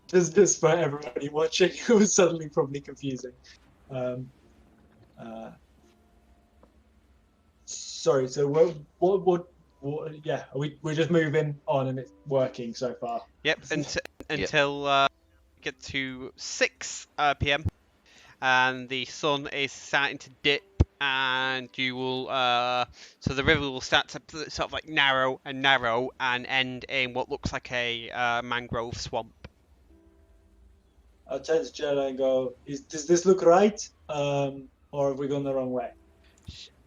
S3: Just for everybody watching, it was suddenly probably confusing. Sorry. So what? Yeah, we're just moving on and it's working so far.
S2: Yep, until get to 6 p.m. and the sun is starting to dip, and you will so the river will start to sort of like narrow and end in what looks like a mangrove swamp.
S3: I'll turn to Janelle and go, does this look right? Or have we gone the wrong way?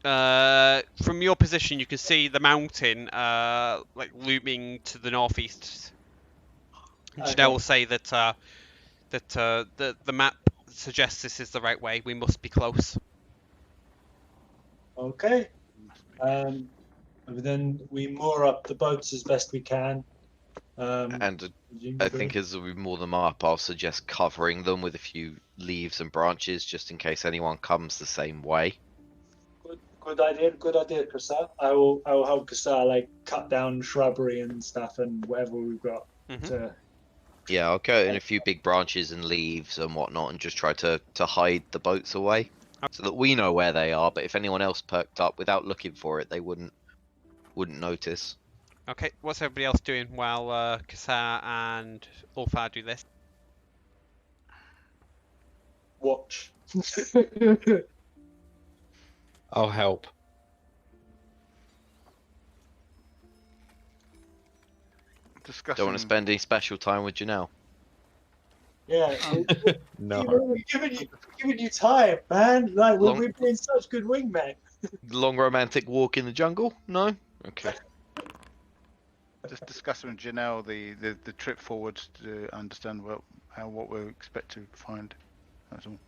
S2: From your position, you can see the mountain like looming to the northeast.
S3: Okay.
S2: Janelle will say that the map suggests this is the right way. We must be close.
S3: Okay. And then we moor up the boats as best we can.
S4: And I think as we moor them up, I'll suggest covering them with a few leaves and branches, just in case anyone comes the same way.
S3: Good idea, Kasar. I will help Kasar like cut down shrubbery and stuff and whatever we've got.
S2: Mhm.
S4: Yeah, I'll go in a few big branches and leaves and whatnot, and just try to hide the boats away, so that we know where they are. But if anyone else perked up without looking for it, they wouldn't notice.
S2: Okay, what's everybody else doing while Kasar and Ulfar do this?
S3: Watch.
S5: I'll help.
S6: Discussing.
S4: Don't want to spend any special time with Janelle.
S3: Yeah.
S5: No.
S3: We're giving you time, man. Like we're being such good wingmen.
S4: Long romantic walk in the jungle? No? Okay.
S6: Just discussing with Janelle the trip forward to understand what we expect to find. That's all.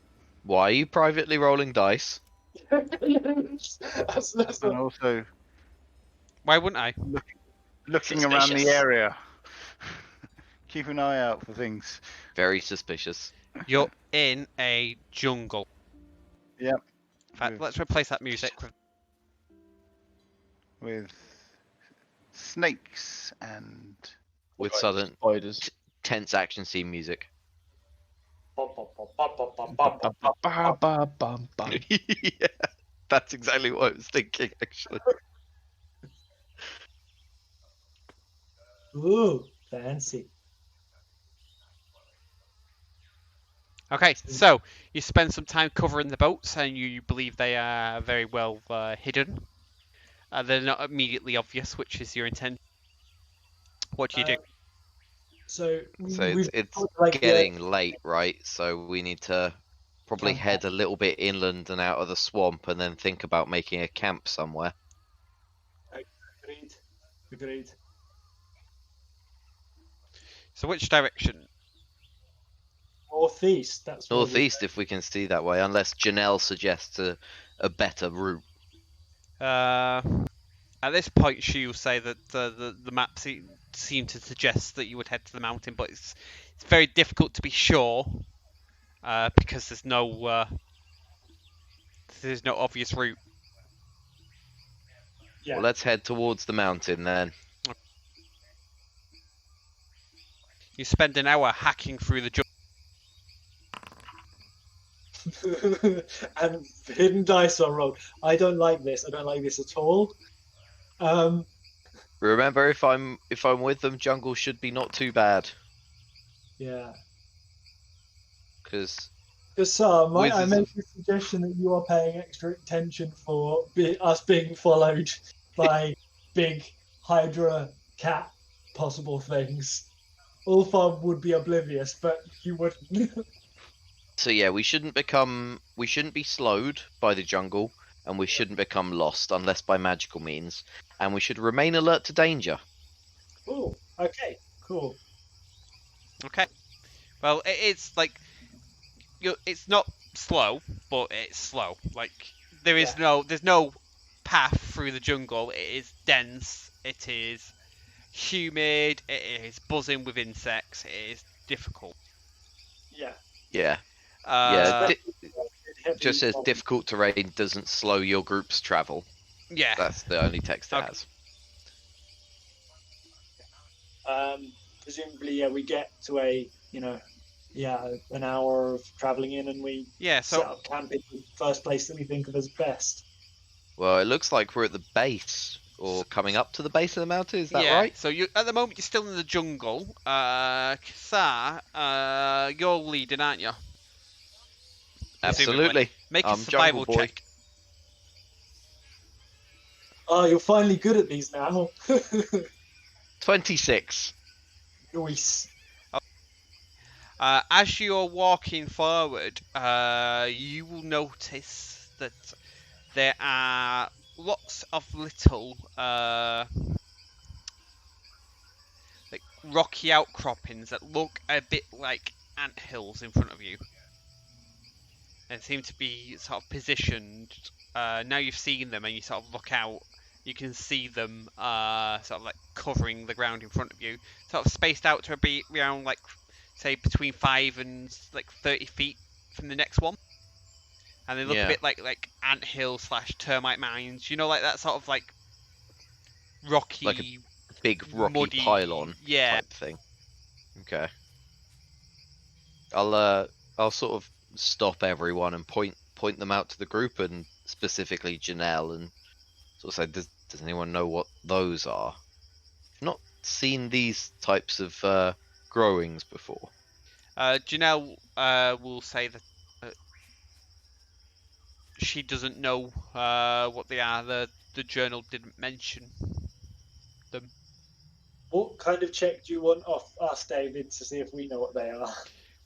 S4: Why are you privately rolling dice?
S3: that's
S6: And also
S2: Why wouldn't I?
S6: looking around the
S4: Suspicious.
S6: area. Keep an eye out for things.
S4: Very suspicious.
S2: You're in a jungle.
S6: Yep.
S2: In fact, let's replace that music with
S6: With snakes and
S4: With
S1: Like
S4: sudden
S1: spiders.
S4: tense action scene music. Yeah, that's exactly what I was thinking, actually.
S3: Ooh, fancy.
S2: Okay, so you spend some time covering the boats, and you believe they are very well hidden. They're not immediately obvious, which is your intent. What do you do?
S3: So
S4: So it's
S3: like
S4: getting late, right? So we need to probably
S3: Camp
S4: head a little bit inland and out of the swamp, and then think about making a camp somewhere.
S3: Agreed.
S2: So which direction?
S3: Northeast. That's where
S4: Northeast, if we can see that way, unless Janelle suggests a better route.
S2: At this point, she will say that the map seem to suggest that you would head to the mountain, but it's very difficult to be sure because there's no obvious route.
S3: Yeah.
S4: Well, let's head towards the mountain then.
S2: You spend an hour hacking through the jungle.
S3: And hidden dice are rolled. I don't like this. I don't like this at all.
S4: Remember, if I'm with them, jungle should be not too bad.
S3: Yeah.
S4: Because
S3: Kasar, might I
S4: Wizards
S3: make the suggestion that you are paying extra attention for us being followed by big Hydra cat possible things? Ulfar would be oblivious, but you wouldn't.
S4: so yeah, we shouldn't be slowed by the jungle, and we shouldn't become lost unless by magical means, and we should remain alert to danger.
S3: Oh, okay, cool.
S2: Okay. Well, it's like it's not slow, but it's slow. Like there's no path through the jungle. It is dense. It is humid. It is buzzing with insects. It is difficult.
S3: Yeah.
S4: Yeah. Just says difficult terrain doesn't slow your group's travel.
S2: Yeah.
S4: That's the only text it
S2: Okay.
S4: has.
S3: Presumably, yeah, we get to a Yeah, an hour of travelling in, and we
S2: Yeah,
S3: set
S2: so
S3: up camp in the first place that we think of as best.
S4: Well, it looks like we're at the base or coming up to the base of the mountain. Is that
S2: yeah,
S4: right?
S2: so you at the moment you're still in the jungle. Kasar, you're leading, aren't you? Presumably.
S4: Absolutely.
S2: Make a
S4: Jungle
S2: survival
S4: boy.
S2: check.
S3: Oh, you're finally good at these now.
S4: 26.
S3: Nice.
S2: As you're walking forward, you will notice that there are lots of little like rocky outcroppings that look a bit like ant hills in front of you, and seem to be sort of positioned. Now you've seen them and you sort of look out, you can see them sort of like covering the ground in front of you, sort of spaced out to be around like say between 5 and like 30 feet from the next one, and they look a
S4: Yeah.
S2: bit like anthill / termite mines. You know, like that sort of like rocky,
S4: Like Big rocky
S2: muddy,
S4: pylon
S2: yeah.
S4: type thing. Okay. I'll sort of stop everyone and point them out to the group, and specifically Janelle, and sort of say, does anyone know what those are? I've not seen these types of growings before.
S2: Janelle will say that she doesn't know what they are. The journal didn't mention them.
S3: What kind of check do you want off us, David, to see if we know what they are?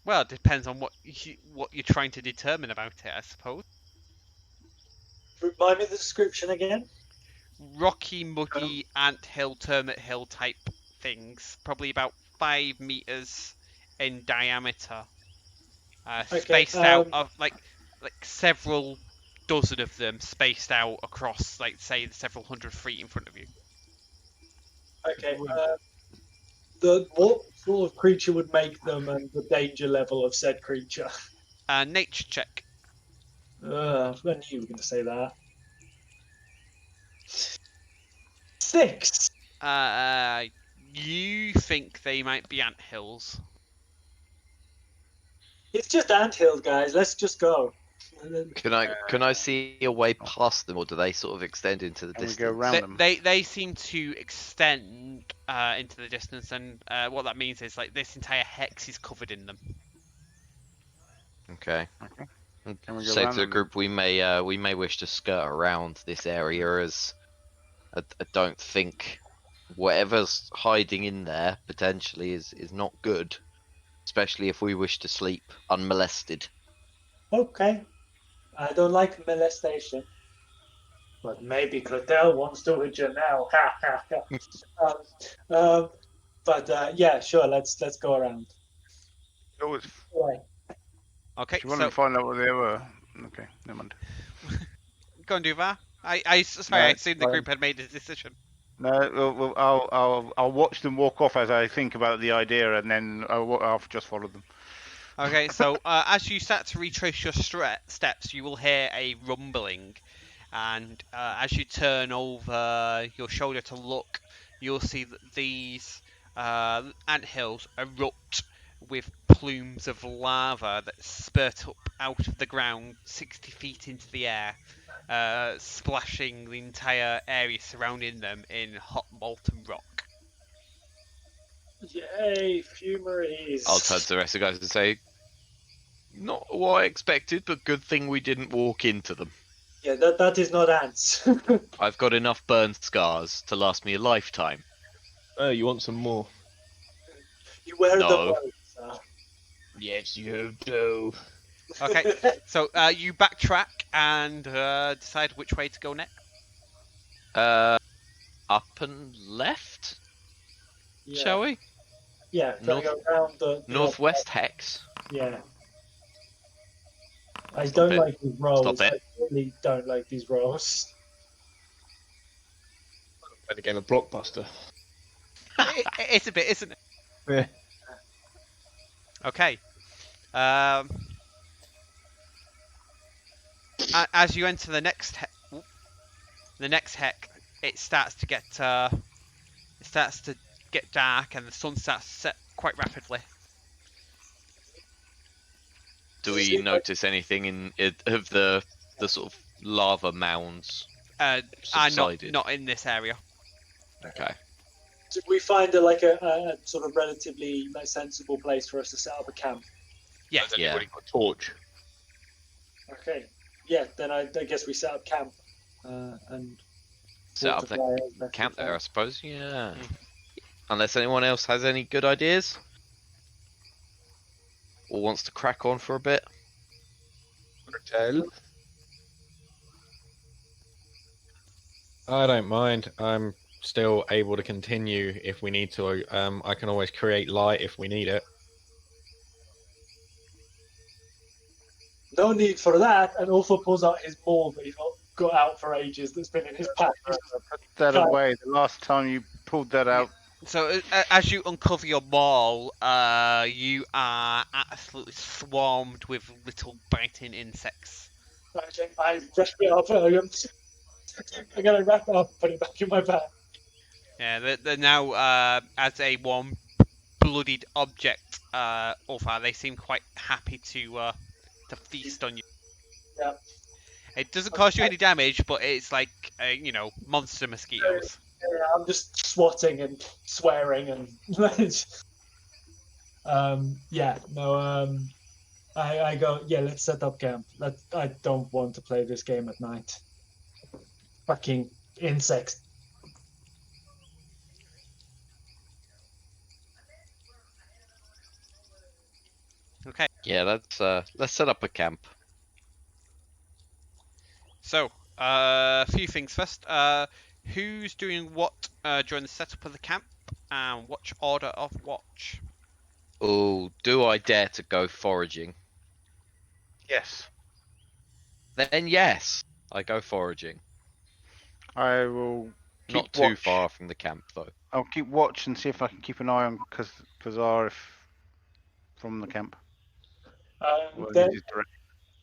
S2: Well, it depends on what you're trying to determine about it, I suppose.
S3: Remind me the description again.
S2: Rocky, muddy, anthill, termite hill type things, probably about 5 meters in diameter, spaced out of like several dozen of them, spaced out across like say several hundred feet in front of you.
S3: Okay. What sort of creature would make them, and the danger level of said creature?
S2: Nature check.
S3: I knew you were going to say that. 6.
S2: You think they might be anthills?
S3: It's just anthills, guys. Let's just go.
S4: Can I see a way past them, or do they sort of extend into the
S6: Can we
S4: distance?
S6: go around them?
S2: They seem to extend into the distance, and what that means is like this entire hex is covered in them.
S4: Okay.
S6: Can we go
S4: Say
S6: around
S4: to the
S6: them?
S4: group, we may wish to skirt around this area, as I don't think whatever's hiding in there potentially is not good, especially if we wish to sleep unmolested.
S3: Okay. I don't like molestation. But maybe Kratel wants to with Janelle. But yeah, sure. Let's go around.
S6: Always.
S3: Right.
S2: Okay,
S6: She wanted
S2: so
S6: to find out what they were. Okay, never mind.
S2: go and do that. I assumed the group had made a decision.
S6: No, I'll watch them walk off as I think about the idea, and then I'll just follow them.
S2: Okay, so as you start to retrace your steps, you will hear a rumbling, and as you turn over your shoulder to look, you'll see that these anthills erupt with plumes of lava that spurt up out of the ground 60 feet into the air, splashing the entire area surrounding them in hot molten rock.
S3: Yay, fumeries.
S4: I'll turn to the rest of the guys and say, not what I expected, but good thing we didn't walk into them.
S3: Yeah, that is not ants.
S4: I've got enough burn scars to last me a lifetime.
S1: Oh, you want some more?
S3: You wear
S4: No.
S3: the bones.
S4: Yes, you do.
S2: Okay, so you backtrack and decide which way to go next.
S4: Up and left,
S3: Yeah.
S4: shall we?
S3: Yeah, trying to go around the
S4: Northwest hex.
S3: Yeah. I don't
S4: it.
S3: like these rolls.
S4: Stop it.
S3: I really don't like these rolls.
S1: Played a game of Blockbuster.
S2: It's a bit, isn't it?
S1: Yeah.
S2: Okay. As you enter the next heck, it starts to get dark, and the sun starts to set quite rapidly.
S4: Do we notice anything in it of the sort of lava mounds
S2: I'm
S4: subsided?
S2: not in this area.
S4: Okay.
S3: Did we find a sort of relatively sensible place for us to set up a camp?
S2: Yeah.
S1: Has
S4: Yeah.
S1: anybody got a torch?
S3: Okay. Yeah, then I guess we set up camp and
S4: Set up the
S3: fortify as best
S4: camp
S3: we
S4: there, I
S3: can.
S4: suppose. Yeah. Unless anyone else has any good ideas or wants to crack on for a bit.
S1: Kratel?
S5: I don't mind. I'm still able to continue if we need to. I can always create light if we need it.
S3: No need for that. And also pulls out his maul that he's not got out for ages. That's been in his pack.
S6: Put that away. The last time you pulled that out,
S2: So as you uncover your maul, you are absolutely swarmed with little biting insects.
S3: I wrap it up. I gotta wrap it up and put it back in my bag.
S2: Yeah, they're now as a warm-blooded object. Ulfar, they seem quite happy to feast on you.
S3: Yeah.
S2: It doesn't cause you any damage, but it's like monster mosquitoes.
S3: Yeah, I'm just swatting and swearing and I go, yeah, let's set up camp. I don't want to play this game at night. Fucking insects.
S2: Okay.
S4: Yeah, let's set up a camp.
S2: So, a few things first. Who's doing what during the setup of the camp, and watch order of watch?
S4: Oh, do I dare to go foraging?
S6: yes,
S4: Then yes, I go foraging.
S6: I will keep
S4: Not too
S6: watch.
S4: far from the camp though.
S6: I'll keep watch and see if I can keep an eye on Kazar from the camp. Well,
S3: Then
S6: he's direct-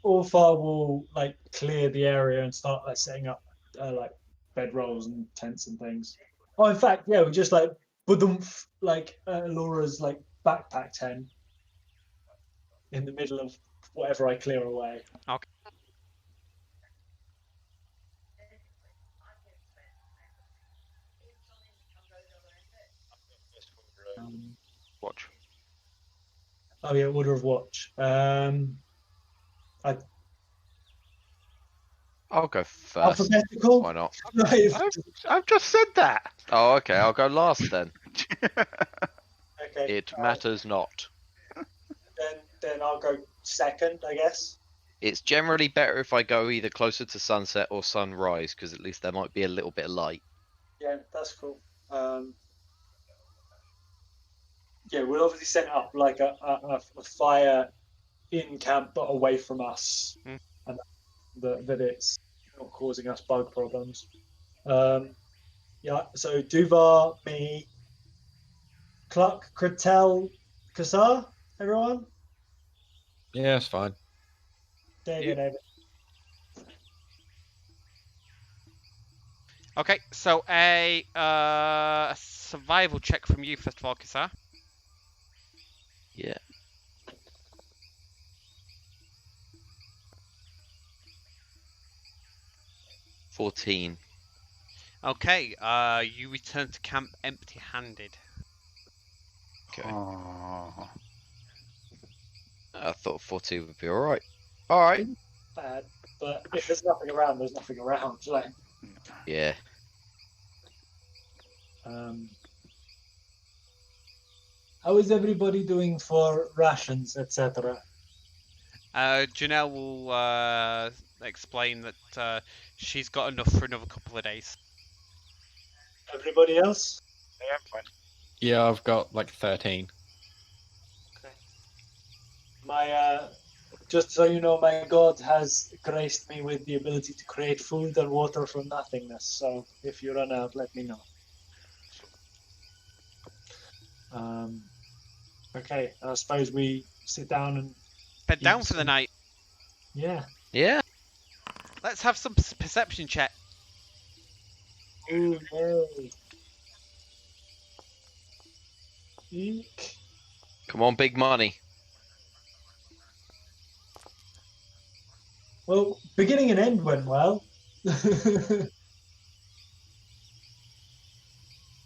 S3: Ulfar will clear the area and start setting up bedrolls and tents and things. Oh, in fact, yeah, we just badoomph Laura's backpack tent in the middle of whatever I clear away.
S2: Okay.
S6: watch.
S3: Oh yeah, order of watch.
S4: I'll go first.
S3: Alphabetical.
S4: Why not?
S3: Right.
S6: I've just said that.
S4: Oh, okay. I'll go last then.
S3: Okay.
S4: It matters not.
S3: Then I'll go second, I guess.
S4: It's generally better if I go either closer to sunset or sunrise, because at least there might be a little bit of light.
S3: Yeah, that's cool. Yeah, we'll obviously set up a fire in camp but away from us, and that it's not causing us bug problems. Yeah, so Duvar, me, Cluck, Kratel, Kassar, everyone?
S5: Yeah, it's fine.
S3: There you go, David.
S2: Okay, so a survival check from you first of all, Kassar.
S4: Yeah. $14.
S2: Okay, you return to camp empty-handed.
S4: Okay.
S6: Oh.
S4: I thought 14 would be alright. Alright.
S3: Bad, but if there's nothing around, there's nothing around.
S4: Yeah.
S3: How is everybody doing for rations, etc.?
S2: Janelle will explain that she's got enough for another couple of days.
S3: Everybody else?
S6: Yeah, I'm fine.
S5: Yeah, I've got 13.
S3: Okay. My just so you know, my god has graced me with the ability to create food and water from nothingness. So if you run out, let me know. Okay, I suppose we sit down and
S2: Bed down
S3: Yes.
S2: for the night.
S3: yeah.
S4: Yeah.
S2: Let's have some perception check.
S3: Ooh, no. Eek.
S4: Come on, big money.
S3: Well, beginning and end went well.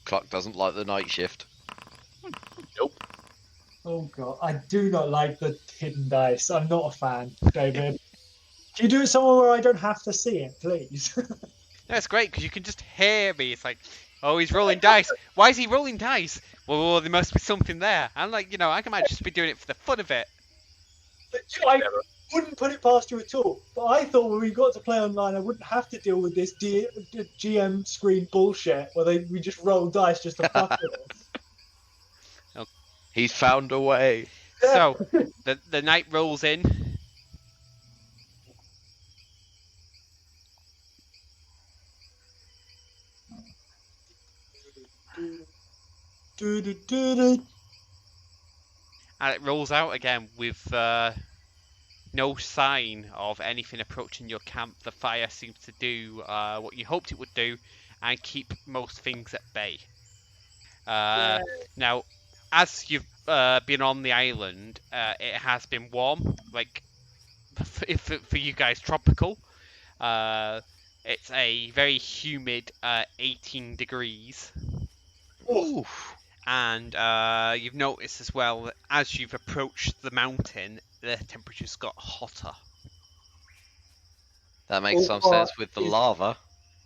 S4: Cluck doesn't like the night shift.
S1: Nope.
S3: Oh god, I do not like the hidden dice. I'm not a fan, David. Can you do it somewhere where I don't have to see it, please?
S2: No, it's great because you can just hear me. It's like, oh, he's rolling dice. Why is he rolling dice? Well, there must be something there. I'm like, I might just be doing it for the fun of it.
S3: I wouldn't put it past you at all. But I thought when we got to play online, I wouldn't have to deal with this GM screen bullshit where we just roll dice just to fuck with us.
S4: He's found a way.
S2: So the knight rolls in. And it rolls out again with no sign of anything approaching your camp. The fire seems to do what you hoped it would do and keep most things at bay. Now, as you've been on the island, it has been warm, like for you guys, tropical. It's a very humid 18 degrees.
S4: Oof.
S2: And you've noticed as well that as you've approached the mountain, the temperature's got hotter.
S4: That makes some sense with the lava.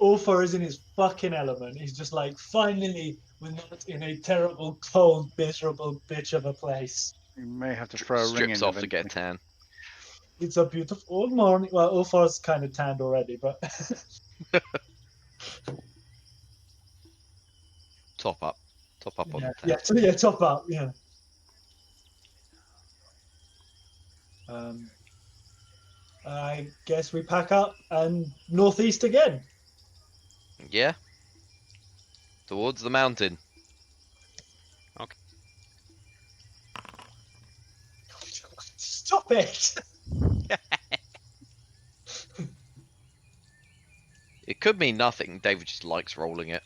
S3: Ulfar is in his fucking element. He's just like, finally, we're not in a terrible, cold, miserable bitch of a place.
S6: You may have to throw a ring in.
S4: Strips off to
S6: eventually.
S4: get tan.
S3: It's a beautiful morning. Well, Ulfar's kind of tanned already, but
S4: Top up on the tan.
S3: yeah, top up, yeah. I guess we pack up and northeast again.
S4: Yeah. Towards the mountain.
S3: Stop it!
S4: It could mean nothing. David just likes rolling it.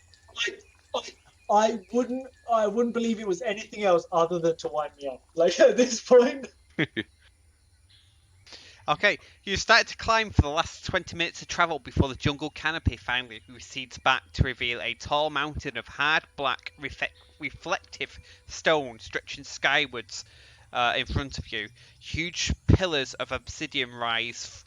S3: I wouldn't believe it was anything else other than to wind me up. Like at this point.
S2: Okay, you started to climb for the last 20 minutes of travel before the jungle canopy finally recedes back to reveal a tall mountain of hard black reflective stone stretching skywards in front of you. Huge pillars of obsidian rise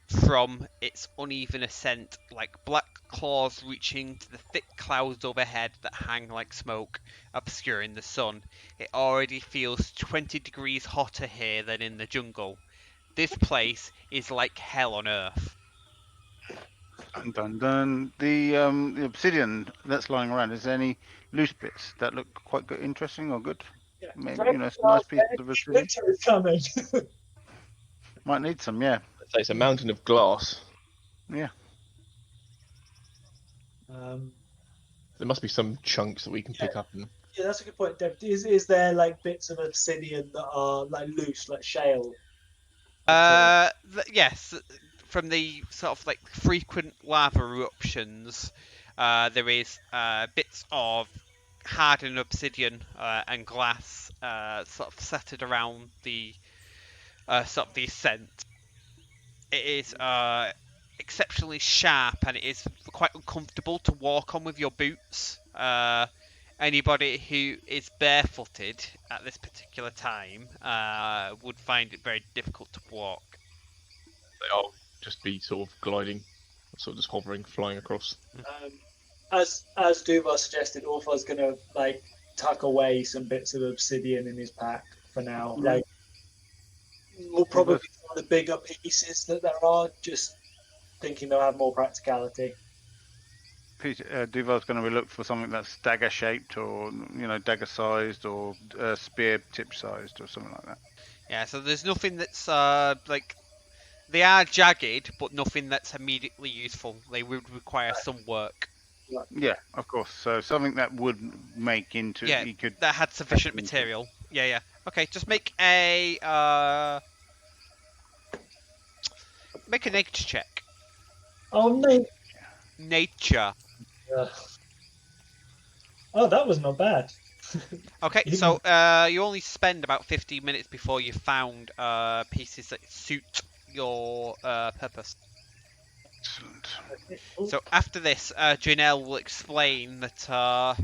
S2: from its uneven ascent, like black claws reaching to the thick clouds overhead that hang like smoke, obscuring the sun. It already feels 20 degrees hotter here than in the jungle. This place is like hell on earth.
S6: Dun, dun, dun. The obsidian that's lying around, is there any loose bits that look quite good, interesting or good?
S3: Yeah.
S6: Maybe, some nice pieces of obsidian.
S3: Winter is coming.
S6: Might need some, yeah.
S1: So it's a mountain of glass.
S6: Yeah.
S1: There must be some chunks that we can pick up. And...
S3: Yeah, that's a good point, Deb. Is there like bits of obsidian that are like loose, like shale?
S2: Yes, from the sort of like frequent lava eruptions, there is bits of hardened obsidian and glass sort of scattered around the sort of the ascent. It is exceptionally sharp and it is quite uncomfortable to walk on with your boots. Anybody who is barefooted at this particular time would find it very difficult to walk.
S1: They'll just be sort of gliding, sort of just hovering, flying across.
S3: As Duvar suggested, Orphar's gonna like tuck away some bits of obsidian in his pack for now.
S6: Yeah.
S3: Like we'll probably some of the bigger pieces that there are, just thinking they'll have more practicality.
S6: Duval's going to look for something that's dagger shaped or dagger sized or spear tip sized or something like that.
S2: Yeah, so there's nothing that's like they are jagged, but nothing that's immediately useful. They would require some work.
S6: Yeah, of course. So something that would make into
S2: that had sufficient material. Yeah. Okay, just make a nature check.
S3: Oh no!
S2: Nature.
S3: Oh, that was not bad.
S2: Okay,
S3: Even-
S2: so you only spend about 15 minutes before you found pieces that suit your purpose.
S6: Excellent.
S2: So after this, Janelle will explain that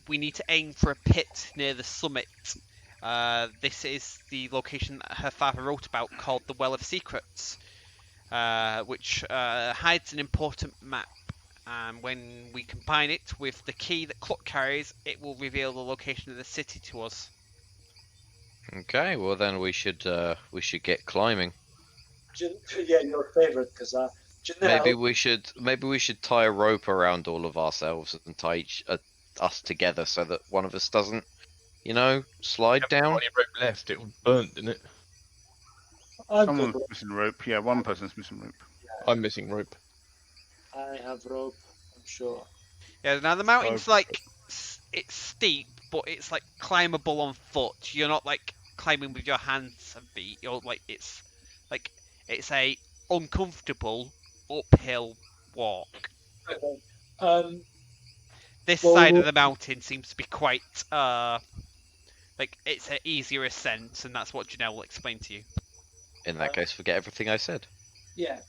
S2: we need to aim for a pit near the summit. This is the location that her father wrote about, called the Well of Secrets, which hides an important map. And when we combine it with the key that Cluck carries, it will reveal the location of the city to us.
S4: Okay, well then we should get climbing.
S3: Yeah, your favorite, because
S4: Maybe
S3: Janelle.
S4: we should tie a rope around all of ourselves and tie us together so that one of us doesn't, slide down.
S1: Only rope left. It was burnt, didn't it?
S3: I'm good.
S6: Someone's missing rope. Yeah, one person's missing rope.
S1: I'm missing rope.
S3: I have rope, I'm sure.
S2: Yeah, now the mountain's it's steep, but it's like climbable on foot. You're not like climbing with your hands and feet. You're like it's a uncomfortable uphill walk.
S3: Okay.
S2: This
S3: Well,
S2: side
S3: we'll-
S2: of the mountain seems to be quite like it's an easier ascent, and that's what Janelle will explain to you.
S4: In that case, forget everything I said.
S3: Yeah.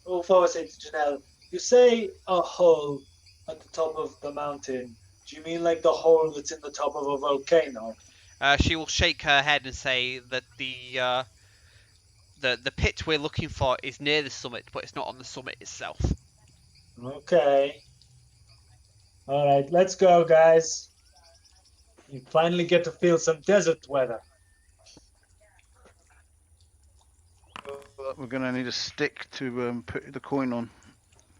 S3: Before I say to Janelle, you say a hole at the top of the mountain. Do you mean like the hole that's in the top of a volcano?
S2: She will shake her head and say that the pit we're looking for is near the summit, but it's not on the summit itself.
S3: Okay. All right, let's go, guys. You finally get to feel some desert weather.
S6: We're gonna need a stick to put the coin on,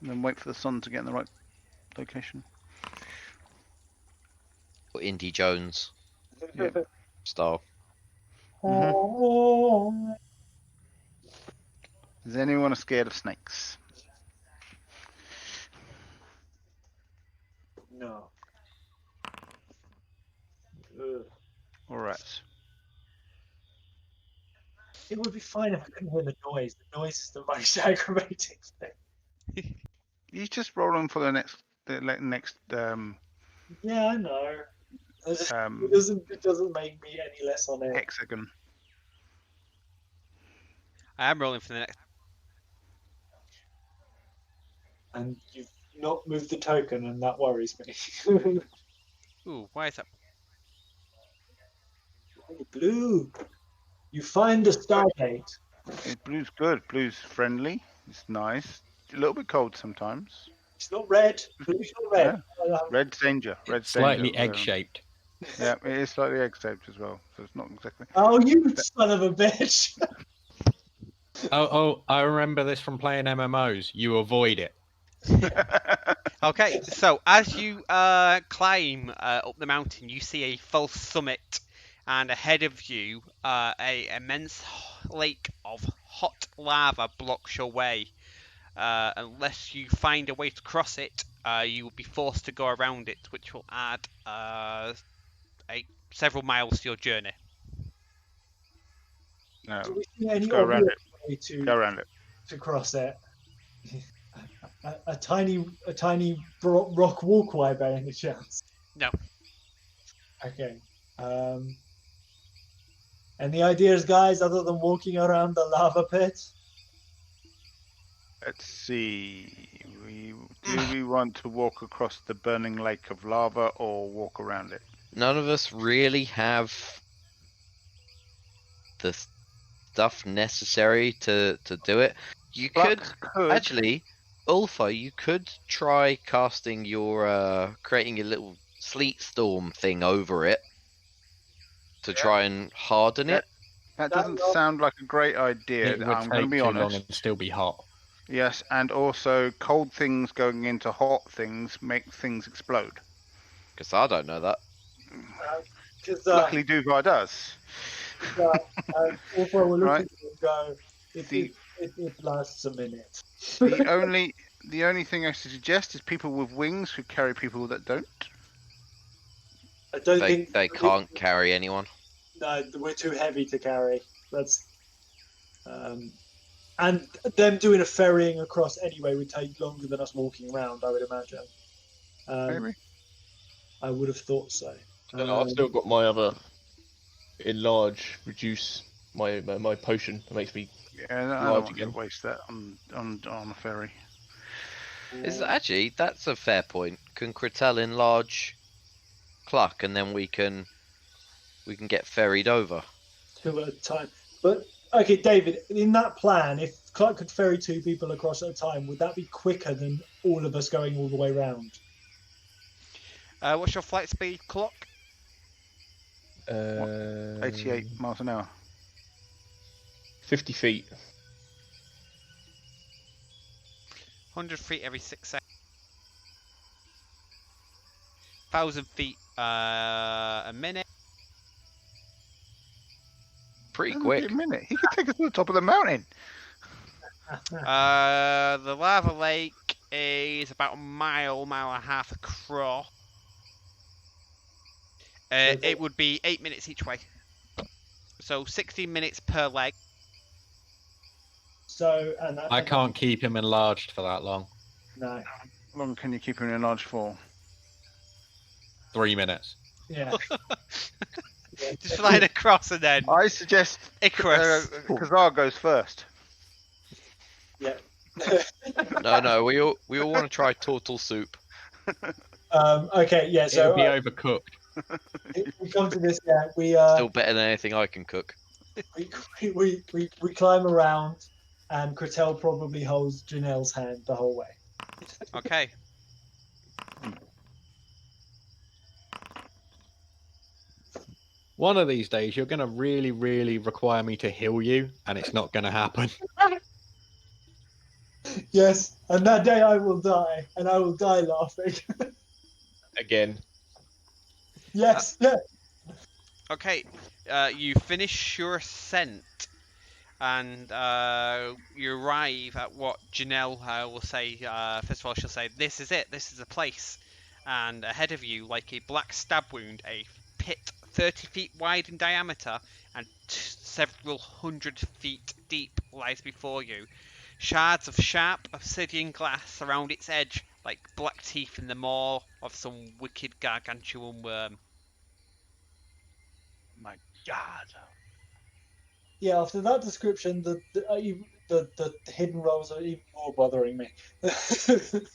S6: and then wait for the sun to get in the right location.
S4: Or Indy Jones
S6: Yeah.
S4: style.
S6: Is anyone scared of snakes?
S3: No. Ugh.
S6: All right.
S3: It would be fine if I couldn't hear the noise. The noise is the most aggravating thing.
S6: You just roll on for the next
S3: Yeah, I know.
S6: um,
S3: It doesn't make me any less on it.
S6: hexagon.
S2: I am rolling for the next.
S3: And you've not moved the token, and that worries me.
S2: Ooh, why is that?
S3: Oh, blue. You find the Stargate.
S6: Blue's good. Blue's friendly. It's nice. A little bit cold sometimes.
S3: It's not red. Blue's not red.
S6: Red's danger. Red's
S5: Slightly
S6: danger.
S5: egg-shaped.
S6: Yeah, it is slightly egg-shaped as well, so it's not exactly.
S3: Oh, you son of a bitch!
S5: Oh, I remember this from playing MMOs. You avoid it.
S2: Okay, so as you climb up the mountain, you see a false summit, and ahead of you, a immense lake of hot lava blocks your way. Unless you find a way to cross it, you will be forced to go around it, which will add several miles to your journey.
S6: No,
S3: Do we see any
S6: go around
S3: obvious way
S6: go around it.
S3: to cross it? a tiny rock walkway by any chance?
S2: No.
S3: Okay. Any ideas, guys, other than walking around the lava pit?
S6: Let's see. Do we want to walk across the burning lake of lava or walk around it?
S4: None of us really have the stuff necessary to do it. You could actually, Ulfa, you could try casting your creating a little sleet storm thing over it to try and harden it.
S6: That doesn't sound like a great idea.
S5: It would
S6: I'm going to
S5: take
S6: be
S5: too
S6: honest.
S5: long and still be hot.
S6: Yes, and also cold things going into hot things make things explode.
S4: Because I don't know that.
S6: Luckily, Duvar does.
S3: Also, we're looking
S6: Right.
S3: to go. It lasts a minute.
S6: The only thing I suggest is people with wings who carry people that don't.
S3: I don't think
S4: They can't carry anyone.
S3: No, we're too heavy to carry. That's and them doing a ferrying across anyway would take longer than us walking around, I would imagine.
S6: Maybe.
S3: I would have thought so.
S1: No, I've still got my other enlarge, reduce my potion. That makes me
S6: Yeah, I don't
S1: large
S6: want
S1: again.
S6: to waste that on a ferry.
S4: Is actually that's a fair point. Can Kratel enlarge Cluck, and then we can get ferried over.
S3: 2 at a time. But okay, David, in that plan, if Clark could ferry 2 people across at a time, would that be quicker than all of us going all the way round?
S2: What's your flight speed, Clock?
S6: 88 miles an hour.
S1: 50 feet.
S2: 100 feet every 6 seconds. 1,000 feet a minute.
S4: Pretty
S6: That'll be
S4: quick.
S6: a minute. He could take us to the top of the mountain.
S2: The lava lake is about a mile and a half across. It would be 8 minutes each way. So 60 minutes per leg.
S3: So,
S5: I can't keep him enlarged for that long.
S3: No.
S6: How long can you keep him enlarged for?
S5: 3 minutes.
S3: Yeah.
S2: Just flying across and then
S6: I suggest
S2: Icarus.
S6: Kazar goes first.
S3: Yeah.
S4: No, we all want to try turtle soup.
S3: Okay, yeah, so
S5: It'll be overcooked.
S3: we come to this, yeah, we
S4: Still better than anything I can cook.
S3: we climb around, and Kratel probably holds Janelle's hand the whole way.
S2: Okay.
S5: One of these days, you're going to really, really require me to heal you, and it's not going to happen.
S3: Yes, and that day I will die, and I will die laughing.
S1: Again.
S3: Yes, yes.
S2: Okay. You finish your ascent, and you arrive at what Janelle will say. First of all, she'll say, "This is it. This is the place." And ahead of you, like a black stab wound, a pit 30 feet wide in diameter and several hundred feet deep lies before you. Shards of sharp obsidian glass surround its edge like black teeth in the maw of some wicked gargantuan worm.
S6: My God.
S3: Yeah, after that description, the hidden rolls are even more bothering me.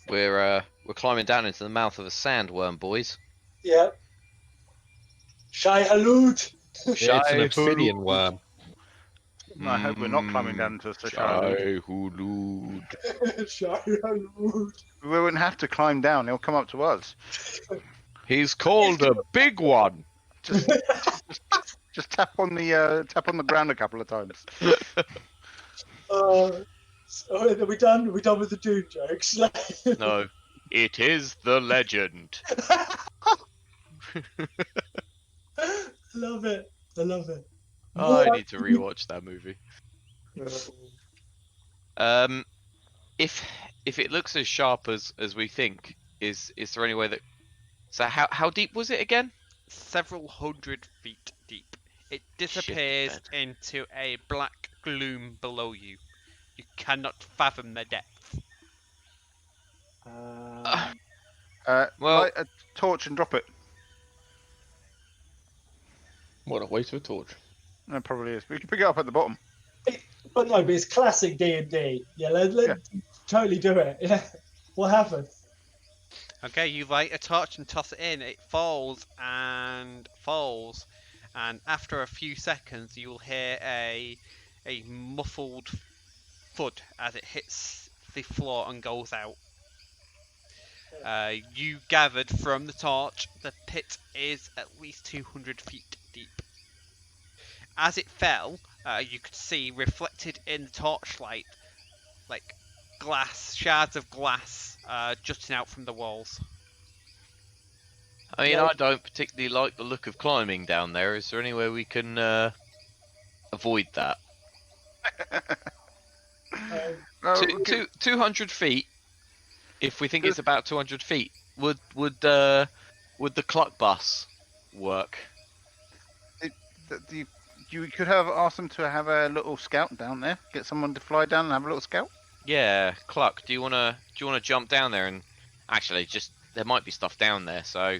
S4: We're climbing down into the mouth of a sandworm, boys.
S3: Yeah. Shai Halut!
S5: It's an obsidian worm.
S6: I hope we're not climbing down into a Shai.
S3: Shai Halut!
S6: We wouldn't have to climb down. He'll come up to us.
S4: He's called a big one.
S6: Just tap on the ground a couple of times.
S3: So are we done? Are we done with the Dune jokes?
S4: No, it is the legend.
S3: I love it. I love it.
S4: Oh, I need to rewatch that movie. If it looks as sharp as we think, is there any way that? So how deep was it again?
S2: Several hundred feet deep. It disappears into a black gloom below you. You cannot fathom the depth.
S4: Well-
S6: Light a torch and drop it.
S1: What a waste of a torch.
S6: No, it probably is. We can pick it up at the bottom.
S3: but no, but it's classic D&D. Yeah, let's totally do it. Yeah. What happened?
S2: Okay, you light a torch and toss it in. It falls and falls, and after a few seconds, you will hear a muffled thud as it hits the floor and goes out. You gathered from the torch the pit is at least 200 feet deep. As it fell, you could see reflected in the torchlight, like shards of glass jutting out from the walls.
S4: I mean, I don't particularly like the look of climbing down there. Is there any way we can avoid that?
S6: No,
S4: 200 feet. If we think it's about 200 feet, would the cluck bus work?
S6: You could have asked them to have a little scout down there. Get someone to fly down and have a little scout.
S4: Yeah, Cluck. Do you wanna jump down there and actually just there might be stuff down there. So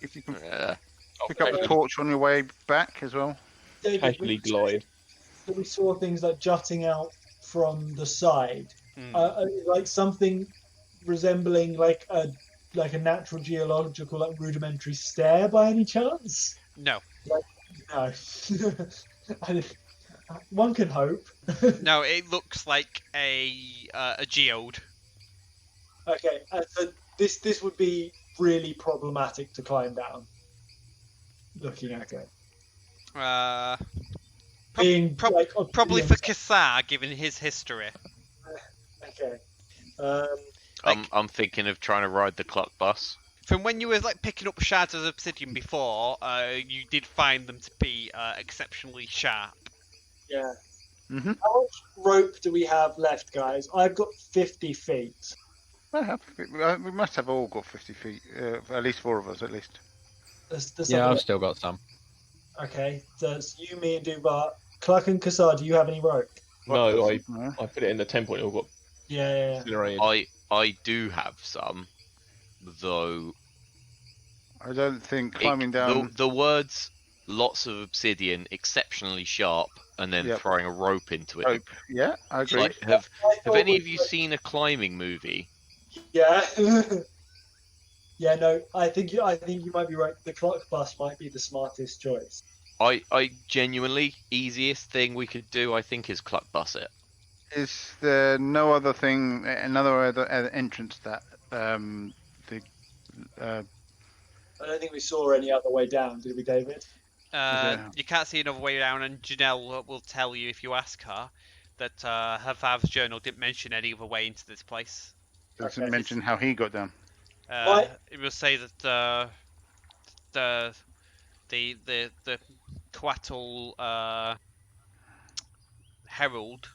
S6: if you can
S1: I'll
S6: pick up the torch on your way back as well.
S3: David,
S1: casually glide.
S3: that we saw things like jutting out from the side,
S2: Hmm.
S3: like something resembling like a natural geological like rudimentary stair by any chance?
S2: No,
S3: No. I, one can hope.
S2: no, it looks like a geode.
S3: Okay, so this would be really problematic to climb down. Looking at it,
S2: Uh,
S3: being like
S2: probably
S3: obsidian-
S2: for Kassar, given his history.
S3: Okay. Um,
S4: I'm thinking of trying to ride the clock bus.
S2: From when you were like picking up shards of obsidian before, you did find them to be exceptionally sharp.
S3: yeah.
S6: Mm-hmm.
S3: How much rope do we have left, guys? I've got 50 feet.
S6: We must have all got 50 feet. At least 4 of us, at least.
S3: Let's
S5: Yeah,
S3: have a
S5: I've
S3: look.
S5: still got some.
S3: Okay, so it's you, me, and Dubar. Clark and Kassar, do you have any rope?
S1: No,
S6: No.
S1: I put it in the 10 point. It all got
S3: Yeah.
S1: incinerated.
S4: I do have some, though.
S6: I don't think climbing down.
S4: The words "lots of obsidian, exceptionally sharp," and then
S6: Yep.
S4: throwing a rope into it.
S6: Rope. Yeah, I agree.
S4: Like, have any of you seen a climbing movie?
S3: Yeah. Yeah, no, I think you might be right. The clock bus might be the smartest choice.
S4: I genuinely easiest thing we could do, I think, is cluck bus it.
S6: Is there no other thing, other entrance that
S3: I don't think we saw any other way down, did we, David?
S2: You can't see another way down, and Janelle will tell you if you ask her that her father's journal didn't mention any other way into this place.
S6: doesn't
S3: Okay.
S6: mention how he got down?
S2: It will say that the Kratel herald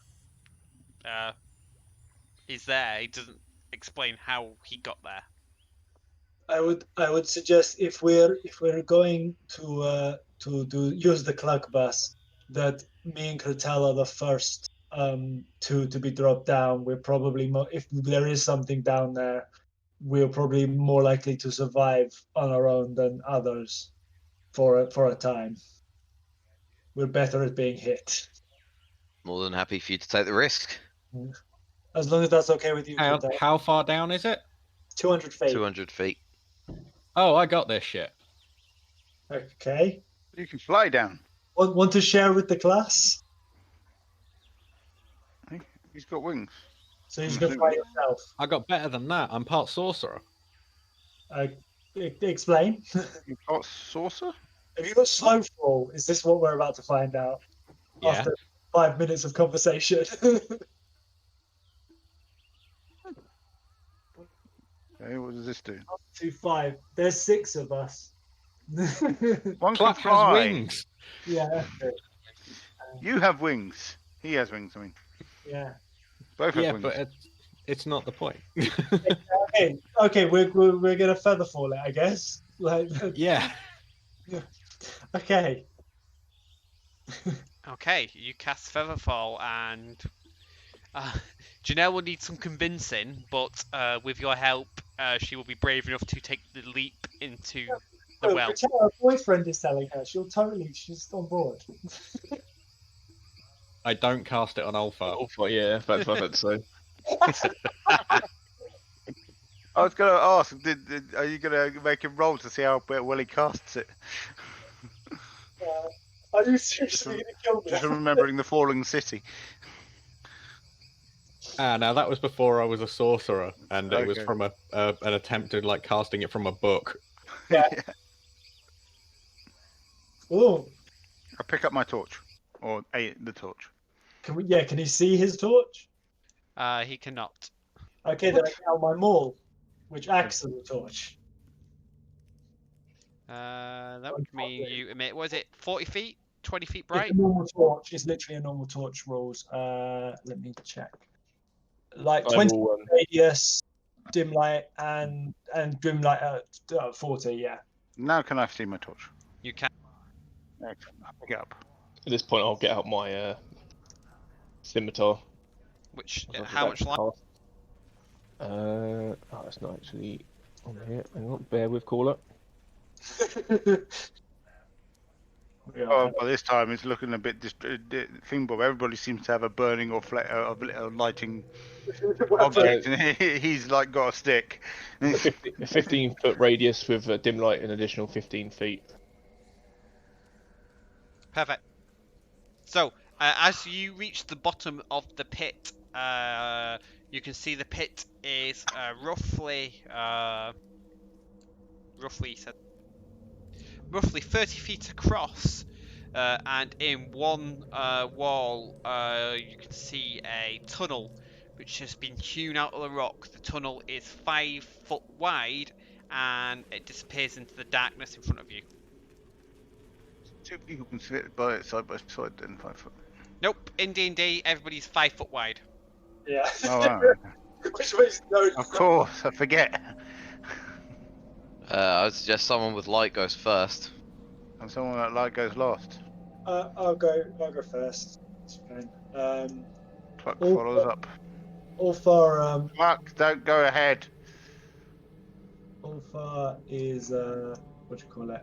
S2: is there. He doesn't explain how he got there.
S3: I would suggest if we're going to use the clock bus, that me and Kratel are the first to be dropped down. We're probably if there is something down there, we're probably more likely to survive on our own than others for a time. We're better at being hit.
S4: More than happy for you to take the risk.
S3: As long as that's okay with you, Kratel.
S5: How far down is it?
S3: 200 feet.
S4: 200 feet.
S5: Oh, I got this shit.
S3: Okay.
S6: You can fly down.
S3: Want to share with the class?
S6: He's got wings.
S3: So you're just going to fly yourself.
S5: I got better than that. I'm part sorcerer.
S3: Explain.
S6: You've got saucer?
S3: Have you got slow fall? Is this what we're about to find out
S5: Yeah.
S3: after 5 minutes of conversation?
S6: Okay, what does this do?
S3: Up to 5. There's 6 of us.
S6: One
S5: Cluck
S6: can
S5: has
S6: fly.
S5: wings.
S3: Yeah.
S6: You have wings. He has wings, I mean.
S3: Yeah.
S6: Both have
S5: Yeah,
S6: wings.
S5: but it's not the point.
S3: Okay. We're gonna feather fall it, I guess. Like.
S5: Yeah.
S3: Okay.
S2: Okay, you cast Featherfall, and Janelle will need some convincing, but with your help, she will be brave enough to take the leap into the well.
S3: Her boyfriend is telling her. She's on board.
S5: I don't cast it on Alpha.
S1: Yeah, that's what I meant to say.
S6: I was going to ask, are you going to make him roll to see how well he casts it?
S3: Are you seriously going to kill me?
S6: Just remembering the falling city.
S5: Now that was before I was a sorcerer, and it was
S6: Okay.
S5: from an attempt at like casting it from a book.
S3: Yeah. Oh,
S6: I pick up my torch. Or the torch.
S3: can he see his torch?
S2: He cannot.
S3: Okay, then I get out my maul, which acts as a torch.
S2: That would mean you emit, what is it, 40 feet? 20 feet
S3: It's
S2: bright?
S3: a normal torch. It's literally a normal torch rules. Let me check. Like
S1: I
S3: 20
S1: will,
S3: radius, dim light, and dim light at 40. Yeah.
S6: Now can I see my torch?
S2: You can.
S6: Excellent. I'll pick it up.
S1: at this point, I'll get out my scimitar.
S2: Which,
S1: I'll
S2: how
S1: go
S2: much
S1: back
S2: light?
S1: to cast. Oh, it's not actually on here. Hang on, bear with caller.
S6: Oh, by this time it's looking a bit thing, Bob. Everybody seems to have a burning or lighting object, and he's like got a stick.
S1: A 15-foot radius with a dim light, an additional 15 feet.
S2: Perfect. So, as you reach the bottom of the pit, you can see the pit is roughly 30 feet across, and in one wall you can see a tunnel which has been hewn out of the rock. The tunnel is 5 foot wide, and it disappears into the darkness in front of you.
S6: Two people can sit by it side by side, then 5 foot.
S2: Nope, in D&D, everybody's 5 foot wide.
S3: Yeah.
S6: Oh, wow.
S3: Which makes no
S6: Of course, I forget.
S4: I would suggest someone with light goes first.
S6: And someone that light goes last.
S3: I'll go first. It's fine.
S6: Pluck
S3: all
S6: follows up.
S3: Ulfar
S6: Pluck, don't go ahead.
S3: Ulfar is what do you call it?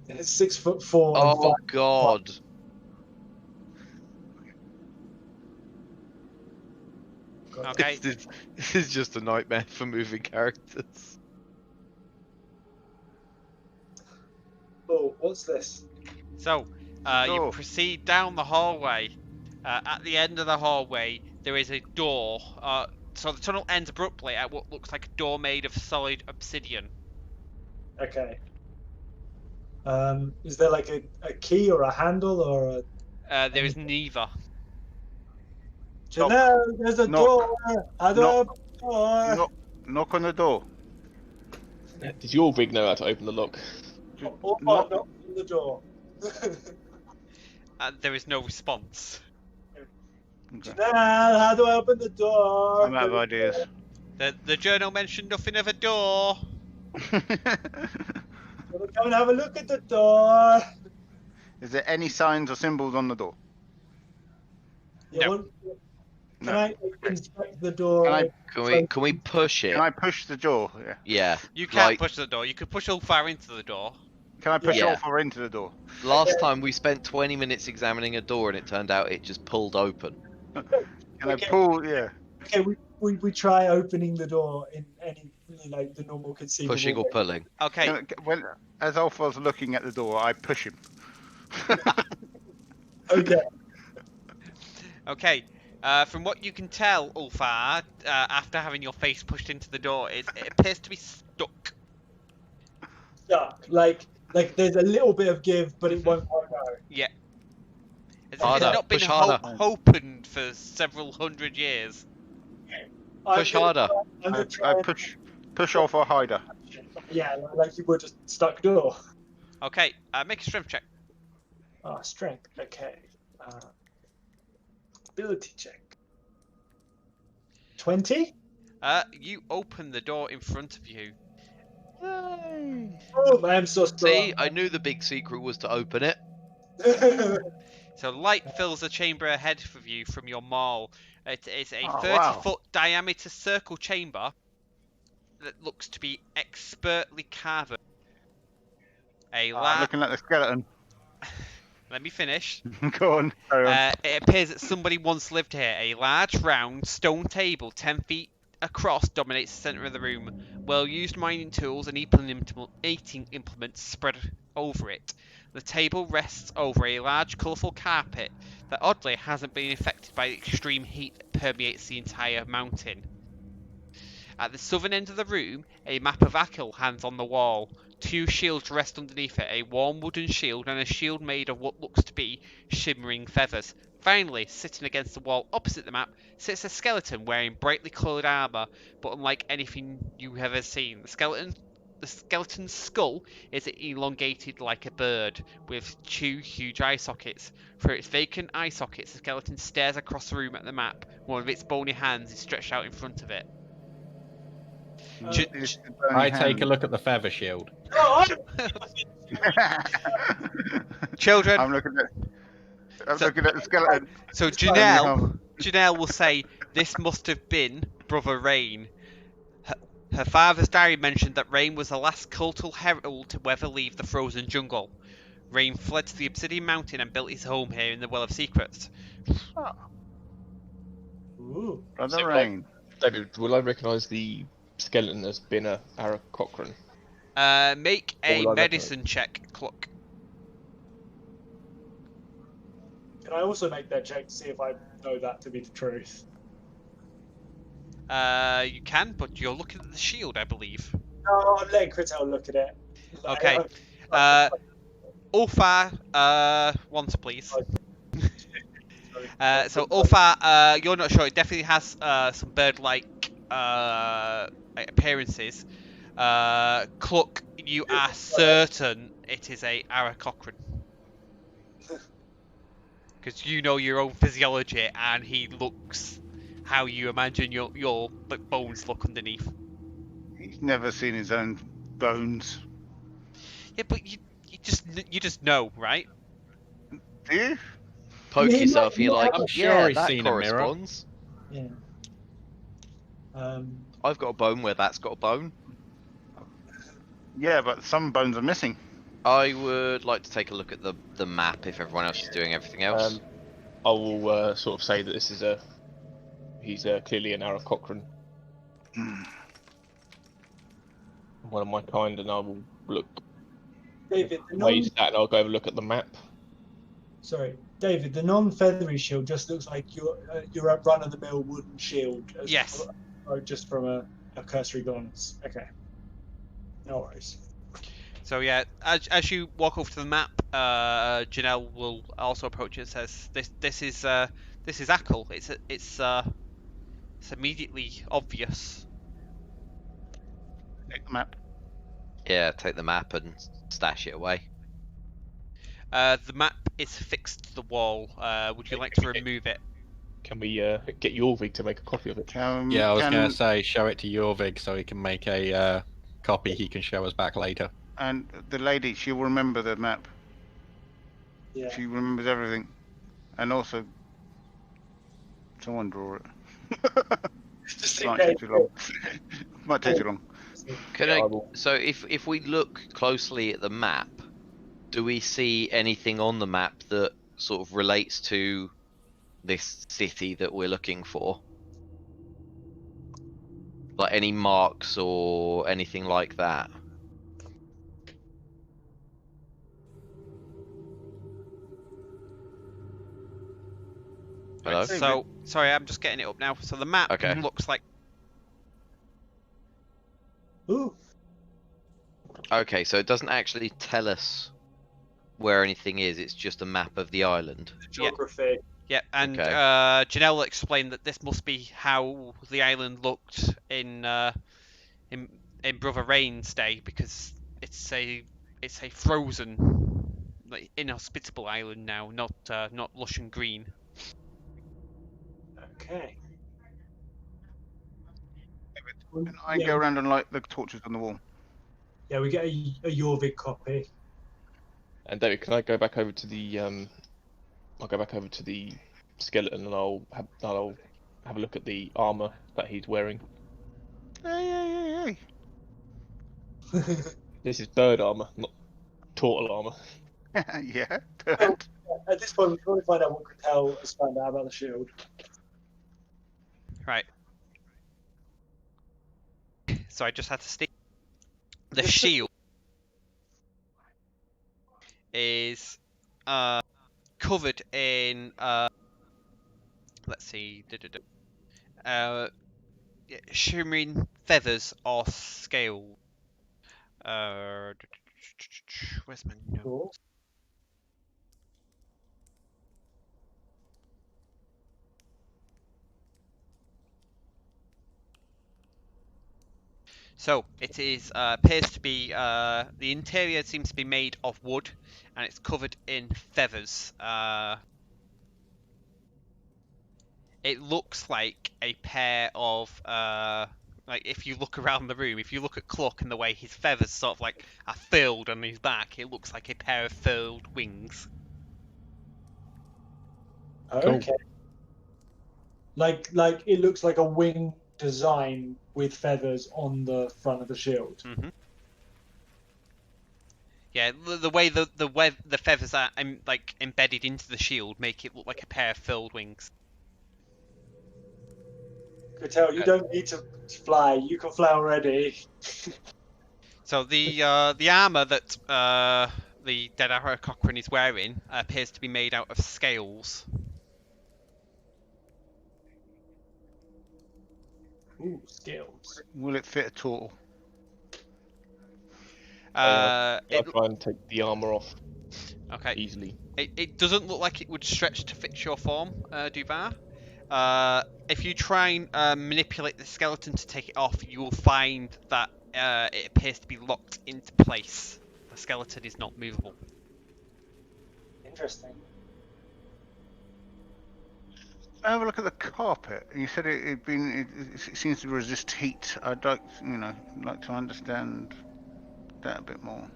S3: It's 6'4".
S4: Oh
S3: and
S4: God!
S2: Okay.
S4: This is just a nightmare for moving characters.
S3: Oh, what's this?
S2: So, you proceed down the hallway. At the end of the hallway, there is a door. So the tunnel ends abruptly at what looks like a door made of solid obsidian.
S3: Okay. Is there like a key or a handle or a...
S2: There is neither.
S3: Janelle, there's a door! How do I open the door?
S6: Knock on the door.
S1: Does your rig know how to open the lock?
S3: Ulfar, knock on the door.
S2: There is no response.
S6: Okay.
S3: Janelle, how do I open the door?
S6: I'm out of ideas.
S2: The journal mentioned nothing of a door.
S3: Come and have a look at the door.
S6: Is there any signs or symbols on the door?
S2: No.
S3: Can I inspect the door?
S4: Can we push it?
S6: Can I push the door? Yeah.
S4: Yeah.
S2: You can't
S4: like,
S2: push the door. You could push Ulfar into the door.
S6: Can I push
S4: Yeah.
S6: Ulfar into the door?
S4: Last time we spent 20 minutes examining a door, and it turned out it just pulled open.
S6: Can I pull? Yeah.
S3: Okay, we try opening the door in any like the normal conceivable
S4: Pushing or
S3: way.
S4: pulling.
S2: Okay.
S6: As Ulfar's looking at the door, I push him.
S3: Okay.
S2: Okay. From what you can tell, Ulfar, after having your face pushed into the door, it appears to be stuck.
S3: Stuck. Like there's a little bit of give, but it won't quite go.
S2: Yeah. It's
S4: Harder,
S2: not been
S4: push harder.
S2: opened for several hundred years.
S4: Push harder.
S3: I'm gonna try
S6: I
S3: and-
S6: push Ulfar hider.
S3: Yeah, like you would a stuck door.
S2: Okay. Make a strength check.
S3: Ah, strength. Okay. Ability check. 20?
S2: You open the door in front of you.
S3: Oh, I am so strong.
S4: See, I knew the big secret was to open it.
S2: So light fills the chamber ahead of you from your maul. It is a
S6: Oh,
S2: 30-foot diameter circle chamber that looks to be expertly carved. A large...
S6: Looking at the skeleton.
S2: Let me finish.
S6: Go on. Carry on.
S2: It appears that somebody once lived here. A large, round stone table, 10 feet across, dominates the centre of the room. Well-used mining tools and eating implements spread over it. The table rests over a large, colourful carpet that oddly hasn't been affected by the extreme heat that permeates the entire mountain. At the southern end of the room, a map of Akil hangs on the wall. 2 shields rest underneath it, a warm wooden shield and a shield made of what looks to be shimmering feathers. Finally, sitting against the wall opposite the map, sits a skeleton wearing brightly coloured armour, but unlike anything you've ever seen. The skeleton's skull is elongated like a bird, with 2 huge eye sockets. Through its vacant eye sockets, the skeleton stares across the room at the map. One of its bony hands is stretched out in front of it.
S5: I take a look at the feather shield.
S2: Children,
S6: I'm looking at the skeleton.
S2: so Janelle will say, this must have been Brother Rain. Her father's diary mentioned that Rain was the last cultural herald to ever leave the frozen jungle. Rain fled to the Obsidian Mountain and built his home here in the Well of Secrets.
S3: Ooh.
S6: Brother
S1: So,
S6: Rain.
S1: David, will I recognise the skeleton as being a Ara Cochrane?
S2: Make a
S1: will I
S2: medicine check, Cluck.
S3: Can I also make that check to see if I know that to be the truth?
S2: You can, but you're looking at the shield, I believe.
S3: No, I'm letting Kratel look at it. Like,
S2: Okay. Ulfar, once please. So Ulfar, you're not sure. It definitely has some bird-like appearances. Cluck, you are certain it is a Ara Cochrane. Because you know your own physiology, and he looks how you imagine your bones look underneath.
S6: He's never seen his own bones.
S2: Yeah, but you just know, right?
S6: Do you?
S4: Poke
S3: Yeah,
S4: yourself, and you're like,
S5: I'm sure
S4: yeah,
S5: he's
S4: that
S5: seen a mirror.
S4: corresponds.
S3: Yeah.
S4: I've got a bone where that's got a bone.
S6: Yeah, but some bones are missing.
S4: I would like to take a look at the map if everyone else is doing everything else.
S1: I will sort of say that this is he's clearly an Ara Cochrane, one of my kind, and I will look.
S3: David,
S1: Raise that, and I'll go have a look at the map.
S3: David, the non-feathery shield just looks like your run-of-the-mill wooden shield.
S2: Yes.
S3: Just from a cursory glance. Okay. No worries.
S2: So yeah, as you walk over to the map, Janelle will also approach it and says, "This is Ackle. It's immediately obvious."
S6: Take the map.
S4: Yeah, take the map and stash it away.
S2: The map is fixed to the wall. Would you like to remove it?
S1: Can we get Jorvik to make a copy of it?
S5: Yeah, I was going to say, show it to Jorvik so he can make a copy he can show us back later.
S6: And the lady, she'll remember the map.
S3: Yeah.
S6: She remembers everything. And also, someone draw it.
S3: Just
S6: Might take too long. Might take too long.
S4: So if we look closely at the map, do we see anything on the map that sort of relates to this city that we're looking for? Like any marks or anything like that? Hello?
S2: So sorry, I'm just getting it up now. So the map looks like.
S3: Ooh.
S4: Okay, so it doesn't actually tell us where anything is. It's just a map of the island.
S3: Geography.
S2: Yeah, and
S4: Okay.
S2: Janelle explained that this must be how the island looked in Brother Rain's day, because it's a frozen, like inhospitable island now, not lush and green.
S3: Okay.
S6: Can I go around and light the torches on the wall?
S3: Yeah, we get a Jorvik copy.
S1: And David, can I go back over to the I'll go back over to the skeleton, and I'll have a look at the armor that he's wearing.
S6: Hey.
S1: This is bird armor, not turtle armor.
S6: Yeah.
S3: At this point, we try to find out what Kratel has found out about the shield.
S2: Right. So I just had to stick. The shield is covered in let's see, shimmering feathers or scale. Where's my notes?
S3: Cool.
S2: So it is appears to be the interior seems to be made of wood, and it's covered in feathers. It looks like a pair of like if you look around the room, if you look at Cluck and the way his feathers sort of like are furled on his back, it looks like a pair of furled wings.
S3: Okay. Like it looks like a wing design with feathers on the front of the shield.
S2: Mm-hmm. Yeah, the way the feathers are like embedded into the shield make it look like a pair of furled wings.
S3: Kratel, you don't need to fly. You can fly already.
S2: So the armor that the Dead Arrow Cochrane is wearing appears to be made out of scales.
S3: Ooh, scales.
S6: Will it fit at all?
S1: I'll
S2: It,
S1: try and take the armor off
S2: okay.
S1: easily.
S2: It doesn't look like it would stretch to fit your form, Duvar. If you try and manipulate the skeleton to take it off, you will find that it appears to be locked into place. The skeleton is not movable.
S3: Interesting.
S6: Have a look at the carpet. You said it seems to resist heat. I'd like, like to understand that a bit more.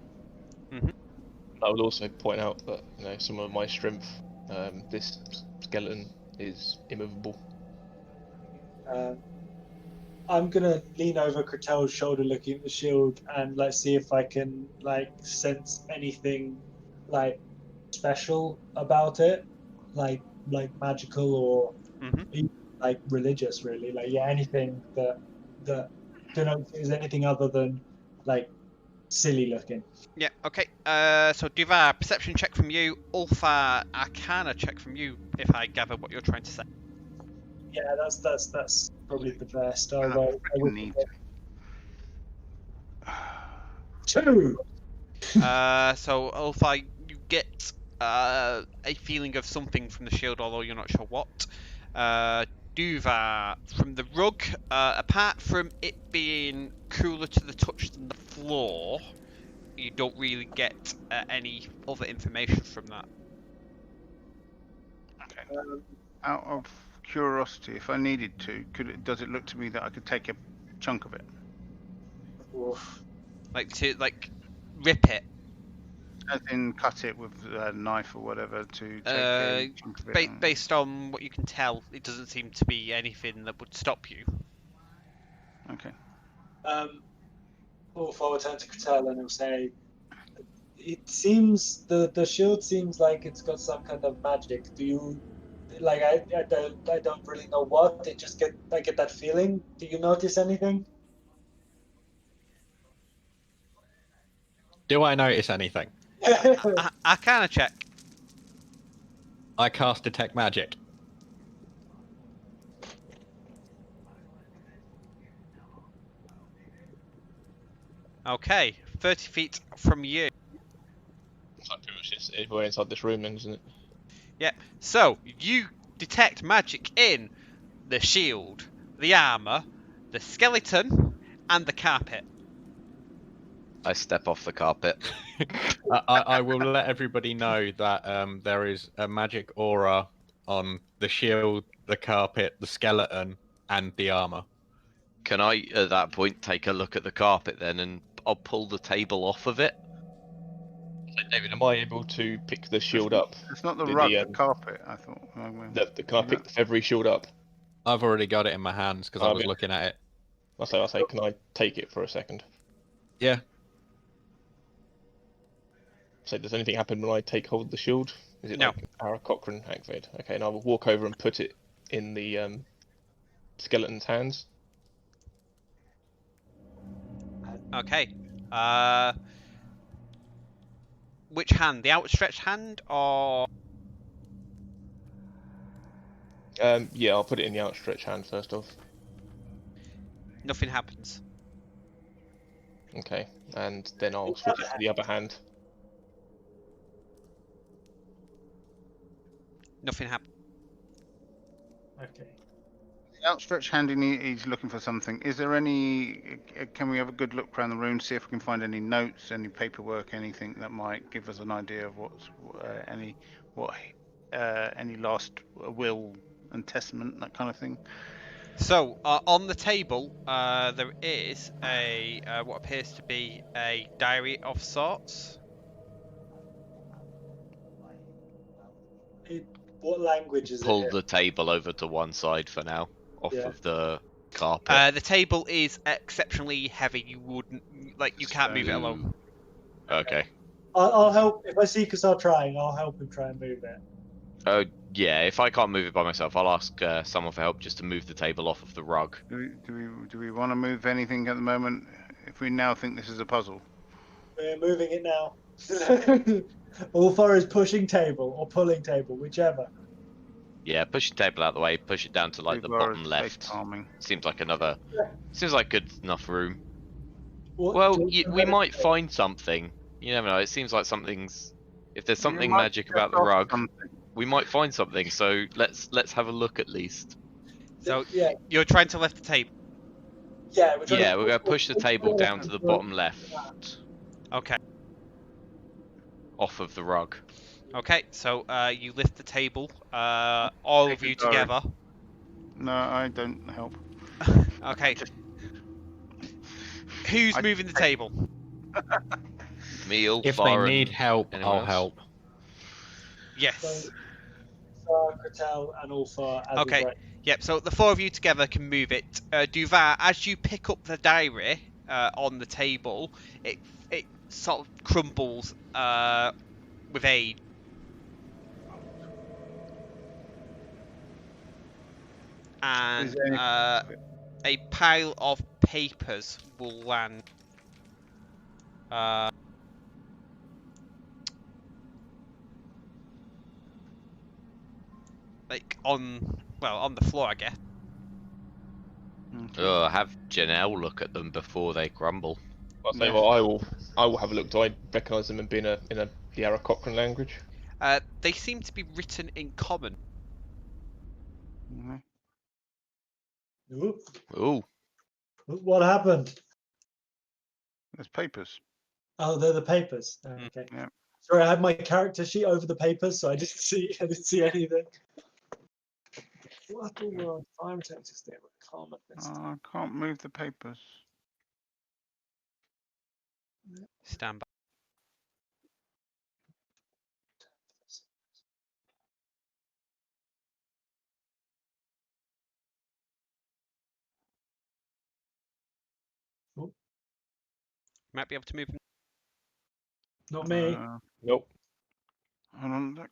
S1: I would also point out that some of my strength, this skeleton is immovable.
S3: I'm gonna lean over Kratel's shoulder, looking at the shield, and see if I can sense anything special about it, like magical or religious, really. Anything that denotes is anything other than silly looking.
S2: Yeah, okay. So Duvar, perception check from you. Ulfa, Arcana check from you, if I gather what you're trying to say.
S3: Yeah, that's probably the best.
S6: I
S3: Although I would
S6: need
S3: two.
S2: So Ulfa, you get a feeling of something from the shield, although you're not sure what. Duvar, from the rug, apart from it being cooler to the touch than the floor, you don't really get any other information from that.
S6: Okay. Out of curiosity, if I needed to, does it look to me that I could take a chunk of it?
S3: Oof.
S2: To rip it.
S6: As in cut it with a knife or whatever to take a chunk of it.
S2: Based on what you can tell, it doesn't seem to be anything that would stop you.
S6: Okay.
S3: If I would turn to Kratel and he'll say, it seems the shield seems like it's got some kind of magic. Do you I don't really know what. I get that feeling. Do you notice anything?
S5: Do I notice anything?
S2: Arcana check.
S5: I cast Detect Magic.
S2: Okay, 30 feet from you.
S1: It's like pretty much just everywhere inside this room, then, isn't it?
S2: Yep. So you detect magic in the shield, the armor, the skeleton, and the carpet.
S4: I step off the carpet.
S5: I will let everybody know that there is a magic aura on the shield, the carpet, the skeleton, and the armor.
S4: Can I, at that point, take a look at the carpet then, and I'll pull the table off of it?
S1: So, David, am I able to pick the shield up?
S6: It's not the rug, the carpet, I thought.
S1: Can I pick the feathery shield up?
S5: I've already got it in my hands because I was looking at it.
S1: I'll say, can I take it for a second?
S5: Yeah.
S1: So does anything happen when I take hold of the shield? Is it
S2: No.
S1: like Arrow Cochrane activated? Okay, and I will walk over and put it in the skeleton's hands.
S2: Okay. Which hand? The outstretched hand, or?
S1: Yeah, I'll put it in the outstretched hand first off.
S2: Nothing happens.
S1: Okay, and then I'll switch it to the other hand.
S2: Nothing happens.
S3: Okay.
S6: The outstretched hand, he's looking for something. Is there any? Can we have a good look around the room, see if we can find any notes, any paperwork, anything that might give us an idea of any last will and testament, that kind of thing?
S2: So on the table, there is what appears to be a diary of sorts.
S3: What language is
S4: Pull
S3: it?
S4: the table over to one side for now, off
S3: Yeah.
S4: of the carpet.
S2: The table is exceptionally heavy. You wouldn't you can't move it alone.
S4: Okay.
S3: I'll help if I see Kasar trying. I'll help him try and move it.
S4: Oh yeah, if I can't move it by myself, I'll ask someone for help just to move the table off of the rug.
S6: Do we want to move anything at the moment? If we now think this is a puzzle.
S3: We're moving it now. Ulfar is pushing table or pulling table, whichever.
S4: Yeah, push the table out of the way. Push it down to like the
S6: Duvar
S4: bottom
S6: is
S4: left.
S6: face-palming.
S4: Seems like another. Seems like good enough room.
S3: What,
S4: Well,
S3: do you
S4: we
S3: want
S4: might
S3: to-
S4: find something. You never know. It seems like something's. If there's
S6: You
S4: something
S6: might
S4: magic
S6: set
S4: about the
S6: off
S4: rug,
S6: something.
S4: we might find something. So let's have a look at least.
S2: So
S3: Yeah,
S2: you're trying to lift the table.
S3: yeah. We're trying
S4: Yeah,
S3: to
S4: we're gonna push the table down to the bottom left,
S2: Okay.
S4: off of the rug.
S2: Okay. So you lift the table. All of you
S6: Sorry.
S2: together.
S6: No, I don't help.
S2: Okay. Who's
S6: I-
S2: moving the table?
S4: Me,
S5: If they
S4: Ulfar,
S5: need
S4: and
S5: help,
S4: anyone
S5: I'll
S4: else?
S5: help.
S2: Yes.
S3: Kratel and Ulfar as
S2: Okay.
S3: of right.
S2: Yep. So the four of you together can move it. Duvar, as you pick up the diary on the table, it sort of crumbles with age. And
S6: Is there any-
S2: a pile of papers will land. Like on the floor, I guess.
S6: Okay.
S4: Oh, have Janelle look at them before they crumble.
S1: I'll say,
S6: Yeah.
S1: well, I will have a look. Do I recognise them in being in a the Aarakocran language?
S2: They seem to be written in common.
S6: Mhm.
S3: Ooh,
S4: Ooh,
S3: what happened?
S6: There's papers.
S3: Oh, they're the papers.
S2: Mm.
S3: Okay.
S6: Yeah.
S3: Sorry, I had my character sheet over the papers, so I didn't see anything. What the world? Fire detectors there were calm at this.
S6: I can't move the papers.
S2: Stand by. Might be able to move them.
S3: Not me.
S1: Nope.
S6: Hold on. Look.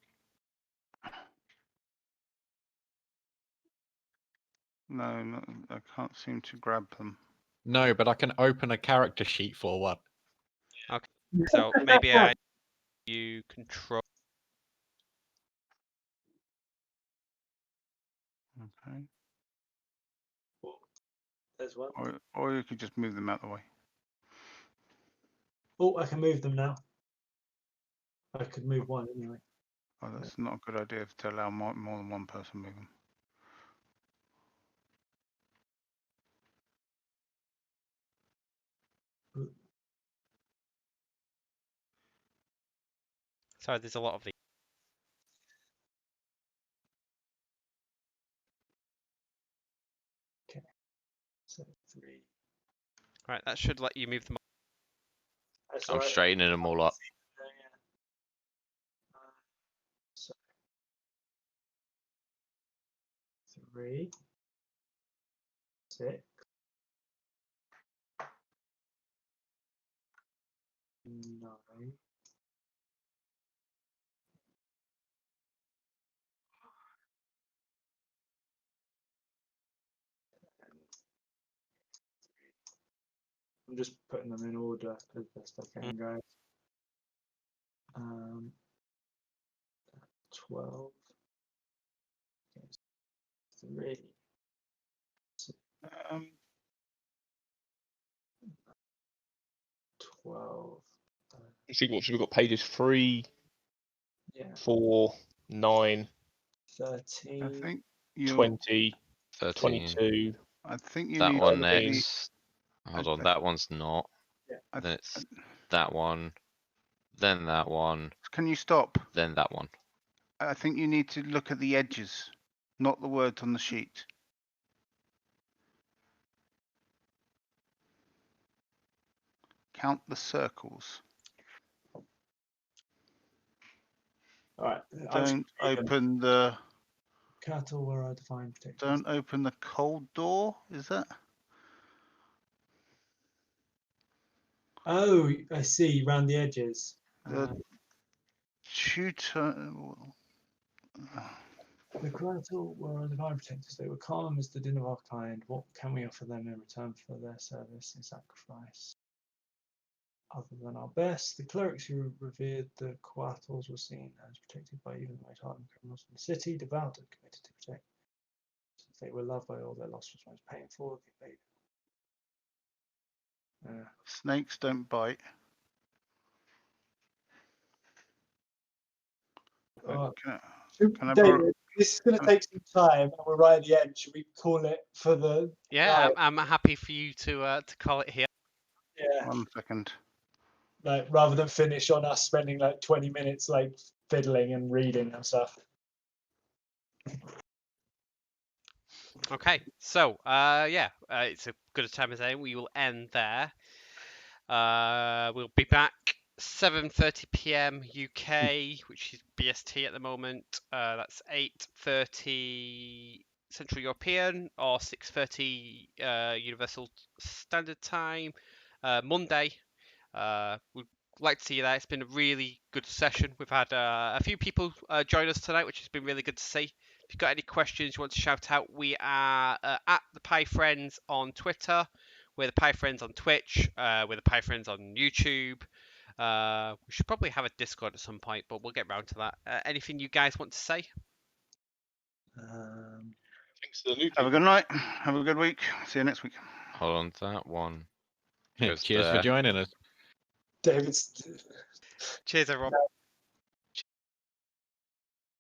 S6: No, no, I can't seem to grab them.
S5: No, but I can open a character sheet for one.
S2: So maybe you control.
S6: Okay.
S3: There's one.
S6: Or you could just move them out the way.
S3: Oh, I can move them now. I could move one anyway.
S6: Oh, that's not a good idea to allow more than one person move them.
S2: Sorry, there's a lot of these.
S3: So 3.
S2: Right, that should let you move them.
S3: That's
S4: I'm
S3: all right.
S4: straightening them all up.
S3: So 3, 6, 9. I'm just putting them in order as best I can, guys. 12, 3,
S6: Um,
S3: 12.
S1: We've got pages 3,
S3: Yeah,
S1: 4, 9,
S3: 13.
S6: I think you.
S1: 20,
S4: 13.
S1: 22.
S6: I think you
S4: That
S6: need
S4: one
S6: to
S4: next. Hold on, that one's not.
S3: Yeah.
S4: Then it's that one. Then that one.
S6: Can you stop?
S4: Then that one.
S6: I think you need to look at the edges, not the words on the sheet. Count the circles.
S3: All right.
S6: Don't open the
S3: Kratel, where are defined protected?
S6: Don't open the cold door. Is that?
S3: Oh, I see. Round the edges.
S6: The tutor.
S3: The Kratel were divine protectors. They were calm as the din of our kind. What can we offer them in return for their service and sacrifice? Other than our best, the clerics who revered the Quatels were seen as protected by even the most hardened criminals in the city, devout and committed to protect. Since they were loved by all, their loss was most painful.
S6: Snakes don't bite.
S3: Oh,
S6: Can I borrow?
S3: David, this is going to take some time, and we're right at the end. Should we call it for the?
S2: Yeah,
S3: night?
S2: I'm happy for you to call it here.
S3: Yeah.
S6: 1 second.
S3: Like rather than finish on us spending like 20 minutes like fiddling and reading and stuff.
S2: Okay, so it's a good a time as any. We will end there. We'll be back 7:30 p.m. UK, which is BST at the moment. That's 8:30 Central European or 6:30 Universal Standard Time. Monday. We'd like to see you there. It's been a really good session. We've had a few people join us tonight, which has been really good to see. If you've got any questions you want to shout out, we are at the Pi Friends on Twitter. We're the Pi Friends on Twitch. We're the Pi Friends on YouTube. We should probably have a Discord at some point, but we'll get round to that. Anything you guys want to say?
S1: Thanks to the new
S6: Have a
S1: people.
S6: good night. Have a good week. See you next week.
S4: Hold on to that one.
S5: Cheers for joining us.
S3: David's
S2: Cheers, everyone.